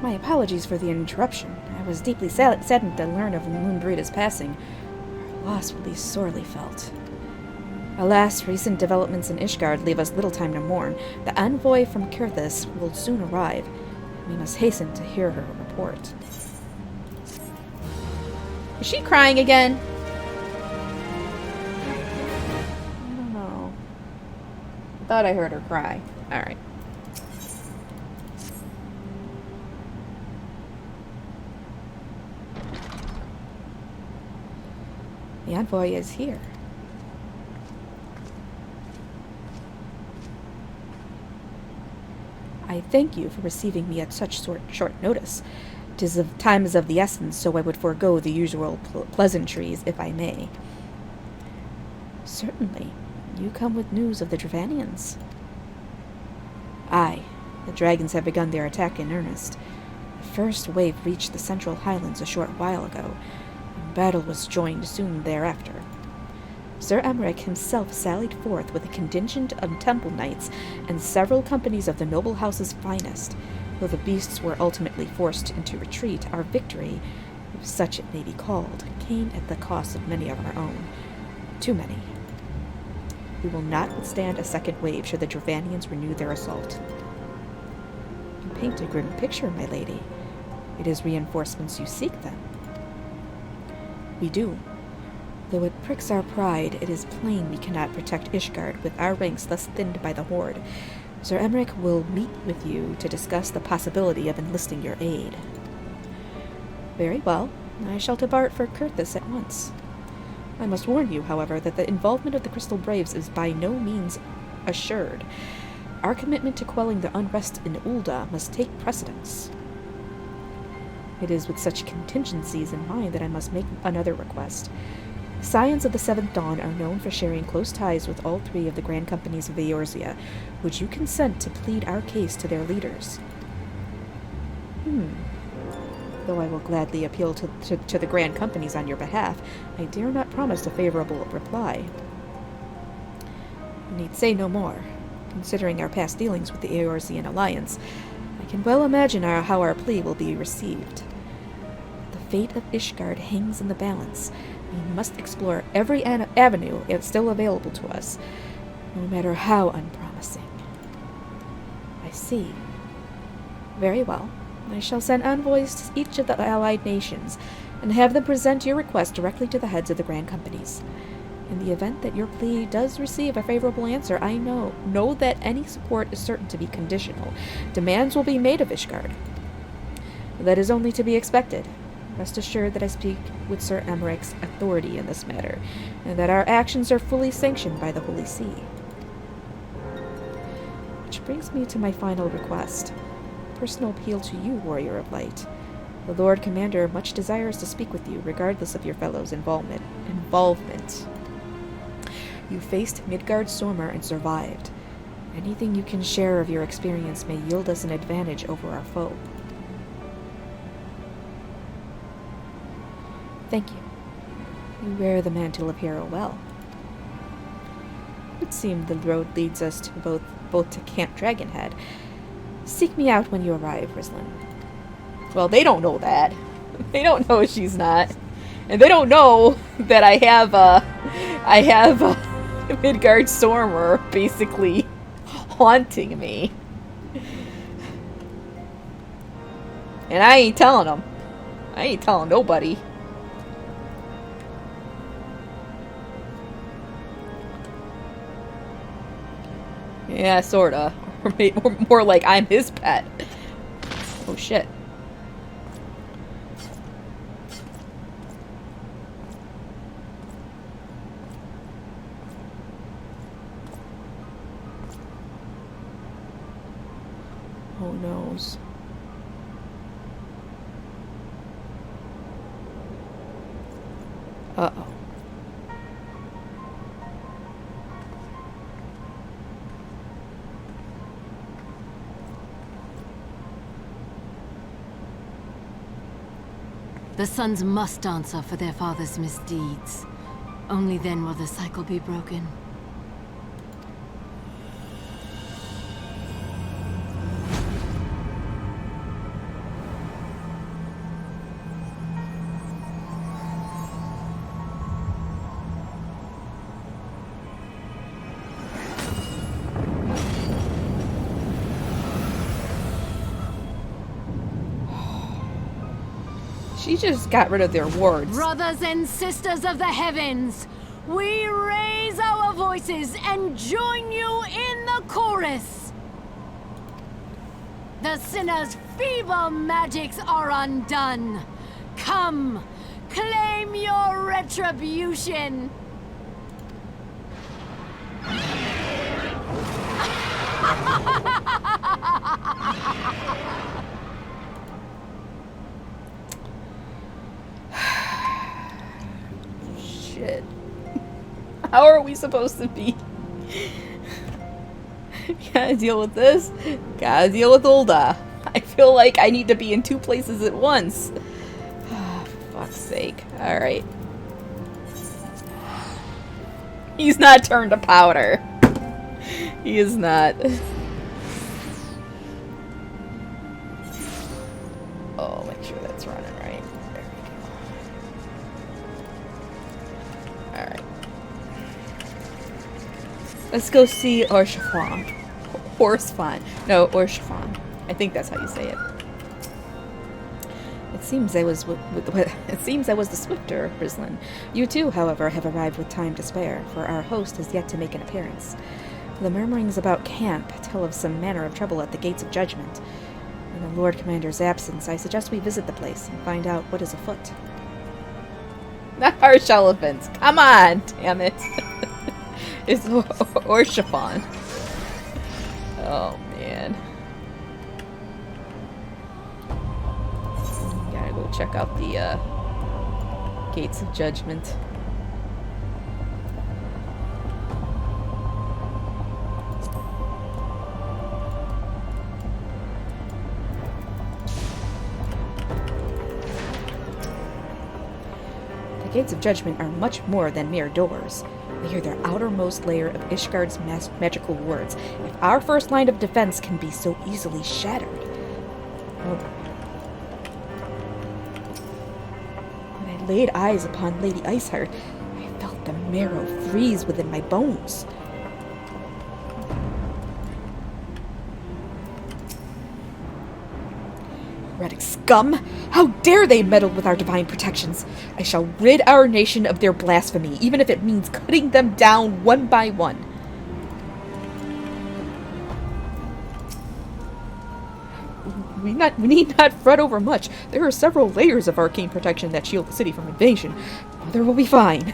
My apologies for the interruption. I was deeply saddened to learn of Moonbrida's passing. Her loss will be sorely felt. Alas, recent developments in Ishgard leave us little time to mourn. The envoy from Kirthis will soon arrive. We must hasten to hear her report. Is she crying again? I don't know. I thought I heard her cry. Alright. The envoy is here. I thank you for receiving me at such short notice. Time is of the essence, so I would forego the usual pleasantries, if I may. Certainly. You come with news of the Dravanians. Aye. The dragons have begun their attack in earnest. The first wave reached the Central Highlands a short while ago, and battle was joined soon thereafter. Sir Emmerich himself sallied forth with a contingent of temple knights and several companies of the noble house's finest. Though the beasts were ultimately forced into retreat, our victory, if such it may be called, came at the cost of many of our own. Too many. We will not withstand a second wave should the Dravanians renew their assault. You paint a grim picture, my lady. It is reinforcements you seek, then? We do. Though it pricks our pride, it is plain we cannot protect Ishgard with our ranks thus thinned by the Horde. Sir Emmerich will meet with you to discuss the possibility of enlisting your aid. Very well. I shall depart for Kirthis at once. I must warn you, however, that the involvement of the Crystal Braves is by no means assured. Our commitment to quelling the unrest in Ul'dah must take precedence. It is with such contingencies in mind that I must make another request. Scions of the Seventh Dawn are known for sharing close ties with all three of the Grand Companies of Eorzea. Would you consent to plead our case to their leaders? Though I will gladly appeal to the Grand Companies on your behalf, I dare not promise a favorable reply. You need say no more. Considering our past dealings with the Eorzean Alliance, I can well imagine how our plea will be received. The fate of Ishgard hangs in the balance. We must explore every avenue still available to us, no matter how unpromising. I see. Very well. I shall send envoys to each of the allied nations, and have them present your request directly to the heads of the Grand Companies. In the event that your plea does receive a favorable answer, I know that any support is certain to be conditional. Demands will be made of Ishgard. That is only to be expected. Rest assured that I speak with Sir Emmerich's authority in this matter, and that our actions are fully sanctioned by the Holy See. Which brings me to my final request. Personal appeal to you, Warrior of Light. The Lord Commander much desires to speak with you, regardless of your fellow's involvement. You faced Midgard-Stormer and survived. Anything you can share of your experience may yield us an advantage over our foe. Thank you. You wear the mantle of hero well. It would seem the road leads us to both to Camp Dragonhead. Seek me out when you arrive, Rislin. Well, they don't know that. They don't know she's not. And they don't know that I have Midgard-Stormer basically haunting me. And I ain't telling them. I ain't telling nobody. Yeah, sorta. Or more like I'm his pet. Oh shit. Oh noes. Uh-oh. The sons must answer for their father's misdeeds. Only then will the cycle be broken. She just got rid of their wards. Brothers and sisters of the heavens, we raise our voices and join you in the chorus. The sinner's feeble magics are undone. Come, claim your retribution. Shit. How are we supposed to be? Gotta deal with this. Gotta deal with Ulda. I feel like I need to be in two places at once. For fuck's sake. Alright. He's not turned to powder. He is not. Oh, make sure that's running right. There we go. Alright. Let's go see Orshafon. Horsefon. No, Orshafon. I think that's how you say it. It seems I was the swifter, Rislin. You too, however, have arrived with time to spare, for our host has yet to make an appearance. The murmurings about camp tell of some manner of trouble at the Gates of Judgment. In the Lord Commander's absence, I suggest we visit the place and find out what is afoot. The harsh elephants. Come on, damn it. It's Orshafon. Oh, man. Gotta go check out the, Gates of Judgment. The Gates of Judgment are much more than mere doors. They are their outermost layer of Ishgard's magical wards. If our first line of defense can be so easily shattered... Well, when I laid eyes upon Lady Iceheart, I felt the marrow freeze within my bones. Heretic scum! How dare they meddle with our divine protections! I shall rid our nation of their blasphemy, even if it means cutting them down one by one. We need not fret over much. There are several layers of arcane protection that shield the city from invasion. Mother will be fine.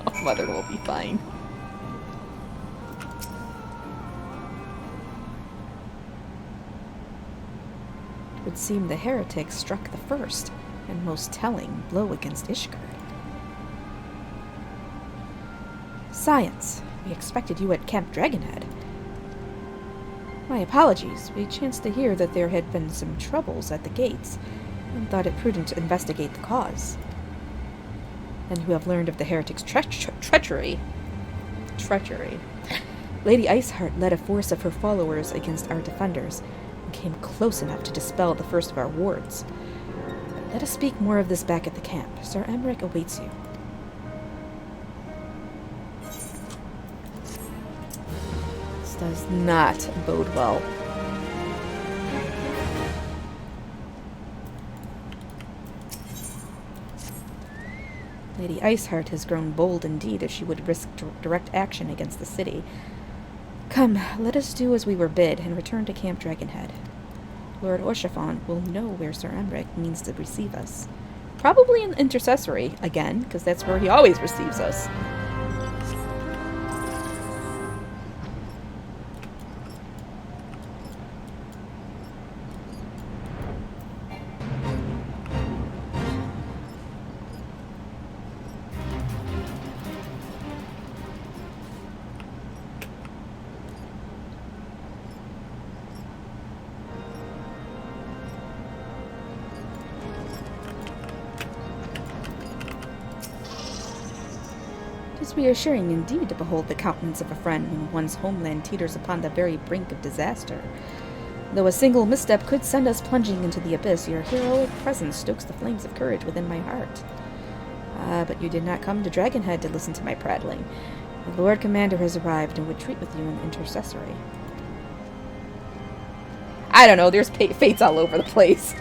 Oh, Mother will be fine. It would seem the heretic struck the first and most telling blow against Ishgard. Science, we expected you at Camp Dragonhead. My apologies. We chanced to hear that there had been some troubles at the gates, and thought it prudent to investigate the cause. And who have learned of the heretic's treachery. Lady Iceheart led a force of her followers against our defenders, and came close enough to dispel the first of our wards. But let us speak more of this back at the camp. Sir Emmerich awaits you. This does not bode well. Lady Iceheart has grown bold indeed if she would risk direct action against the city. Come, let us do as we were bid and return to Camp Dragonhead. Lord Orshafon will know where Sir Emmerich means to receive us. Probably in Intercessory, again, because that's where he always receives us. It is reassuring indeed to behold the countenance of a friend when one's homeland teeters upon the very brink of disaster. Though a single misstep could send us plunging into the abyss, your heroic presence stokes the flames of courage within my heart. Ah, but you did not come to Dragonhead to listen to my prattling. The Lord Commander has arrived and would treat with you in Intercessory. I don't know, there's fates all over the place.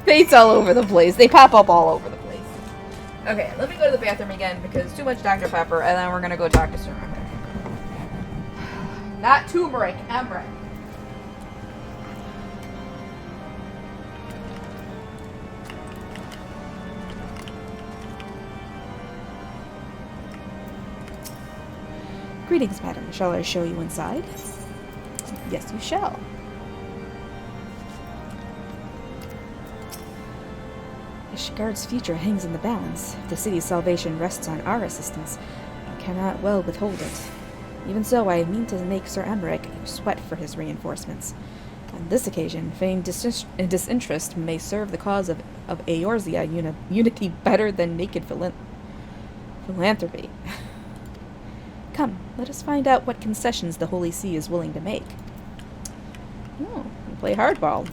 Fates all over the place. They pop up all over the place. Okay, let me go to the bathroom again because too much Dr. Pepper, and then we're gonna go talk to Sir Emmerich. Not turmeric, Emmerich. Greetings, madam. Shall I show you inside? Yes, you shall. Ishgard's future hangs in the balance. If the city's salvation rests on our assistance, I cannot well withhold it. Even so, I mean to make Sir Emmerich sweat for his reinforcements. On this occasion, feigned disinterest may serve the cause of Eorzea unity better than naked philanthropy. Come, let us find out what concessions the Holy See is willing to make. Oh, we play hardball.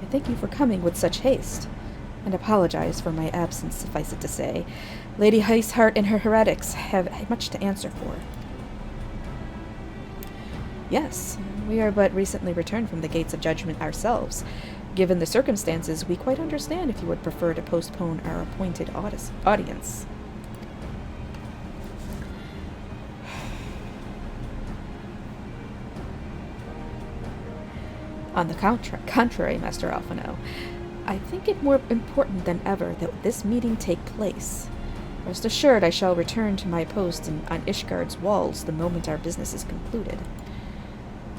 I thank you for coming with such haste, and apologize for my absence, suffice it to say. Lady Heishart and her heretics have much to answer for. Yes, we are but recently returned from the gates of judgment ourselves. Given the circumstances, we quite understand if you would prefer to postpone our appointed audience. On the contrary, Master Alphino, I think it more important than ever that this meeting take place. Rest assured I shall return to my post on Ishgard's walls the moment our business is concluded.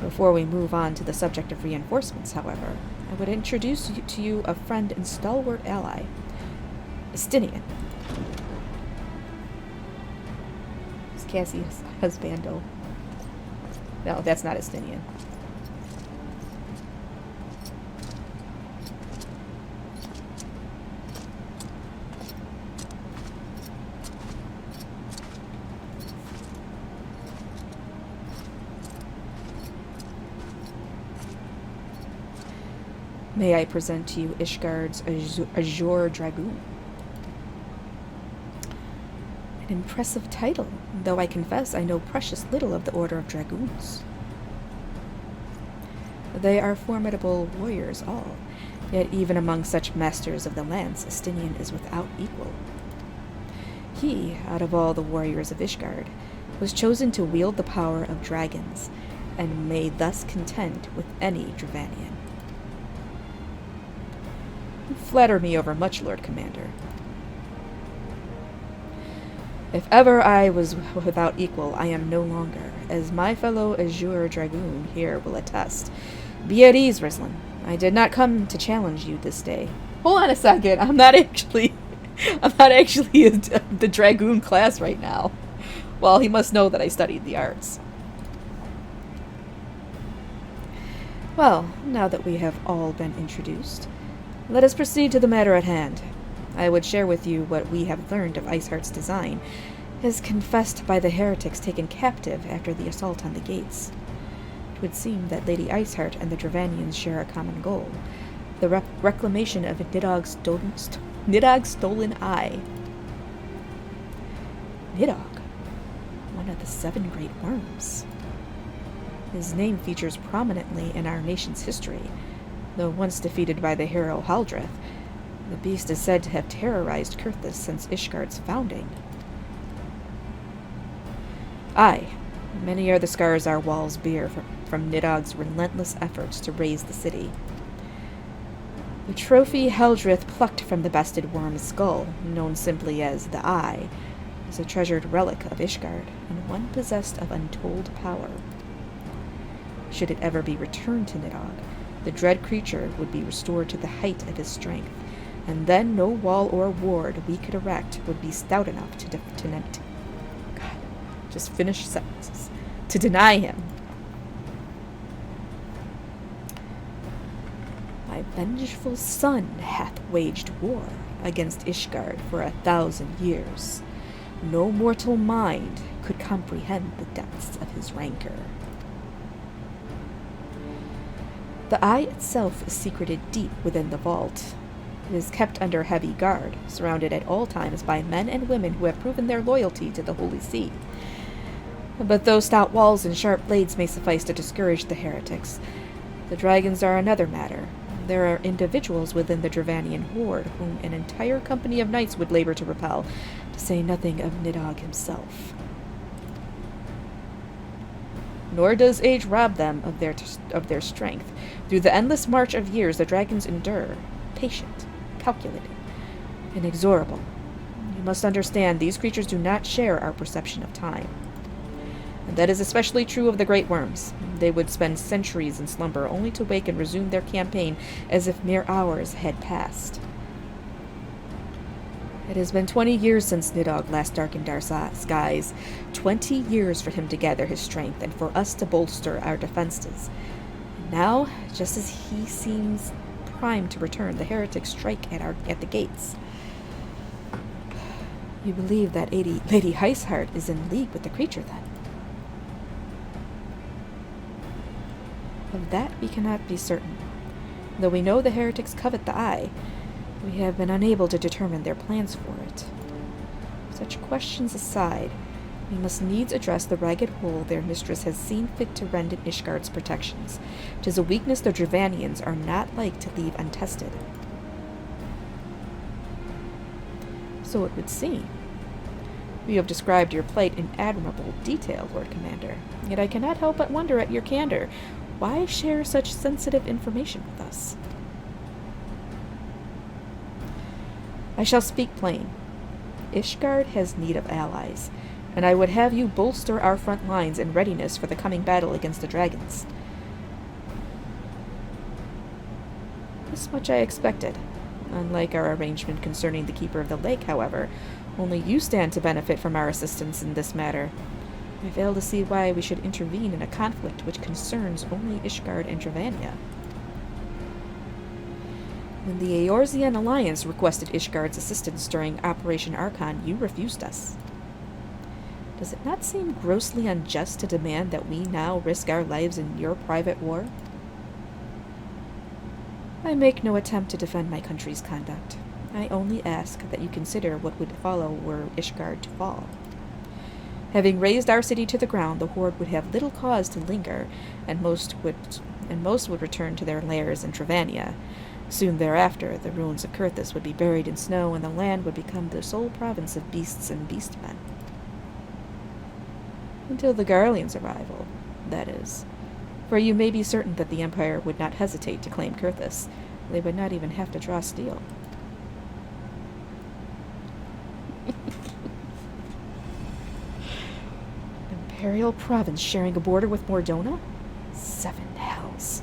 Before we move on to the subject of reinforcements, however, I would introduce to you a friend and stalwart ally, Estinian. It's Cassie's husbando. No, that's not Estinian. May I present to you Ishgard's Azure Dragoon? An impressive title, though I confess I know precious little of the Order of Dragoons. They are formidable warriors all, yet even among such masters of the lance, Estinian is without equal. He, out of all the warriors of Ishgard, was chosen to wield the power of dragons, and may thus contend with any Dravanian. You flatter me overmuch, Lord Commander. If ever I was without equal, I am no longer, as my fellow Azure Dragoon here will attest. Be at ease, Rislin. I did not come to challenge you this day. Hold on a second. I'm not actually the Dragoon class right now. Well, he must know that I studied the arts. Well, now that we have all been introduced, let us proceed to the matter at hand. I would share with you what we have learned of Iceheart's design, as confessed by the heretics taken captive after the assault on the gates. It would seem that Lady Iceheart and the Dravanians share a common goal, the reclamation of Nidog's stolen eye. Nidog, one of the 7 great worms. His name features prominently in our nation's history. Though once defeated by the hero Haldreth, the beast is said to have terrorized Kurthus since Ishgard's founding. Aye, many are the scars our walls bear from Nidog's relentless efforts to raise the city. The trophy Haldreth plucked from the bested worm's skull, known simply as the Eye, is a treasured relic of Ishgard, and one possessed of untold power. Should it ever be returned to Nidog, the dread creature would be restored to the height of his strength, and then no wall or ward we could erect would be stout enough to deny him. My vengeful son hath waged war against Ishgard for 1,000 years. No mortal mind could comprehend the depths of his rancor. The eye itself is secreted deep within the vault. It is kept under heavy guard, surrounded at all times by men and women who have proven their loyalty to the Holy See. But those stout walls and sharp blades may suffice to discourage the heretics. The dragons are another matter. There are individuals within the Dravanian horde whom an entire company of knights would labor to repel, to say nothing of Nidhogg himself. Nor does age rob them of their strength. Through the endless march of years, the dragons endure, patient, calculating, inexorable. You must understand, these creatures do not share our perception of time. And that is especially true of the great worms. They would spend centuries in slumber, only to wake and resume their campaign as if mere hours had passed. It has been 20 years since Nidhogg last darkened our skies. 20 years for him to gather his strength, and for us to bolster our defenses. And now, just as he seems primed to return, the heretics strike at the gates. You believe that Lady Heisheart is in league with the creature, then? Of that we cannot be certain. Though we know the heretics covet the eye, we have been unable to determine their plans for it. Such questions aside, we must needs address the ragged hole their mistress has seen fit to rend in Ishgard's protections. 'Tis a weakness the Dravanians are not like to leave untested. So it would seem. You have described your plight in admirable detail, Lord Commander, yet I cannot help but wonder at your candor. Why share such sensitive information with us? I shall speak plain. Ishgard has need of allies, and I would have you bolster our front lines in readiness for the coming battle against the dragons. This much I expected. Unlike our arrangement concerning the Keeper of the Lake, however, only you stand to benefit from our assistance in this matter. I fail to see why we should intervene in a conflict which concerns only Ishgard and Dravania. When the Eorzean Alliance requested Ishgard's assistance during Operation Archon, you refused us. Does it not seem grossly unjust to demand that we now risk our lives in your private war? I make no attempt to defend my country's conduct. I only ask that you consider what would follow were Ishgard to fall. Having razed our city to the ground, the horde would have little cause to linger, and most would return to their lairs in Dravania. Soon thereafter, the ruins of Kurthus would be buried in snow, and the land would become the sole province of beasts and beastmen. Until the Garlean's arrival, that is. For you may be certain that the Empire would not hesitate to claim Kurthus. They would not even have to draw steel. Imperial province sharing a border with Mordona? 7 hells.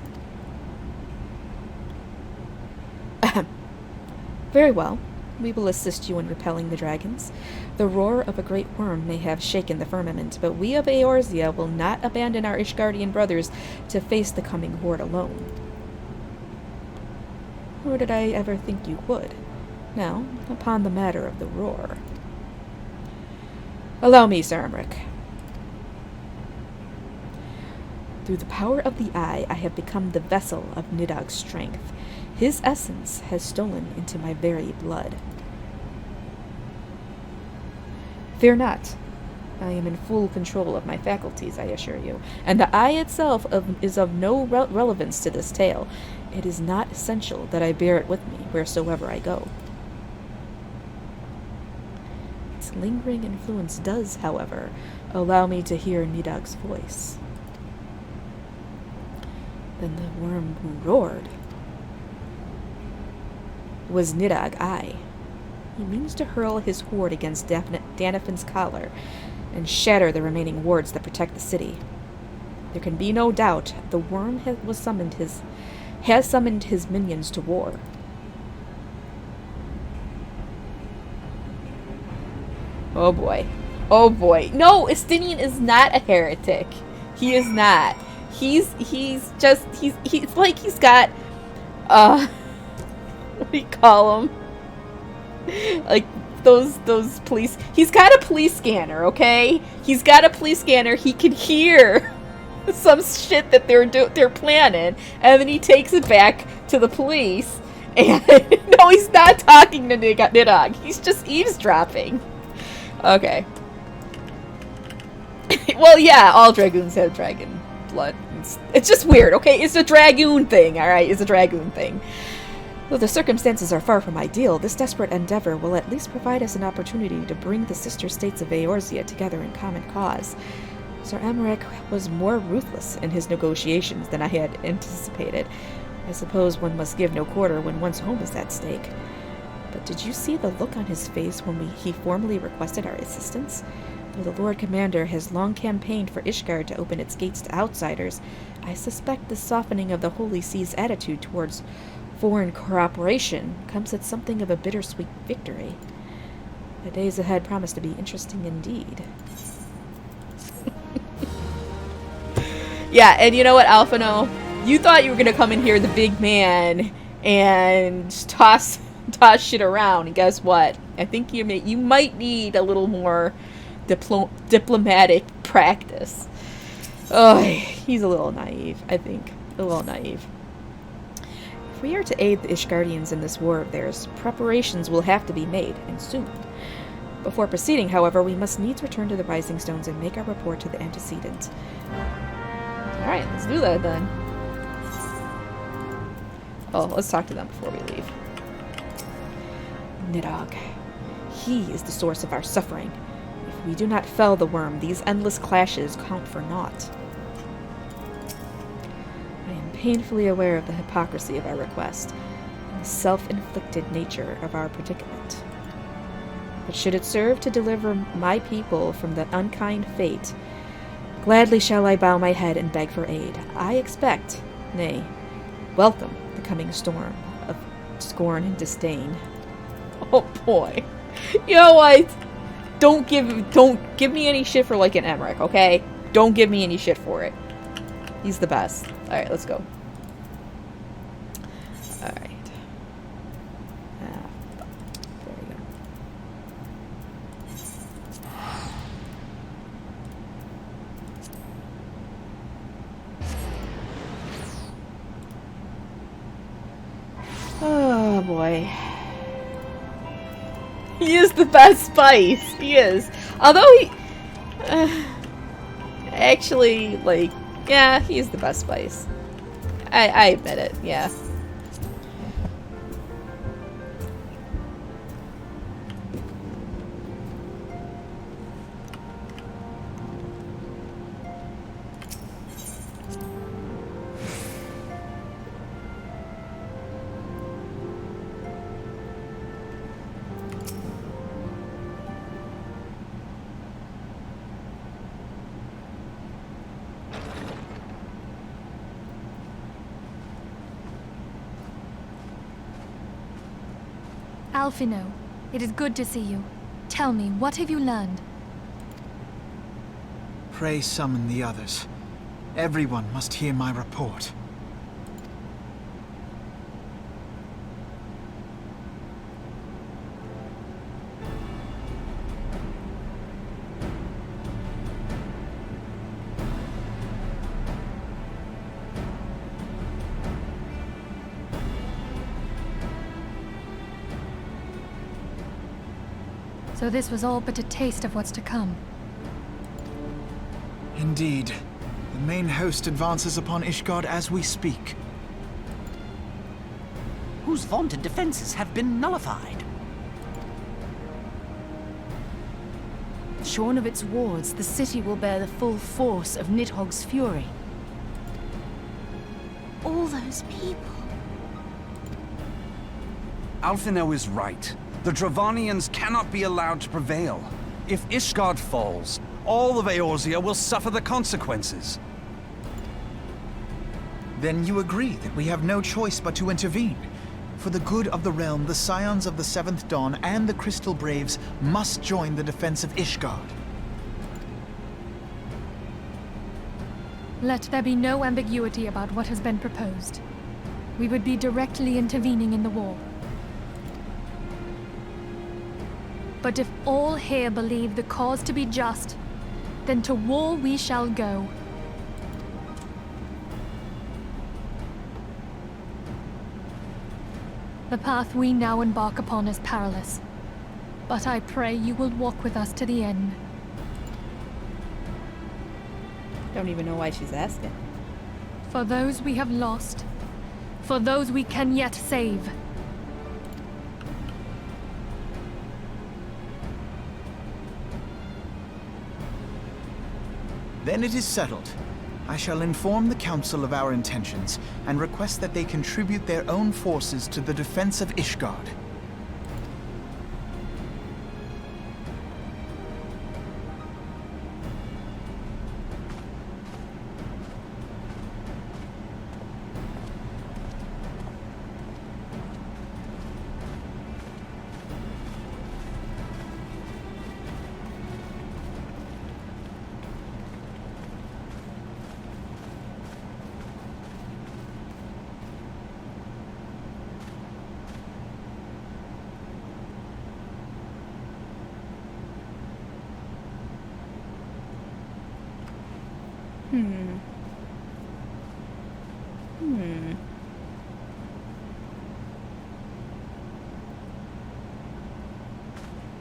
Very well. We will assist you in repelling the dragons. The roar of a great worm may have shaken the firmament, but we of Eorzea will not abandon our Ishgardian brothers to face the coming horde alone. Nor did I ever think you would. Now, upon the matter of the roar. Allow me, Sir Emmerich. Through the power of the eye, I have become the vessel of Nidhogg's strength. His essence has stolen into my very blood. Fear not. I am in full control of my faculties, I assure you, and the eye itself is of no relevance to this tale. It is not essential that I bear it with me wheresoever I go. Its lingering influence does, however, allow me to hear Nidhogg's voice. Then the worm who roared was Nidhogg I. He means to hurl his horde against Danafin's collar and shatter the remaining wards that protect the city. There can be no doubt the worm has summoned his minions to war. Oh boy. Oh boy. No, Estinian is not a heretic. He is not. He's like he's got what do you call them? Like those police. He's got a police scanner, okay? He's got a police scanner. He can hear some shit that they're planning, and then he takes it back to the police. And no, he's not talking to Nidhogg. He's just eavesdropping. Okay. Well, yeah, all dragoons have dragon blood. It's just weird, okay? It's a dragoon thing, alright? It's a dragoon thing. Though the circumstances are far from ideal, this desperate endeavor will at least provide us an opportunity to bring the sister states of Eorzea together in common cause. Sir Emmerich was more ruthless in his negotiations than I had anticipated. I suppose one must give no quarter when one's home is at stake. But did you see the look on his face when he formally requested our assistance? Though the Lord Commander has long campaigned for Ishgard to open its gates to outsiders, I suspect the softening of the Holy See's attitude towards foreign cooperation comes at something of a bittersweet victory. The days ahead promise to be interesting indeed. Yeah, and you know what, Alphino? You thought you were gonna come in here the big man and toss shit around, and guess what? I think you might need a little more diplomatic practice. Oh, he's a little naive, I think. A little naive. If we are to aid the Ishgardians in this war of theirs, preparations will have to be made, and soon. Before proceeding, however, we must needs return to the Rising Stones and make our report to the antecedent. Alright, let's do that then. Oh, let's talk to them before we leave. Nidhogg. He is the source of our suffering. If we do not fell the worm, these endless clashes count for naught. I am painfully aware of the hypocrisy of our request, and the self-inflicted nature of our predicament. But should it serve to deliver my people from the unkind fate, gladly shall I bow my head and beg for aid. I expect, nay, welcome the coming storm of scorn and disdain. Oh boy. You know what? Don't give me any shit for liking Emmerich, okay? Don't give me any shit for it. He's the best. Alright, let's go. Alright. There we go. Oh boy. He is the best spice. He is. Although he... actually, like... yeah, he is the best spice. I admit it, yeah. Alphino, it is good to see you. Tell me, what have you learned? Pray summon the others. Everyone must hear my report. So this was all but a taste of what's to come. Indeed. The main host advances upon Ishgard as we speak. Whose vaunted defenses have been nullified. Shorn of its wards, the city will bear the full force of Nidhogg's fury. All those people. Alphino is right. The Dravanians cannot be allowed to prevail. If Ishgard falls, all of Eorzea will suffer the consequences. Then you agree that we have no choice but to intervene. For the good of the realm, the Scions of the Seventh Dawn and the Crystal Braves must join the defense of Ishgard. Let there be no ambiguity about what has been proposed. We would be directly intervening in the war. But if all here believe the cause to be just, then to war we shall go. The path we now embark upon is perilous, but I pray you will walk with us to the end. Don't even know why she's asking. For those we have lost. For those we can yet save. Then it is settled. I shall inform the Council of our intentions, and request that they contribute their own forces to the defense of Ishgard.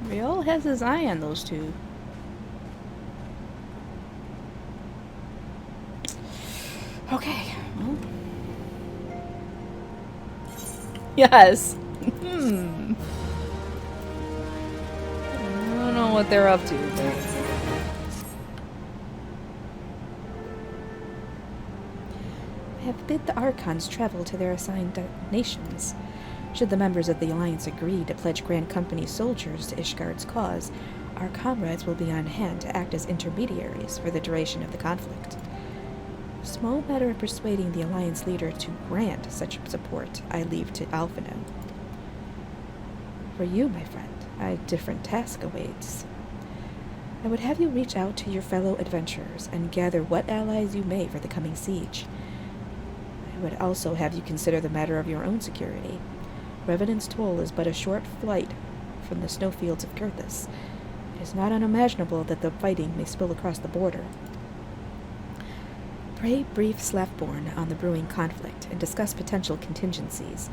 Riol has his eye on those two. Okay. Well. Yes. I don't know what they're up to, but... I have bid the Archons travel to their assigned nations. Should the members of the Alliance agree to pledge Grand Company soldiers to Ishgard's cause, our comrades will be on hand to act as intermediaries for the duration of the conflict. Small matter of persuading the Alliance leader to grant such support I leave to Alphino. For you, my friend, a different task awaits. I would have you reach out to your fellow adventurers and gather what allies you may for the coming siege. I would also have you consider the matter of your own security. Revenant's Toll is but a short flight from the snowfields of Kurthus. It is not unimaginable that the fighting may spill across the border. Pray brief Slafborn on the brewing conflict and discuss potential contingencies.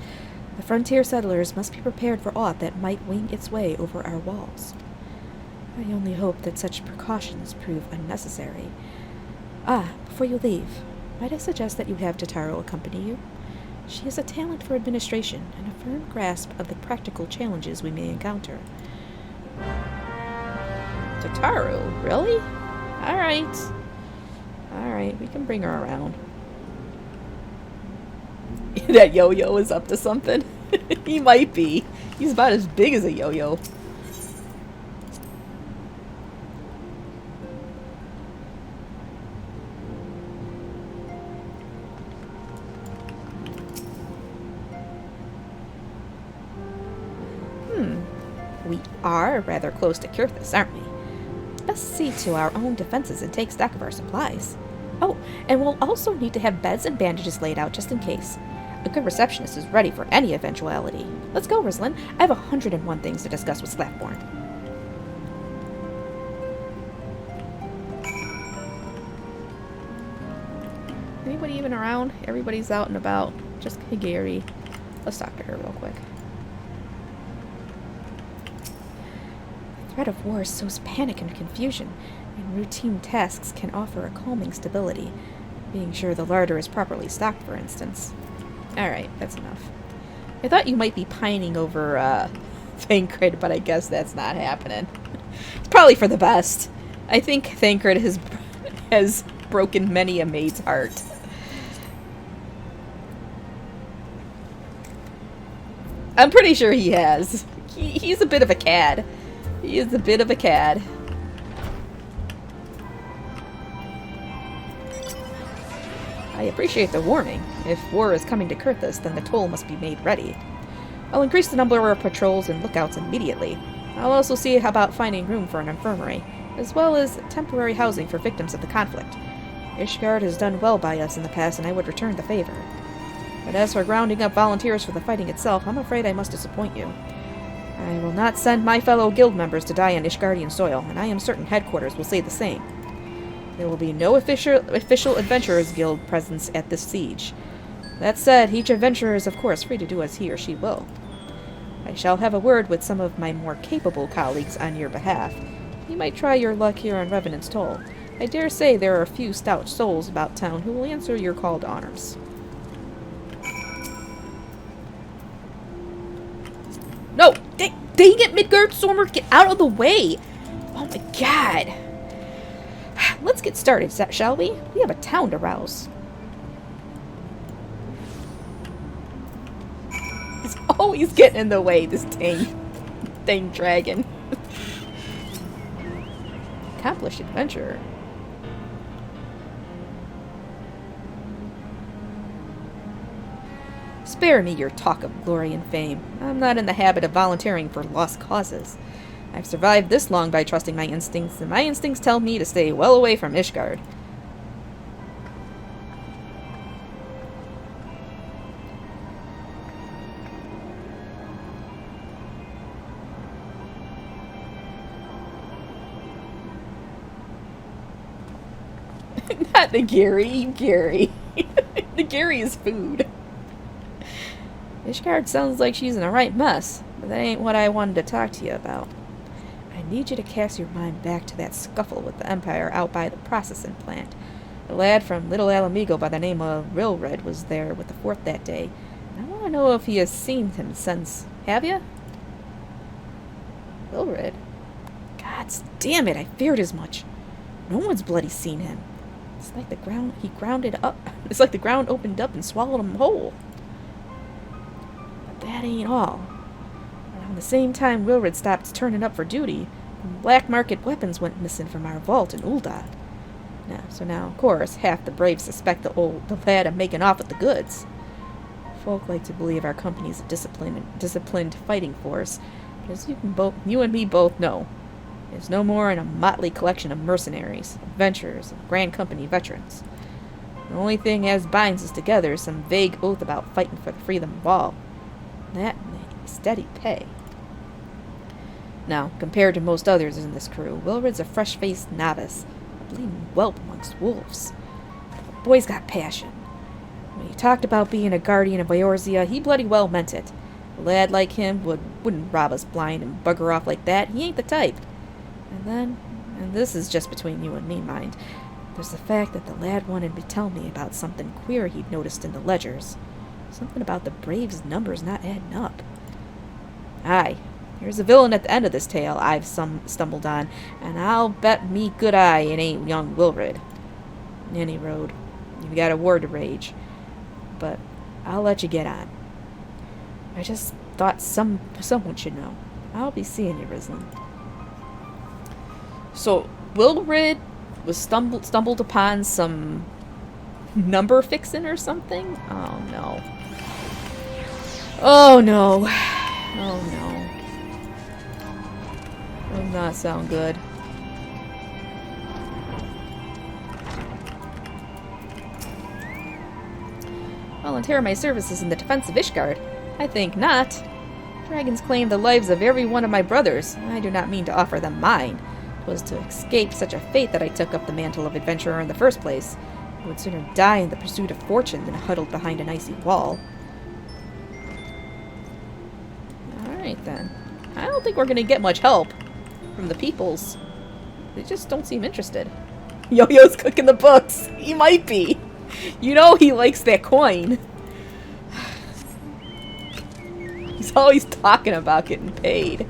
The frontier settlers must be prepared for aught that might wing its way over our walls. I only hope that such precautions prove unnecessary. Before you leave, might I suggest that you have Tataru accompany you? She has a talent for administration and a firm grasp of the practical challenges we may encounter. Tataru? Really? Alright. Alright, we can bring her around. That yo-yo is up to something. He might be. He's about as big as a yo-yo. We are rather close to Kurthus, aren't we? Best see to our own defenses and take stock of our supplies. Oh, and we'll also need to have beds and bandages laid out just in case. A good receptionist is ready for any eventuality. Let's go, Rislin. I have 101 things to discuss with Slafborn. Anybody even around? Everybody's out and about. Just Higiri. Let's talk to her real quick. The threat of war sows panic and confusion, and routine tasks can offer a calming stability. Being sure the larder is properly stocked, for instance. Alright, that's enough. I thought you might be pining over, Thancred, but I guess that's not happening. It's probably for the best. I think Thancred has broken many a maid's heart. I'm pretty sure he has. He's a bit of a cad. He is a bit of a cad. I appreciate the warning. If war is coming to Kurthus, then the toll must be made ready. I'll increase the number of patrols and lookouts immediately. I'll also see about finding room for an infirmary, as well as temporary housing for victims of the conflict. Ishgard has done well by us in the past, and I would return the favor. But as for grounding up volunteers for the fighting itself, I'm afraid I must disappoint you. I will not send my fellow guild members to die on Ishgardian soil, and I am certain headquarters will say the same. There will be no official Adventurers Guild presence at this siege. That said, each adventurer is of course free to do as he or she will. I shall have a word with some of my more capable colleagues on your behalf. You might try your luck here on Revenant's Toll. I dare say there are a few stout souls about town who will answer your call to arms. No! Dang it, Midgard-Stormer! Get out of the way! Oh my god! Let's get started, shall we? We have a town to rouse. He's always getting in the way, this dang dragon. Accomplished adventurer. Spare me your talk of glory and fame. I'm not in the habit of volunteering for lost causes. I've survived this long by trusting my instincts, and my instincts tell me to stay well away from Ishgard. Not the Gary. The Gary is food. Ishgard sounds like she's in a right mess, but that ain't what I wanted to talk to you about. I need you to cast your mind back to that scuffle with the Empire out by the processing plant. A lad from Little Alamigo by the name of Rilred was there with the fort that day, and I want to know if he has seen him since. Have you? Rilred? God damn it, I feared as much. No one's bloody seen him. It's like the ground It's like the ground opened up and swallowed him whole. But that ain't all. Around the same time Wilred stopped turning up for duty, black market weapons went missing from our vault in Uldad. Now, of course, half the braves suspect the lad of making off with the goods. Folk like to believe our company's a disciplined fighting force, but as you and me both know, it's no more than a motley collection of mercenaries, adventurers, and Grand Company veterans. The only thing as binds us together is some vague oath about fighting for the freedom of all. That and steady pay. Now, compared to most others in this crew, Wilred's a fresh-faced novice, a bleeding whelp amongst wolves. The boy's got passion. When he talked about being a guardian of Eorzea, he bloody well meant it. A lad like him wouldn't rob us blind and bugger off like that. He ain't the type. And this is just between you and me, mind, there's the fact that the lad wanted to tell me about something queer he'd noticed in the ledgers. Something about the Braves' numbers not adding up. Aye, here's a villain at the end of this tale I've stumbled on, and I'll bet me good eye it ain't young Wilred. Any road, you've got a war to rage, but I'll let you get on. I just thought someone should know. I'll be seeing you, Rislin. So, Wilred was stumbled upon some number fixing or something? Oh no. Oh no. Oh no. That does not sound good. Volunteer my services in the defense of Ishgard? I think not. Dragons claim the lives of every one of my brothers. I do not mean to offer them mine. It was to escape such a fate that I took up the mantle of adventurer in the first place. I would sooner die in the pursuit of fortune than huddled behind an icy wall. Alright then. I don't think we're going to get much help from the peoples. They just don't seem interested. Yo-Yo's cooking the books. He might be. You know he likes that coin. He's always talking about getting paid.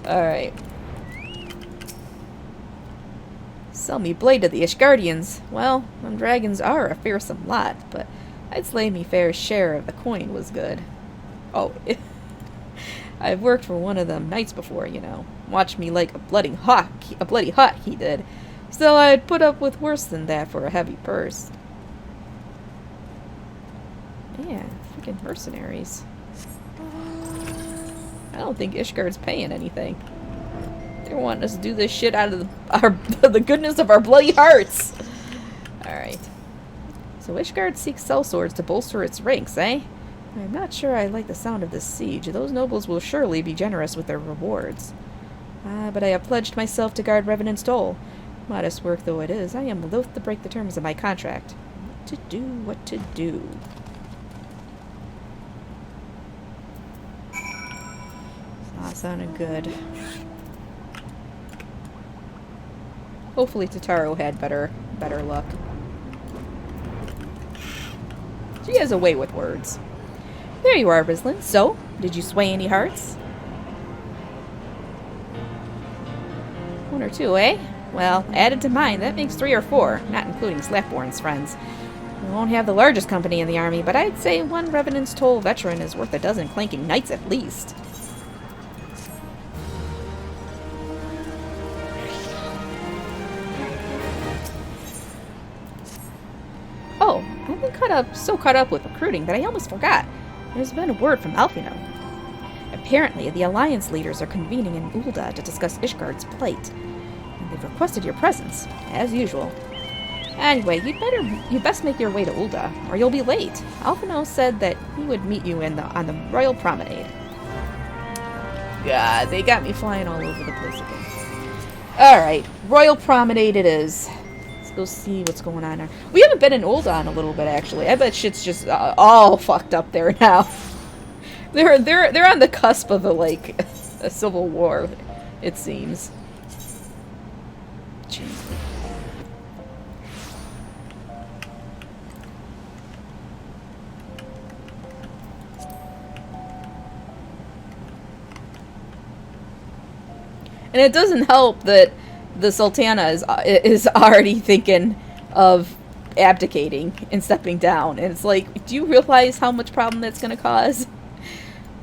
Alright. Sell me blade to the Ishgardians. Well, them dragons are a fearsome lot, but I'd slay me fair share if the coin was good. Oh, I've worked for one of them knights before, you know. Watched me like a bloody hawk he did. Still, I'd put up with worse than that for a heavy purse. Man, freaking mercenaries. I don't think Ishgard's paying anything. They're wanting us to do this shit out of the goodness of our bloody hearts. Alright. So Ishgard seeks sellswords to bolster its ranks, eh? I'm not sure I like the sound of this siege. Those nobles will surely be generous with their rewards. But I have pledged myself to guard Revenant's Dole. Modest work though it is, I am loath to break the terms of my contract. What to do? It's not sounding good. Hopefully Totaro had better luck. She has a way with words. There you are, Rislin. So, did you sway any hearts? 1 or 2, eh? Well, added to mine, that makes 3 or 4, not including Slapborn's friends. We won't have the largest company in the army, but I'd say 1 Revenant's Toll veteran is worth a dozen clanking knights at least. Oh, I've been so caught up with recruiting that I almost forgot. There's been a word from Alfino. Apparently, the Alliance leaders are convening in Ul'dah to discuss Ishgard's plight. And they've requested your presence, as usual. Anyway, you'd best make your way to Ul'dah, or you'll be late. Alfino said that he would meet you on the Royal Promenade. God, they got me flying all over the place again. Alright, Royal Promenade it is. Let's go see what's going on there. We haven't been in Ul'dah in a little bit, actually. I bet shit's just all fucked up there now. They're on the cusp of a civil war, it seems. Jeez. And it doesn't help that the Sultana is already thinking of abdicating and stepping down. And it's like, do you realize how much problem that's going to cause?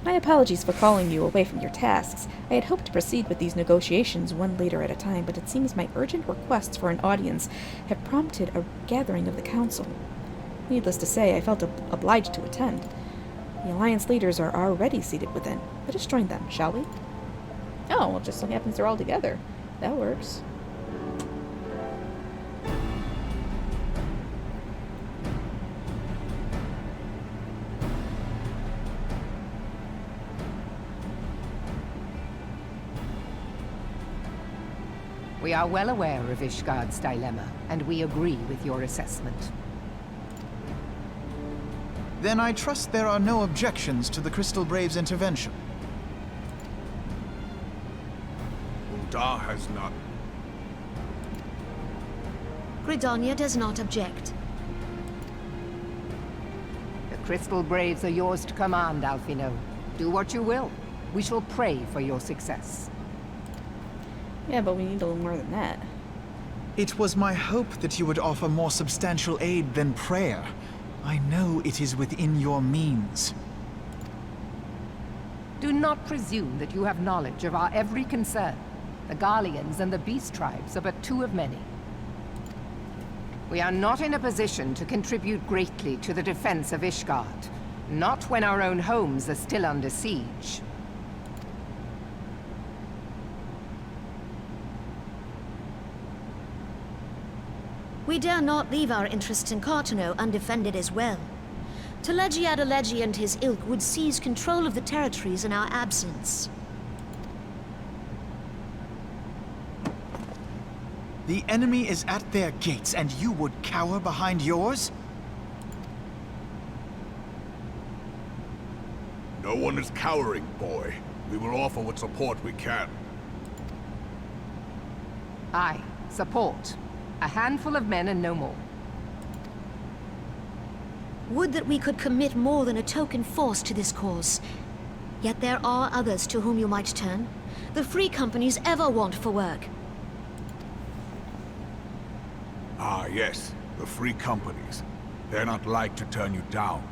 My apologies for calling you away from your tasks. I had hoped to proceed with these negotiations one later at a time, but it seems my urgent requests for an audience have prompted a gathering of the council. Needless to say, I felt obliged to attend. The Alliance leaders are already seated within. Let us join them, shall we? Oh, well, it just so happens they're all together. That works. We are well aware of Ishgard's dilemma, and we agree with your assessment. Then I trust there are no objections to the Crystal Brave's intervention. Ul'dah has none. Gridania does not object. The Crystal Braves are yours to command, Alfino. Do what you will. We shall pray for your success. Yeah, but we need a little more than that. It was my hope that you would offer more substantial aid than prayer. I know it is within your means. Do not presume that you have knowledge of our every concern. The Garleans and the Beast Tribes are but 2 of many. We are not in a position to contribute greatly to the defense of Ishgard. Not when our own homes are still under siege. We dare not leave our interests in Cartano undefended as well. Telegi Adalegi and his ilk would seize control of the territories in our absence. The enemy is at their gates, and you would cower behind yours? No one is cowering, boy. We will offer what support we can. Aye, support. A handful of men and no more. Would that we could commit more than a token force to this cause. Yet there are others to whom you might turn. The free companies ever want for work. Ah, yes. The free companies. They're not like to turn you down.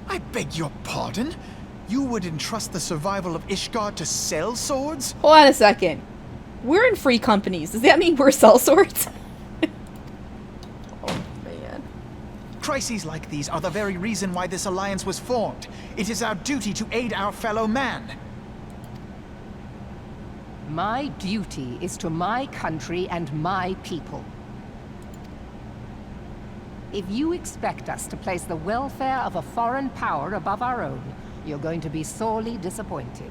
I beg your pardon? You would entrust the survival of Ishgard to sell swords? Hold on a second. We're in free companies. Does that mean we're sellswords? Oh, man. Crises like these are the very reason why this alliance was formed. It is our duty to aid our fellow man. My duty is to my country and my people. If you expect us to place the welfare of a foreign power above our own, you're going to be sorely disappointed.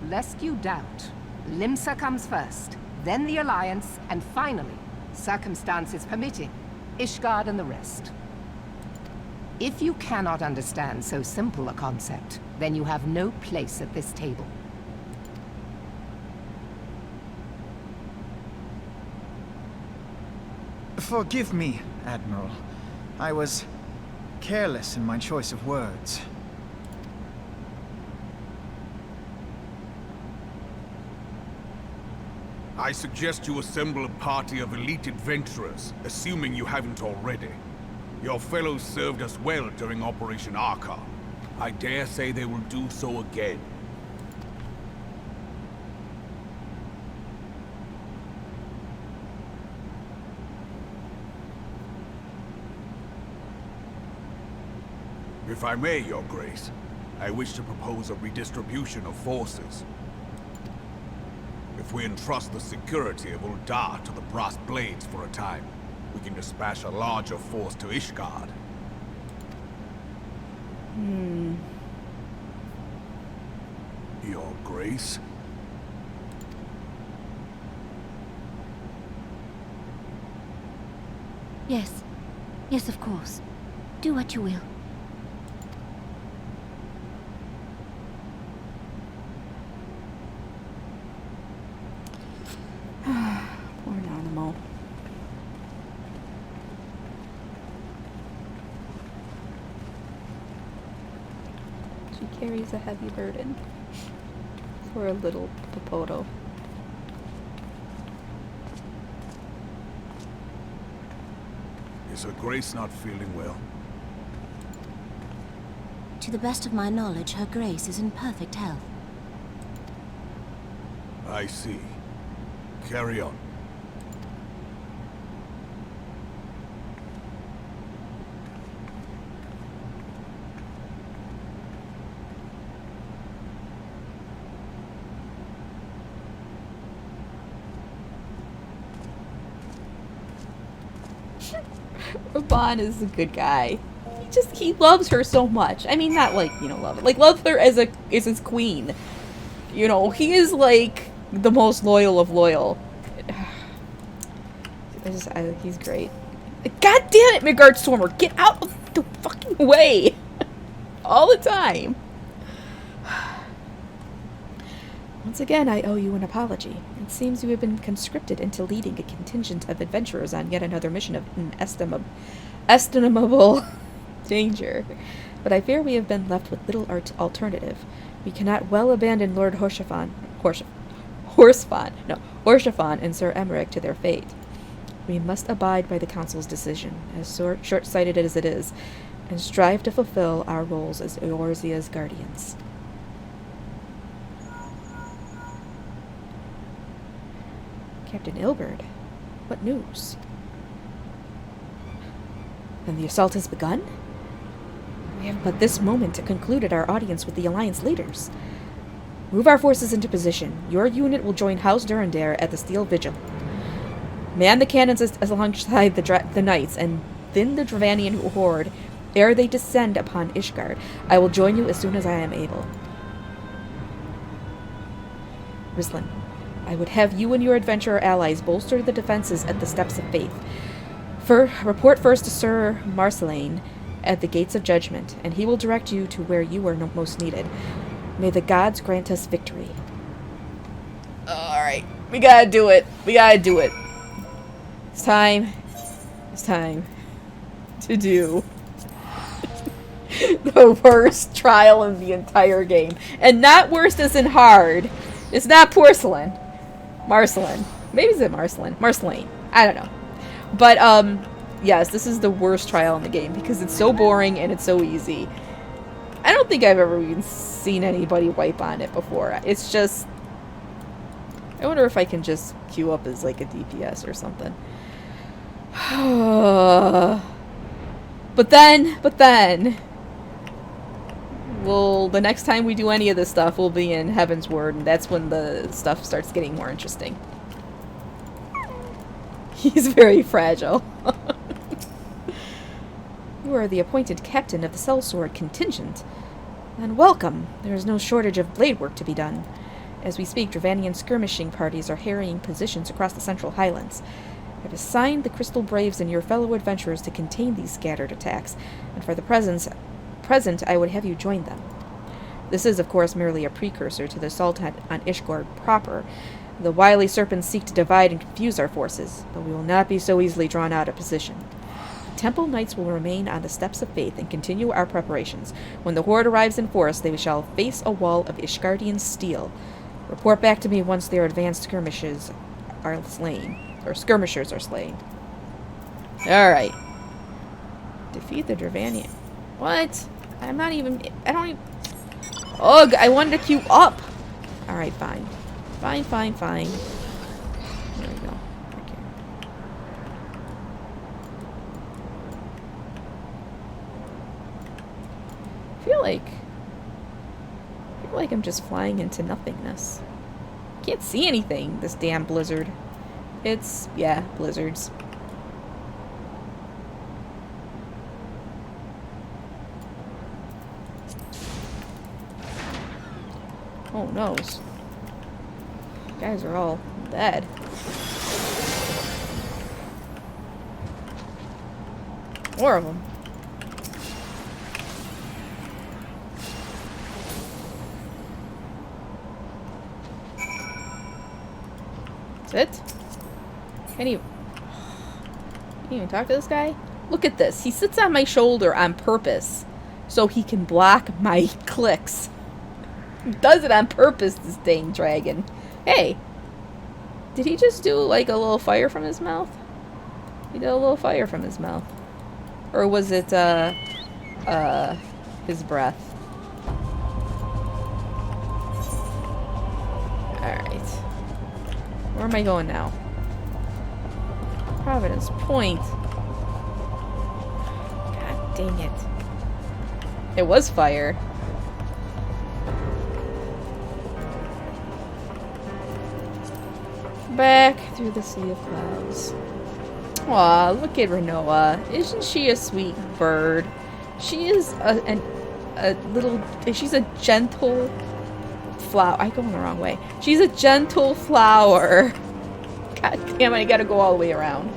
Lest you doubt, Limsa comes first, then the Alliance, and finally, circumstances permitting, Ishgard and the rest. If you cannot understand so simple a concept, then you have no place at this table. Forgive me, Admiral. I was careless in my choice of words. I suggest you assemble a party of elite adventurers, assuming you haven't already. Your fellows served us well during Operation Archon. I dare say they will do so again. If I may, Your Grace, I wish to propose a redistribution of forces. If we entrust the security of Uldar to the Brass Blades for a time, we can dispatch a larger force to Ishgard. Your Grace? Yes. Yes, of course. Do what you will. Poor animal. She carries a heavy burden for a little Popoto. Is Her Grace not feeling well? To the best of my knowledge, Her Grace is in perfect health. I see. Carry on. Reborn is a good guy. He loves her so much. I mean, not like, love. Like, loves her as his queen. He is like the most loyal of loyal. He's great. God damn it, Midgard Stormer! Get out of the fucking way! All the time. Once again, I owe you an apology. It seems you have been conscripted into leading a contingent of adventurers on yet another mission of estimable danger. But I fear we have been left with little alternative. We cannot well abandon Lord Horsefon and Sir Emmerich to their fate. We must abide by the Council's decision, as short-sighted as it is, and strive to fulfill our roles as Eorzea's guardians. Captain Ilberd, what news? Then the assault has begun? We have but this moment concluded our audience with the Alliance leaders. Move our forces into position. Your unit will join House Durandare at the Steel Vigil. Man the cannons alongside the knights, and thin the Dravanian horde ere they descend upon Ishgard. I will join you as soon as I am able. Rislin, I would have you and your adventurer allies bolster the defenses at the Steps of Faith. Report first to Sir Marceline at the Gates of Judgment, and he will direct you to where you are most needed. May the gods grant us victory. Alright, we gotta do it. We gotta do it. It's time to do the worst trial in the entire game. And not worst as in hard. It's not Porcelain. Marceline. Maybe it's Marceline. Marceline. I don't know. But, yes, this is the worst trial in the game because it's so boring and it's so easy. I don't think I've ever even seen anybody wipe on it before. It's just... I wonder if I can just queue up as, like, a DPS or something. But then... Well, the next time we do any of this stuff, we'll be in Heaven's Word, and that's when the stuff starts getting more interesting. He's very fragile. You are the appointed captain of the Sellsword contingent. And welcome. There is no shortage of blade work to be done. As we speak, Dravanian skirmishing parties are harrying positions across the Central Highlands. I have assigned the Crystal Braves and your fellow adventurers to contain these scattered attacks, and for the present, I would have you join them. This is, of course, merely a precursor to the assault on Ishgard proper, The wily serpents seek to divide and confuse our forces, but we will not be so easily drawn out of position. The Temple Knights will remain on the steps of faith and continue our preparations. When the Horde arrives in force, they shall face a wall of Ishgardian steel. Report back to me once their advanced skirmishers are slain. Alright. Defeat the Dravanian. What? I don't even... Ugh, I wanted to queue up! Alright, fine. Fine. There we go. Okay. I feel like I'm just flying into nothingness. Can't see anything, this damn blizzard. Yeah, blizzards. Oh, noes. Guys are all dead. More of them. That's it? Can't even talk to this guy? Look at this. He sits on my shoulder on purpose so he can block my clicks. He does it on purpose, this dang dragon. Hey, did he just do like a little fire from his mouth? He did a little fire from his mouth. Or was it, his breath? Alright. Where am I going now? Providence Point. God dang it. It was fire. Back through the sea of clouds. Aw, look at Renoa. Isn't she a sweet bird? She is she's a gentle flower. I'm going the wrong way. She's a gentle flower. God damn it, I gotta go all the way around.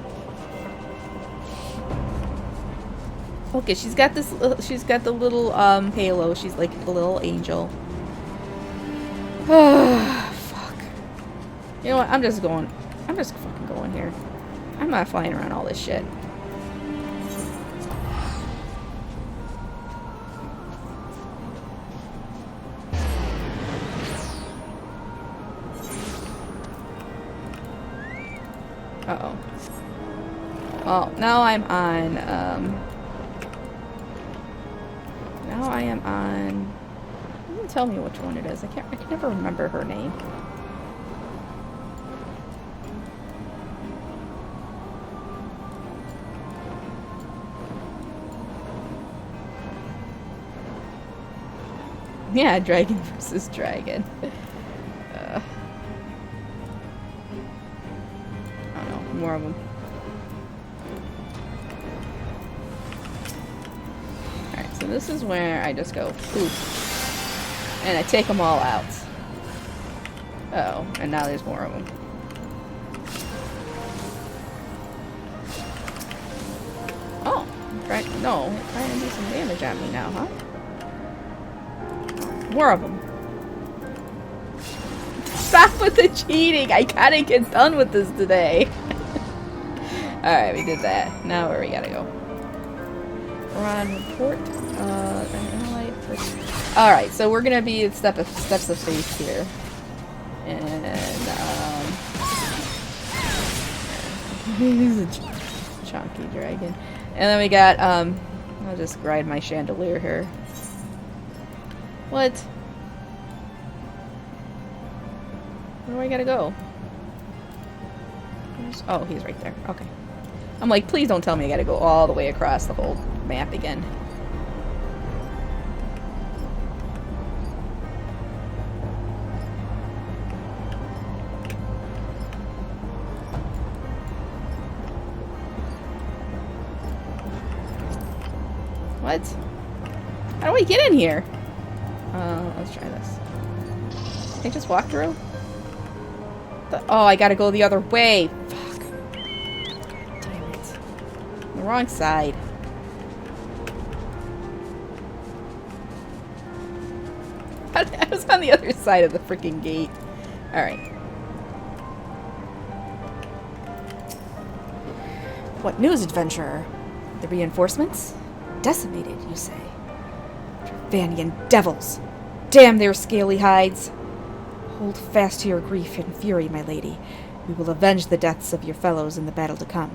Okay, she's got this, she's got the little, halo. She's like a little angel. Fuck. You know what, I'm just fucking going here. I'm not flying around all this shit. Uh-oh. Well, now I'm on, now I am on... You can tell me which one it is. I can never remember her name. Yeah, dragon versus dragon. I don't know, more of them. Alright, so this is where I just go poof. And I take them all out. Uh-oh, and now there's more of them. Oh, trying to do some damage at me now, huh? More of them. Stop with the cheating! I gotta get done with this today. Alright, we did that. Now where we gotta go? We're on report. Alright, so we're gonna be steps of faith here. And he's a chunky dragon. And then we got I'll just ride my chandelier here. What? Where do I gotta go? Oh, he's right there. Okay. I'm like, please don't tell me I gotta go all the way across the whole map again. What? How do I get in here? Let's try this. Can I just walk through? Oh, I gotta go the other way. Fuck. Damn it. The wrong side. I was on the other side of the freaking gate. Alright. What news, adventurer? The reinforcements? Decimated, you say? Dravanian devils! Damn their scaly hides! Hold fast to your grief and fury, my lady. We will avenge the deaths of your fellows in the battle to come.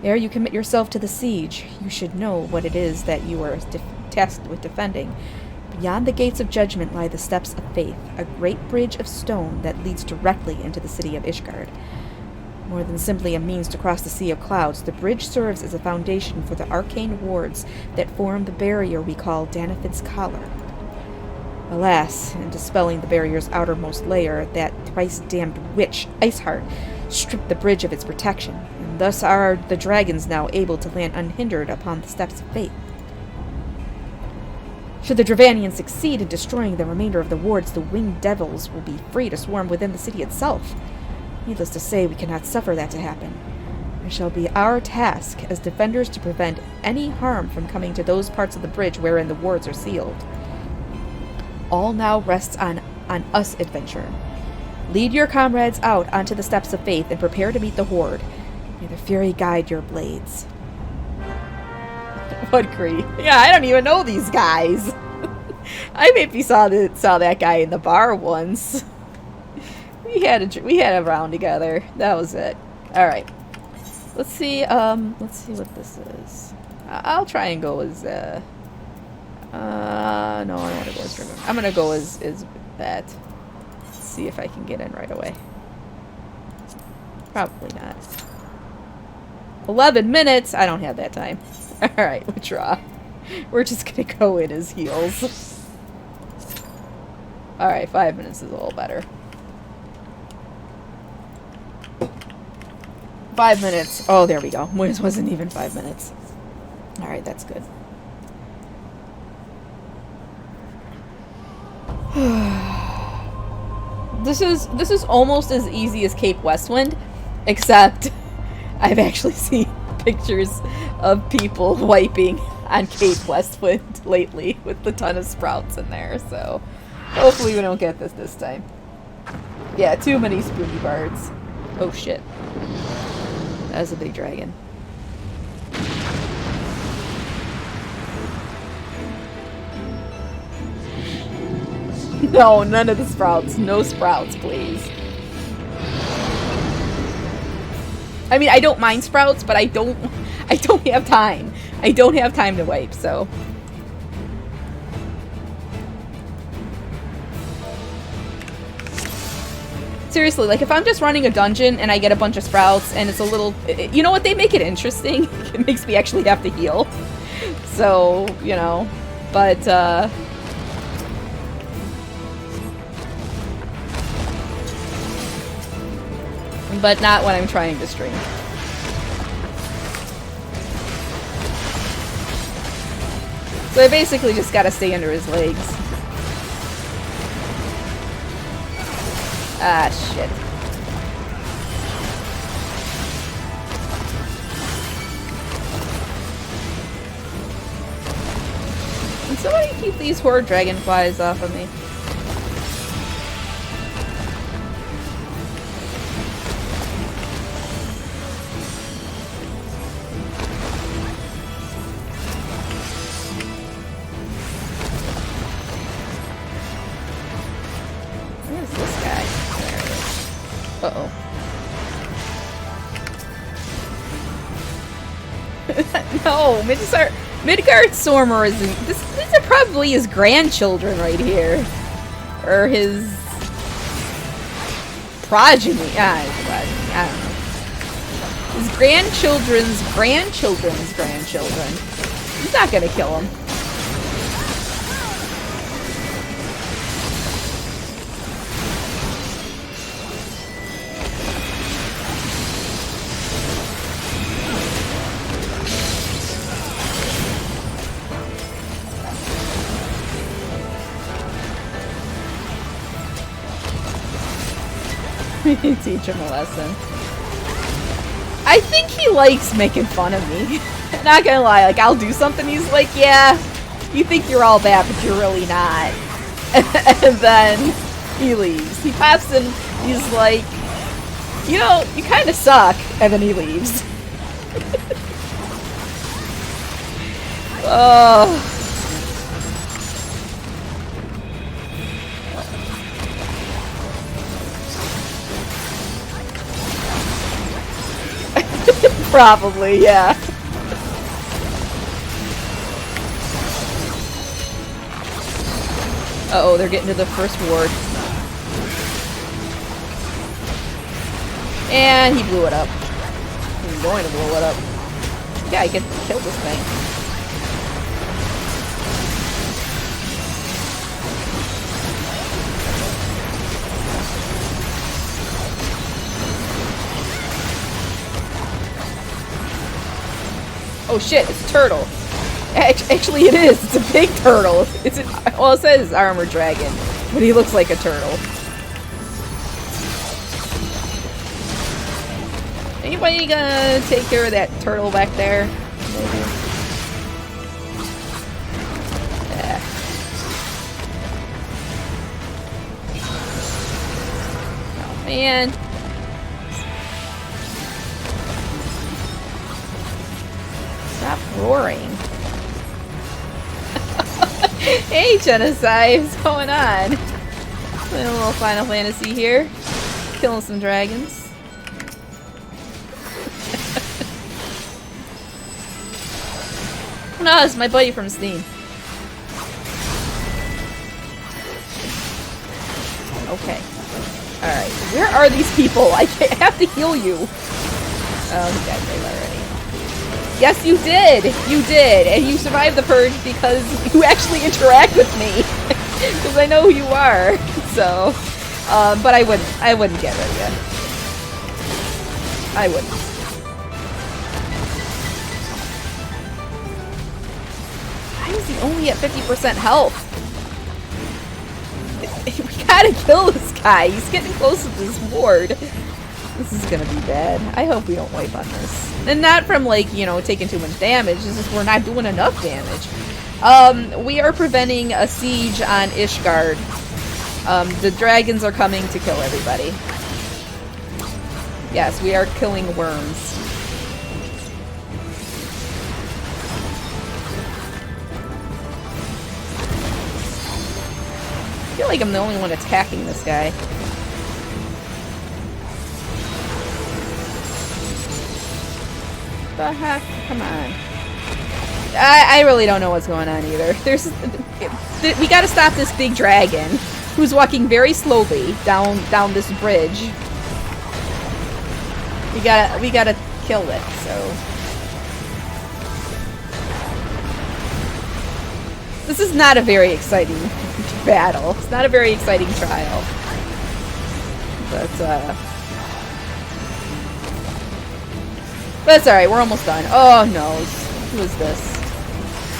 Ere you commit yourself to the siege, you should know what it is that you are tasked with defending. Beyond the gates of judgment lie the steps of faith, a great bridge of stone that leads directly into the city of Ishgard. More than simply a means to cross the sea of clouds, the bridge serves as a foundation for the arcane wards that form the barrier we call Danifid's Collar. Alas, in dispelling the barrier's outermost layer, that thrice-damned witch, Iceheart, stripped the bridge of its protection, and thus are the dragons now able to land unhindered upon the steps of faith. Should the Dravanians succeed in destroying the remainder of the wards, the winged devils will be free to swarm within the city itself. Needless to say, we cannot suffer that to happen. It shall be our task as defenders to prevent any harm from coming to those parts of the bridge wherein the wards are sealed. All now rests on us, adventurer. Lead your comrades out onto the steps of faith and prepare to meet the horde. May the fury guide your blades. What grief. Yeah, I don't even know these guys. I maybe saw that guy in the bar once. We had a round together. That was it. All right. Let's see what this is. I'll try and go as no, I don't want to go as Dragoon. I'm gonna go as that. Let's see if I can get in right away. Probably not. 11 minutes. I don't have that time. All right, withdraw. We're just gonna go in as heels. All right, 5 minutes is a little better. 5 minutes. Oh, there we go. It wasn't even 5 minutes. All right, that's good. This is almost as easy as Cape Westwind, except I've actually seen pictures of people wiping on Cape Westwind lately with a ton of sprouts in there, so hopefully we don't get this time. Yeah, too many spooky birds. Oh shit. That was a big dragon. No, none of the sprouts. No sprouts, please. I mean, I don't mind sprouts, but I don't have time. I don't have time to wipe, so. Seriously, like if I'm just running a dungeon and I get a bunch of sprouts and it's a little, you know what, they make it interesting. It makes me actually have to heal. So, you know, but not when I'm trying to stream. So I basically just gotta stay under his legs. Ah, shit. Can somebody keep these horde dragonflies off of me? Uh-oh. No, Midgard Sormer isn't. These are probably his grandchildren right here. Or his progeny. I don't know. His grandchildren's grandchildren's grandchildren. He's not gonna kill him. Teach him a lesson. I think he likes making fun of me. Not gonna lie, like I'll do something, he's like, yeah, you think you're all bad, but you're really not. and then he leaves. He pops in, he's like, you know, you kind of suck, and then he leaves. Oh. Probably, yeah. Uh-oh, they're getting to the first ward. And he blew it up. He's going to blow it up. Yeah, I can kill this thing. Oh shit, it's a turtle. Actually it is. It's a big turtle. Well, it says armored dragon, but he looks like a turtle. Anybody gonna take care of that turtle back there? Maybe. Yeah. Oh man. Stop roaring. Hey, Genocide, what's going on? Playing a little Final Fantasy here. Killing some dragons. No, it's my buddy from Steam. Okay. Alright, where are these people? I have to heal you. Oh, he got killed already. Yes, you did! You did! And you survived the purge because you actually interact with me. Because I know who you are. So, but I wouldn't get rid of you. I wouldn't. Why is he only at 50% health? We gotta kill this guy. He's getting close to this ward. This is gonna be bad. I hope we don't wipe on this. And not from, like, you know, taking too much damage. It's just we're not doing enough damage. We are preventing a siege on Ishgard. The dragons are coming to kill everybody. Yes, we are killing worms. I feel like I'm the only one attacking this guy. The heck? Come on. I really don't know what's going on either. We gotta stop this big dragon who's walking very slowly down this bridge. We gotta kill it, so. This is not a very exciting battle. It's not a very exciting trial. But that's alright, we're almost done. Oh no, who is this?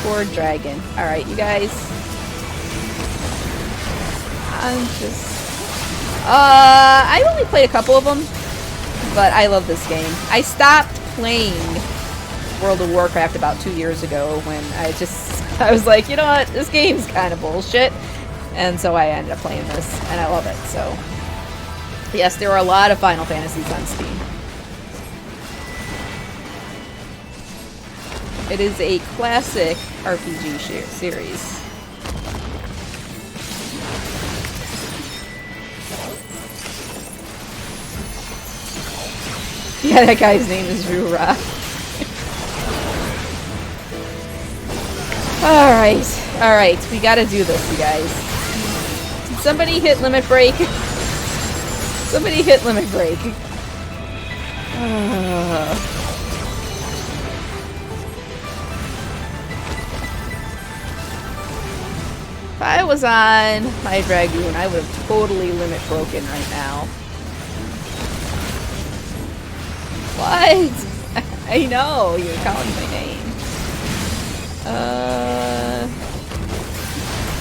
Poor dragon. Alright, you guys. I only played a couple of them, but I love this game. I stopped playing World of Warcraft about 2 years ago when I was like, you know what, this game's kind of bullshit. And so I ended up playing this, and I love it, so. Yes, there are a lot of Final Fantasies on Steam. It is a classic RPG series. Yeah, that guy's name is Rura. Alright, we gotta do this, you guys. Did somebody hit limit break? Somebody hit limit break. If I was on my Dragoon, I would have totally limit broken right now. What? I know, you're calling my name.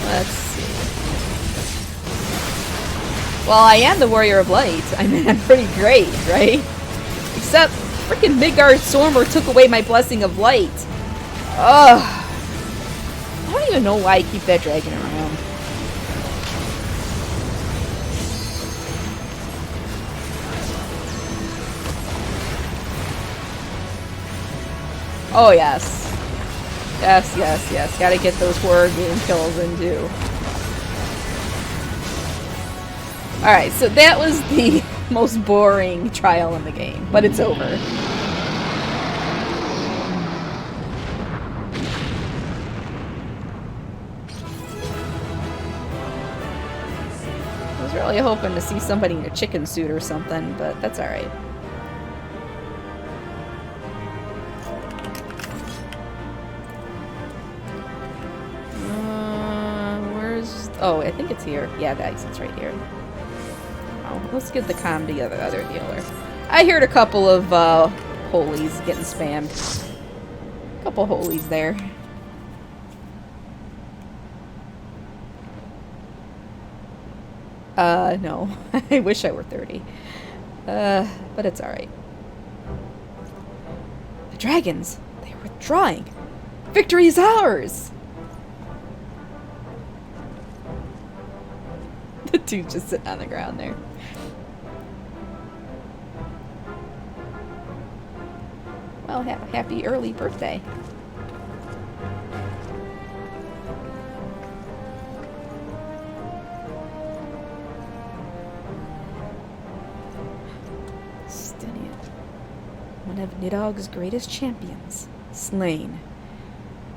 Let's see. Well, I am the Warrior of Light. I mean, I'm pretty great, right? Except, freaking Midgard Stormer took away my Blessing of Light. Ugh. I don't even know why I keep that dragon around. Oh, yes. Yes, yes, yes. Gotta get those horror game kills in, too. Alright, so that was the most boring trial in the game, but it's over. I was really hoping to see somebody in a chicken suit or something, but that's alright. Where's... Oh, I think it's here. Yeah, the exit's right here. Oh, let's get the comm to the other dealer. I heard a couple of holies getting spammed. A couple holies there. No. I wish I were 30. But it's alright. The dragons! They are withdrawing! Victory is ours! The dude just sitting on the ground there. Well, happy early birthday. One of Nidhogg's greatest champions, slain.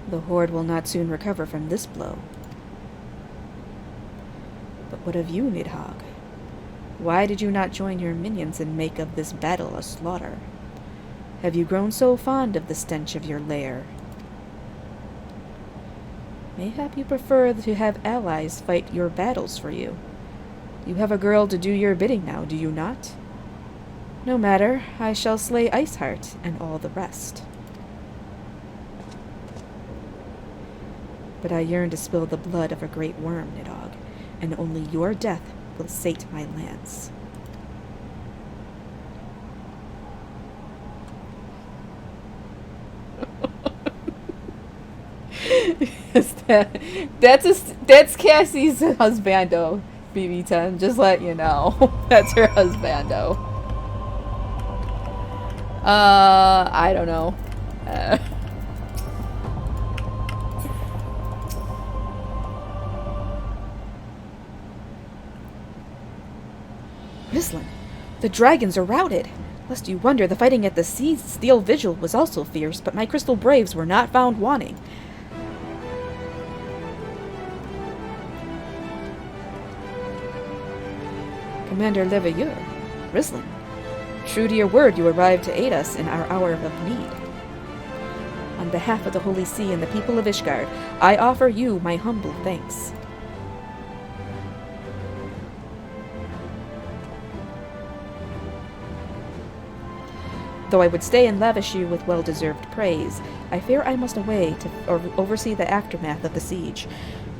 The Horde will not soon recover from this blow. But what of you, Nidhogg? Why did you not join your minions and make of this battle a slaughter? Have you grown so fond of the stench of your lair? Mayhap you prefer to have allies fight your battles for you. You have a girl to do your bidding now, do you not? No matter, I shall slay Iceheart and all the rest. But I yearn to spill the blood of a great worm, Nidhogg, and only your death will sate my lance. That's Cassie's husbando, BB10. Just let you know. That's her husbando. I don't know. Rislin, the dragons are routed. Lest you wonder, the fighting at the Steel Vigil was also fierce, but my crystal braves were not found wanting. Commander Leveilleur, Rislin, true to your word, you arrived to aid us in our hour of need. On behalf of the Holy See and the people of Ishgard, I offer you my humble thanks. Though I would stay and lavish you with well-deserved praise, I fear I must away to oversee the aftermath of the siege.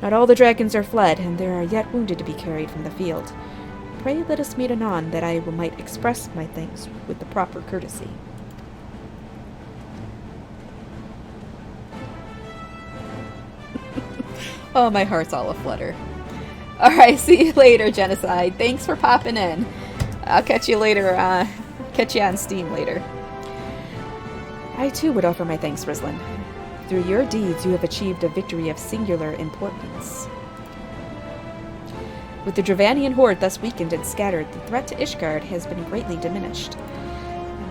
Not all the dragons are fled, and there are yet wounded to be carried from the field. Pray let us meet anon, that I might express my thanks with the proper courtesy. Oh, my heart's all aflutter. Alright, see you later, Genocide. Thanks for popping in. I'll catch you later, catch you on Steam later. I too would offer my thanks, Rislin. Through your deeds, you have achieved a victory of singular importance. With the Dravanian horde thus weakened and scattered, the threat to Ishgard has been greatly diminished.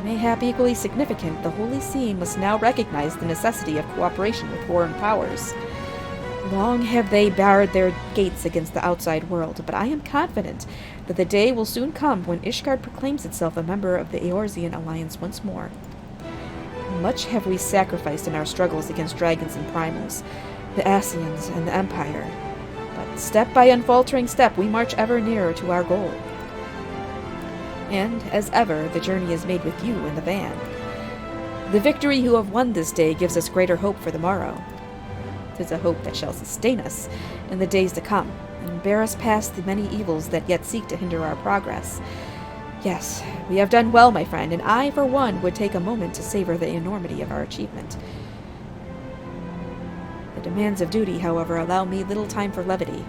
Mayhap equally significant, the Holy See must now recognize the necessity of cooperation with foreign powers. Long have they barred their gates against the outside world, but I am confident that the day will soon come when Ishgard proclaims itself a member of the Eorzean Alliance once more. Much have we sacrificed in our struggles against dragons and primals, the Ascians and the Empire. But step by unfaltering step, we march ever nearer to our goal. And, as ever, the journey is made with you in the van. The victory you have won this day gives us greater hope for the morrow. 'Tis a hope that shall sustain us in the days to come, and bear us past the many evils that yet seek to hinder our progress. Yes, we have done well, my friend, and I, for one, would take a moment to savor the enormity of our achievement. The demands of duty, however, allow me little time for levity.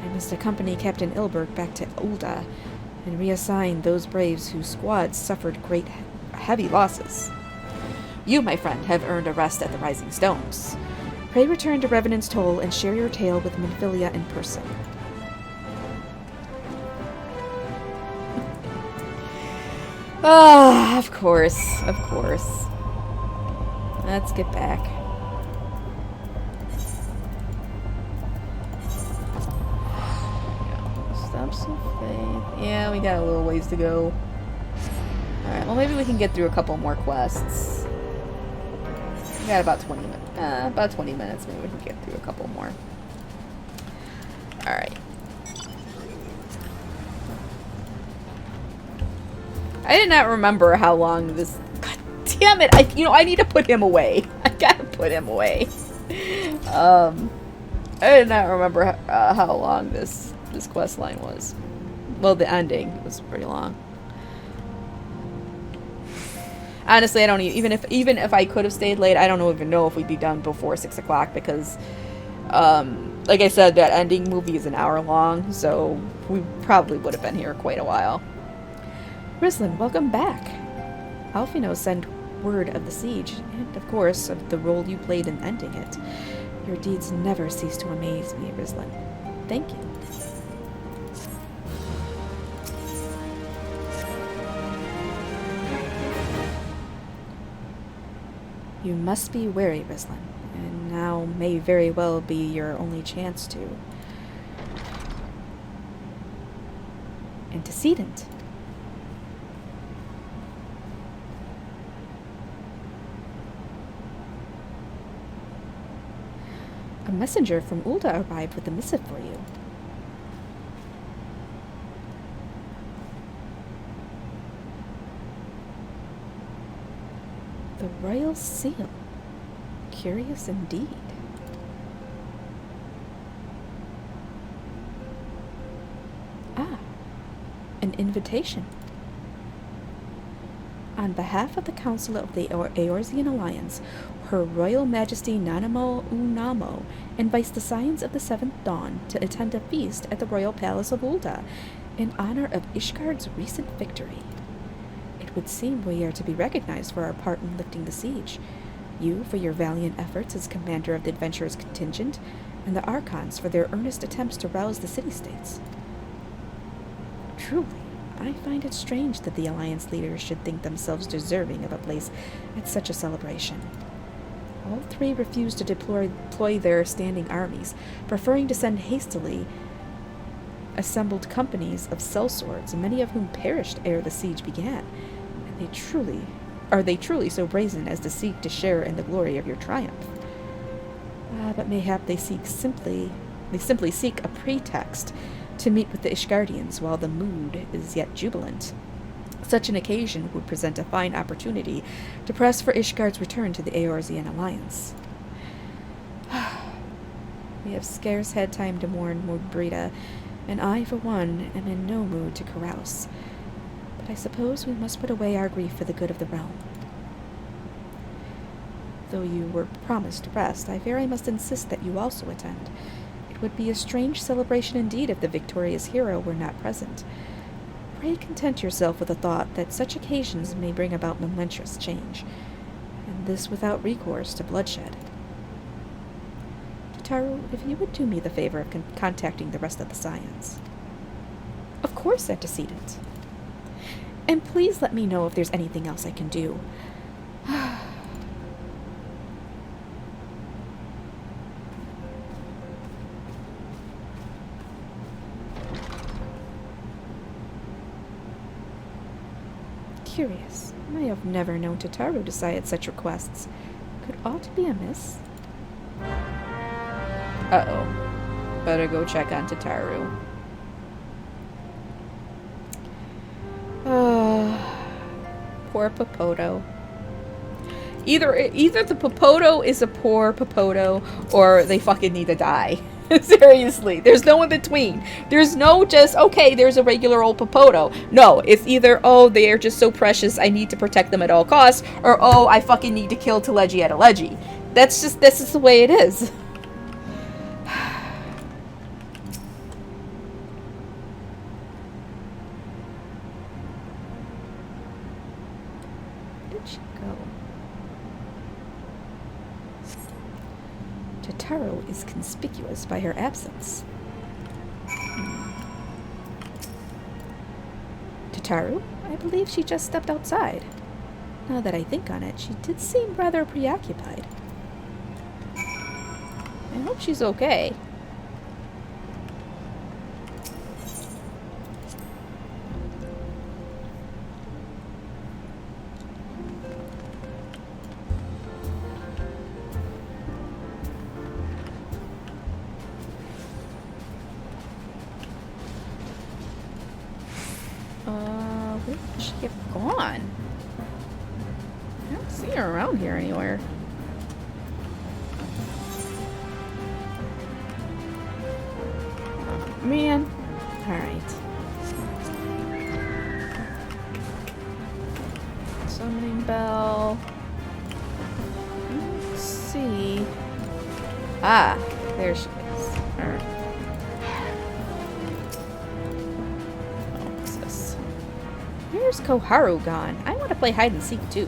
I must accompany Captain Ilberg back to Ulda and reassign those braves whose squads suffered heavy losses. You, my friend, have earned a rest at the Rising Stones. Pray return to Revenant's Toll and share your tale with Minfilia in person. Ah, of course, of course. Let's get back. Steps of Faith. Yeah, we got a little ways to go. Alright, well maybe we can get through a couple more quests. We got about 20 minutes. About 20 minutes, maybe we can get through a couple more. Alright. I did not remember how long this... God damn it! I need to put him away. I gotta put him away. I did not remember how long this quest line was. Well, the ending was pretty long. Honestly, I don't even if I could have stayed late, I don't even know if we'd be done before 6 o'clock because, like I said, that ending movie is an hour long, so we probably would have been here quite a while. Rislin, welcome back. Alfino sent word of the siege, and of course, of the role you played in ending it. Your deeds never cease to amaze me, Rislin. Thank you. You must be wary, Rislin, and now may very well be your only chance to... Antecedent. A messenger from Ulda arrived with a missive for you. The royal seal. Curious indeed. Ah, an invitation. On behalf of the Council of the Eorzean Alliance, Her Royal Majesty Nanamo Unamo invites the Scions of the Seventh Dawn to attend a feast at the Royal Palace of Ulda in honor of Ishgard's recent victory. It would seem we are to be recognized for our part in lifting the siege, you for your valiant efforts as commander of the adventurers' contingent, and the Archons for their earnest attempts to rouse the city-states. Truly, I find it strange that the Alliance leaders should think themselves deserving of a place at such a celebration. All three refused to deploy their standing armies, preferring to send hastily assembled companies of sellswords, many of whom perished ere the siege began. And are they truly so brazen as to seek to share in the glory of your triumph? But mayhap they simply seek a pretext to meet with the Ishgardians while the mood is yet jubilant. Such an occasion would present a fine opportunity to press for Ishgard's return to the Eorzean Alliance. We have scarce had time to mourn Mordbrida, and I, for one, am in no mood to carouse. But I suppose we must put away our grief for the good of the realm. Though you were promised rest, I fear I must insist that you also attend. It would be a strange celebration indeed if the victorious hero were not present. Pray content yourself with the thought that such occasions may bring about momentous change, and this without recourse to bloodshed. Tataru, if you would do me the favor of contacting the rest of the Scions. Of course, Antecedent. And please let me know if there's anything else I can do. Curious. I have never known Tataru decide such requests. Could aught be amiss? Uh-oh. Better go check on Tataru. Poor Popoto. Either the Popoto is a poor Popoto, or they fucking need to die. Seriously, there's no in between. There's no just, okay, there's a regular old Popoto. No, it's either, oh, they are just so precious, I need to protect them at all costs, or, oh, I fucking need to kill Teleji at Eleji. This is the way it is. Where did she go? Tataru is conspicuous by her absence. Tataru? I believe she just stepped outside. Now that I think on it, she did seem rather preoccupied. I hope she's okay. Where did she get gone? I don't see her around here anywhere. Oh, man. Alright. Summoning bell. Let's see. Ah, there she is. Alright. What's this? Where's Koharu gone? I want to play hide and seek too.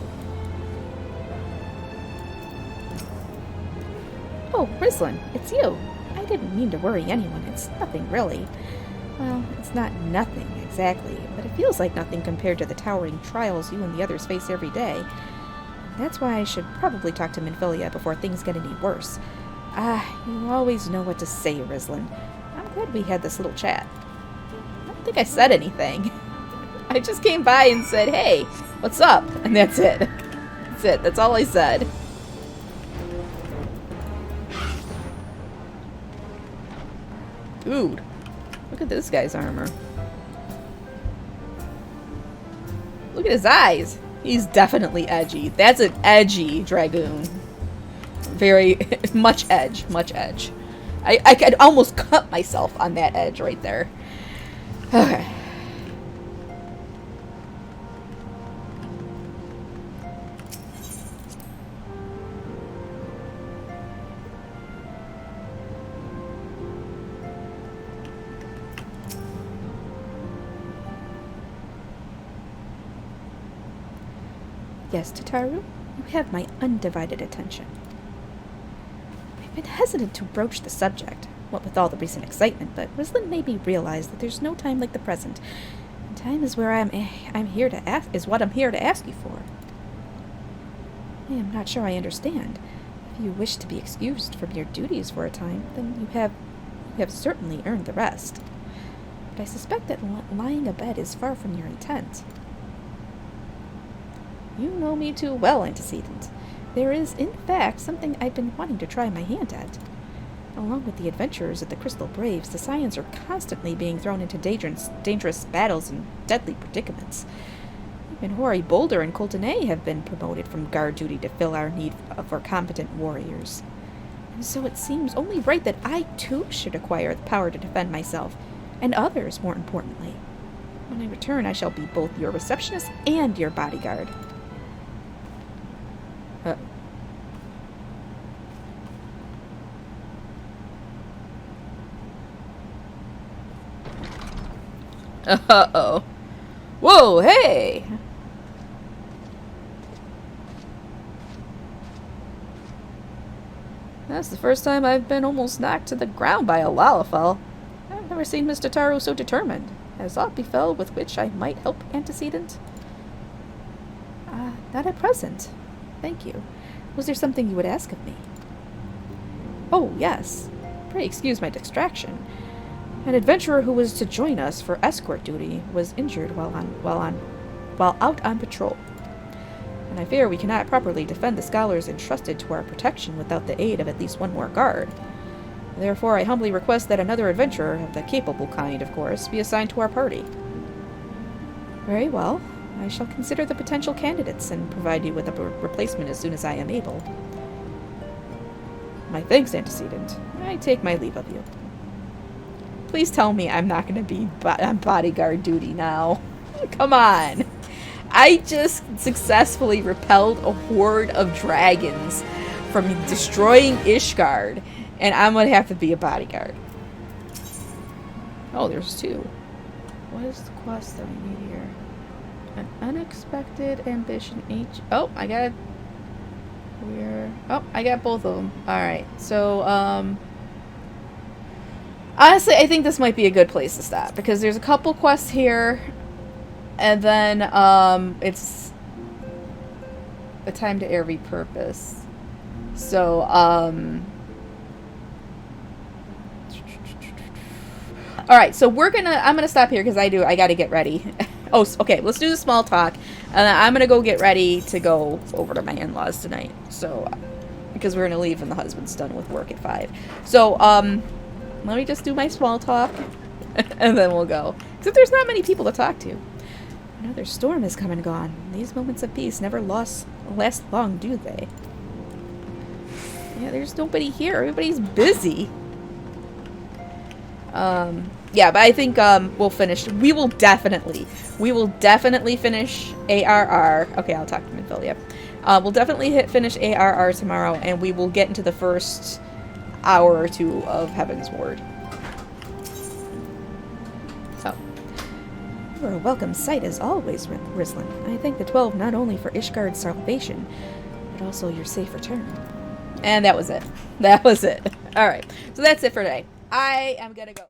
Oh, Rislin, it's you. I didn't mean to worry anyone. It's nothing really. Well, it's not nothing exactly, but it feels like nothing compared to the towering trials you and the others face every day. That's why I should probably talk to Minfilia before things get any worse. You always know what to say, Rislin. I'm glad we had this little chat. I don't think I said anything. I just came by and said, hey, what's up? And that's it. That's it. That's all I said. Dude, look at this guy's armor. Look at his eyes. He's definitely edgy. That's an edgy Dragoon. Very, much edge, much edge. I could almost cut myself on that edge right there. Okay. Yes, Tataru, you have my undivided attention. I've been hesitant to broach the subject, what with all the recent excitement, but Rislin made me realize that there's no time like the present. And time is where I'm here to ask is what I'm here to ask you for. I am not sure I understand. If you wish to be excused from your duties for a time, then you have certainly earned the rest. But I suspect that lying abed is far from your intent. You know me too well, Antecedent. There is, in fact, something I've been wanting to try my hand at. Along with the adventurers of the Crystal Braves, the Ascians are constantly being thrown into dangerous battles and deadly predicaments. Even Hori Boulder and Coltonay have been promoted from guard duty to fill our need for competent warriors. And so it seems only right that I, too, should acquire the power to defend myself, and others, more importantly. When I return, I shall be both your receptionist and your bodyguard. Uh-oh. Whoa, hey! That's the first time I've been almost knocked to the ground by a Lalafell. I've never seen Mr. Tataru so determined. Has aught befell with which I might help, Antecedent? Not at present. Thank you. Was there something you would ask of me? Oh, yes. Pray excuse my distraction. An adventurer who was to join us for escort duty was injured while out on patrol. And I fear we cannot properly defend the scholars entrusted to our protection without the aid of at least one more guard. Therefore, I humbly request that another adventurer, of the capable kind, of course, be assigned to our party. Very well. I shall consider the potential candidates and provide you with a replacement as soon as I am able. My thanks, Antecedent. I take my leave of you. Please tell me I'm not going to be on bodyguard duty now. Come on. I just successfully repelled a horde of dragons from destroying Ishgard, and I'm going to have to be a bodyguard. Oh, there's two. What is the quest that we need here? An unexpected ambition H. Oh, I got Oh, I got both of them. Alright, so, honestly, I think this might be a good place to stop, because there's a couple quests here, and then, it's a time to air repurpose. So, alright, so I'm gonna stop here, because I gotta get ready. Oh, okay, let's do the small talk, and then I'm gonna go get ready to go over to my in-laws tonight, so, because we're gonna leave when the husband's done with work at 5. So, let me just do my small talk, and then we'll go. Except there's not many people to talk to. Another storm has come and gone. These moments of peace never last long, do they? Yeah, there's nobody here. Everybody's busy. Yeah, but I think, we'll finish. We will definitely finish ARR. Okay, I'll talk to Midville, yep. We'll definitely finish ARR tomorrow, and we will get into the first hour or 2 of Heaven's Ward. So, you are a welcome sight as always, Rislin. I thank the 12 not only for Ishgard's salvation, but also your safe return. And that was it. That was it. Alright, so that's it for today. I am gonna go.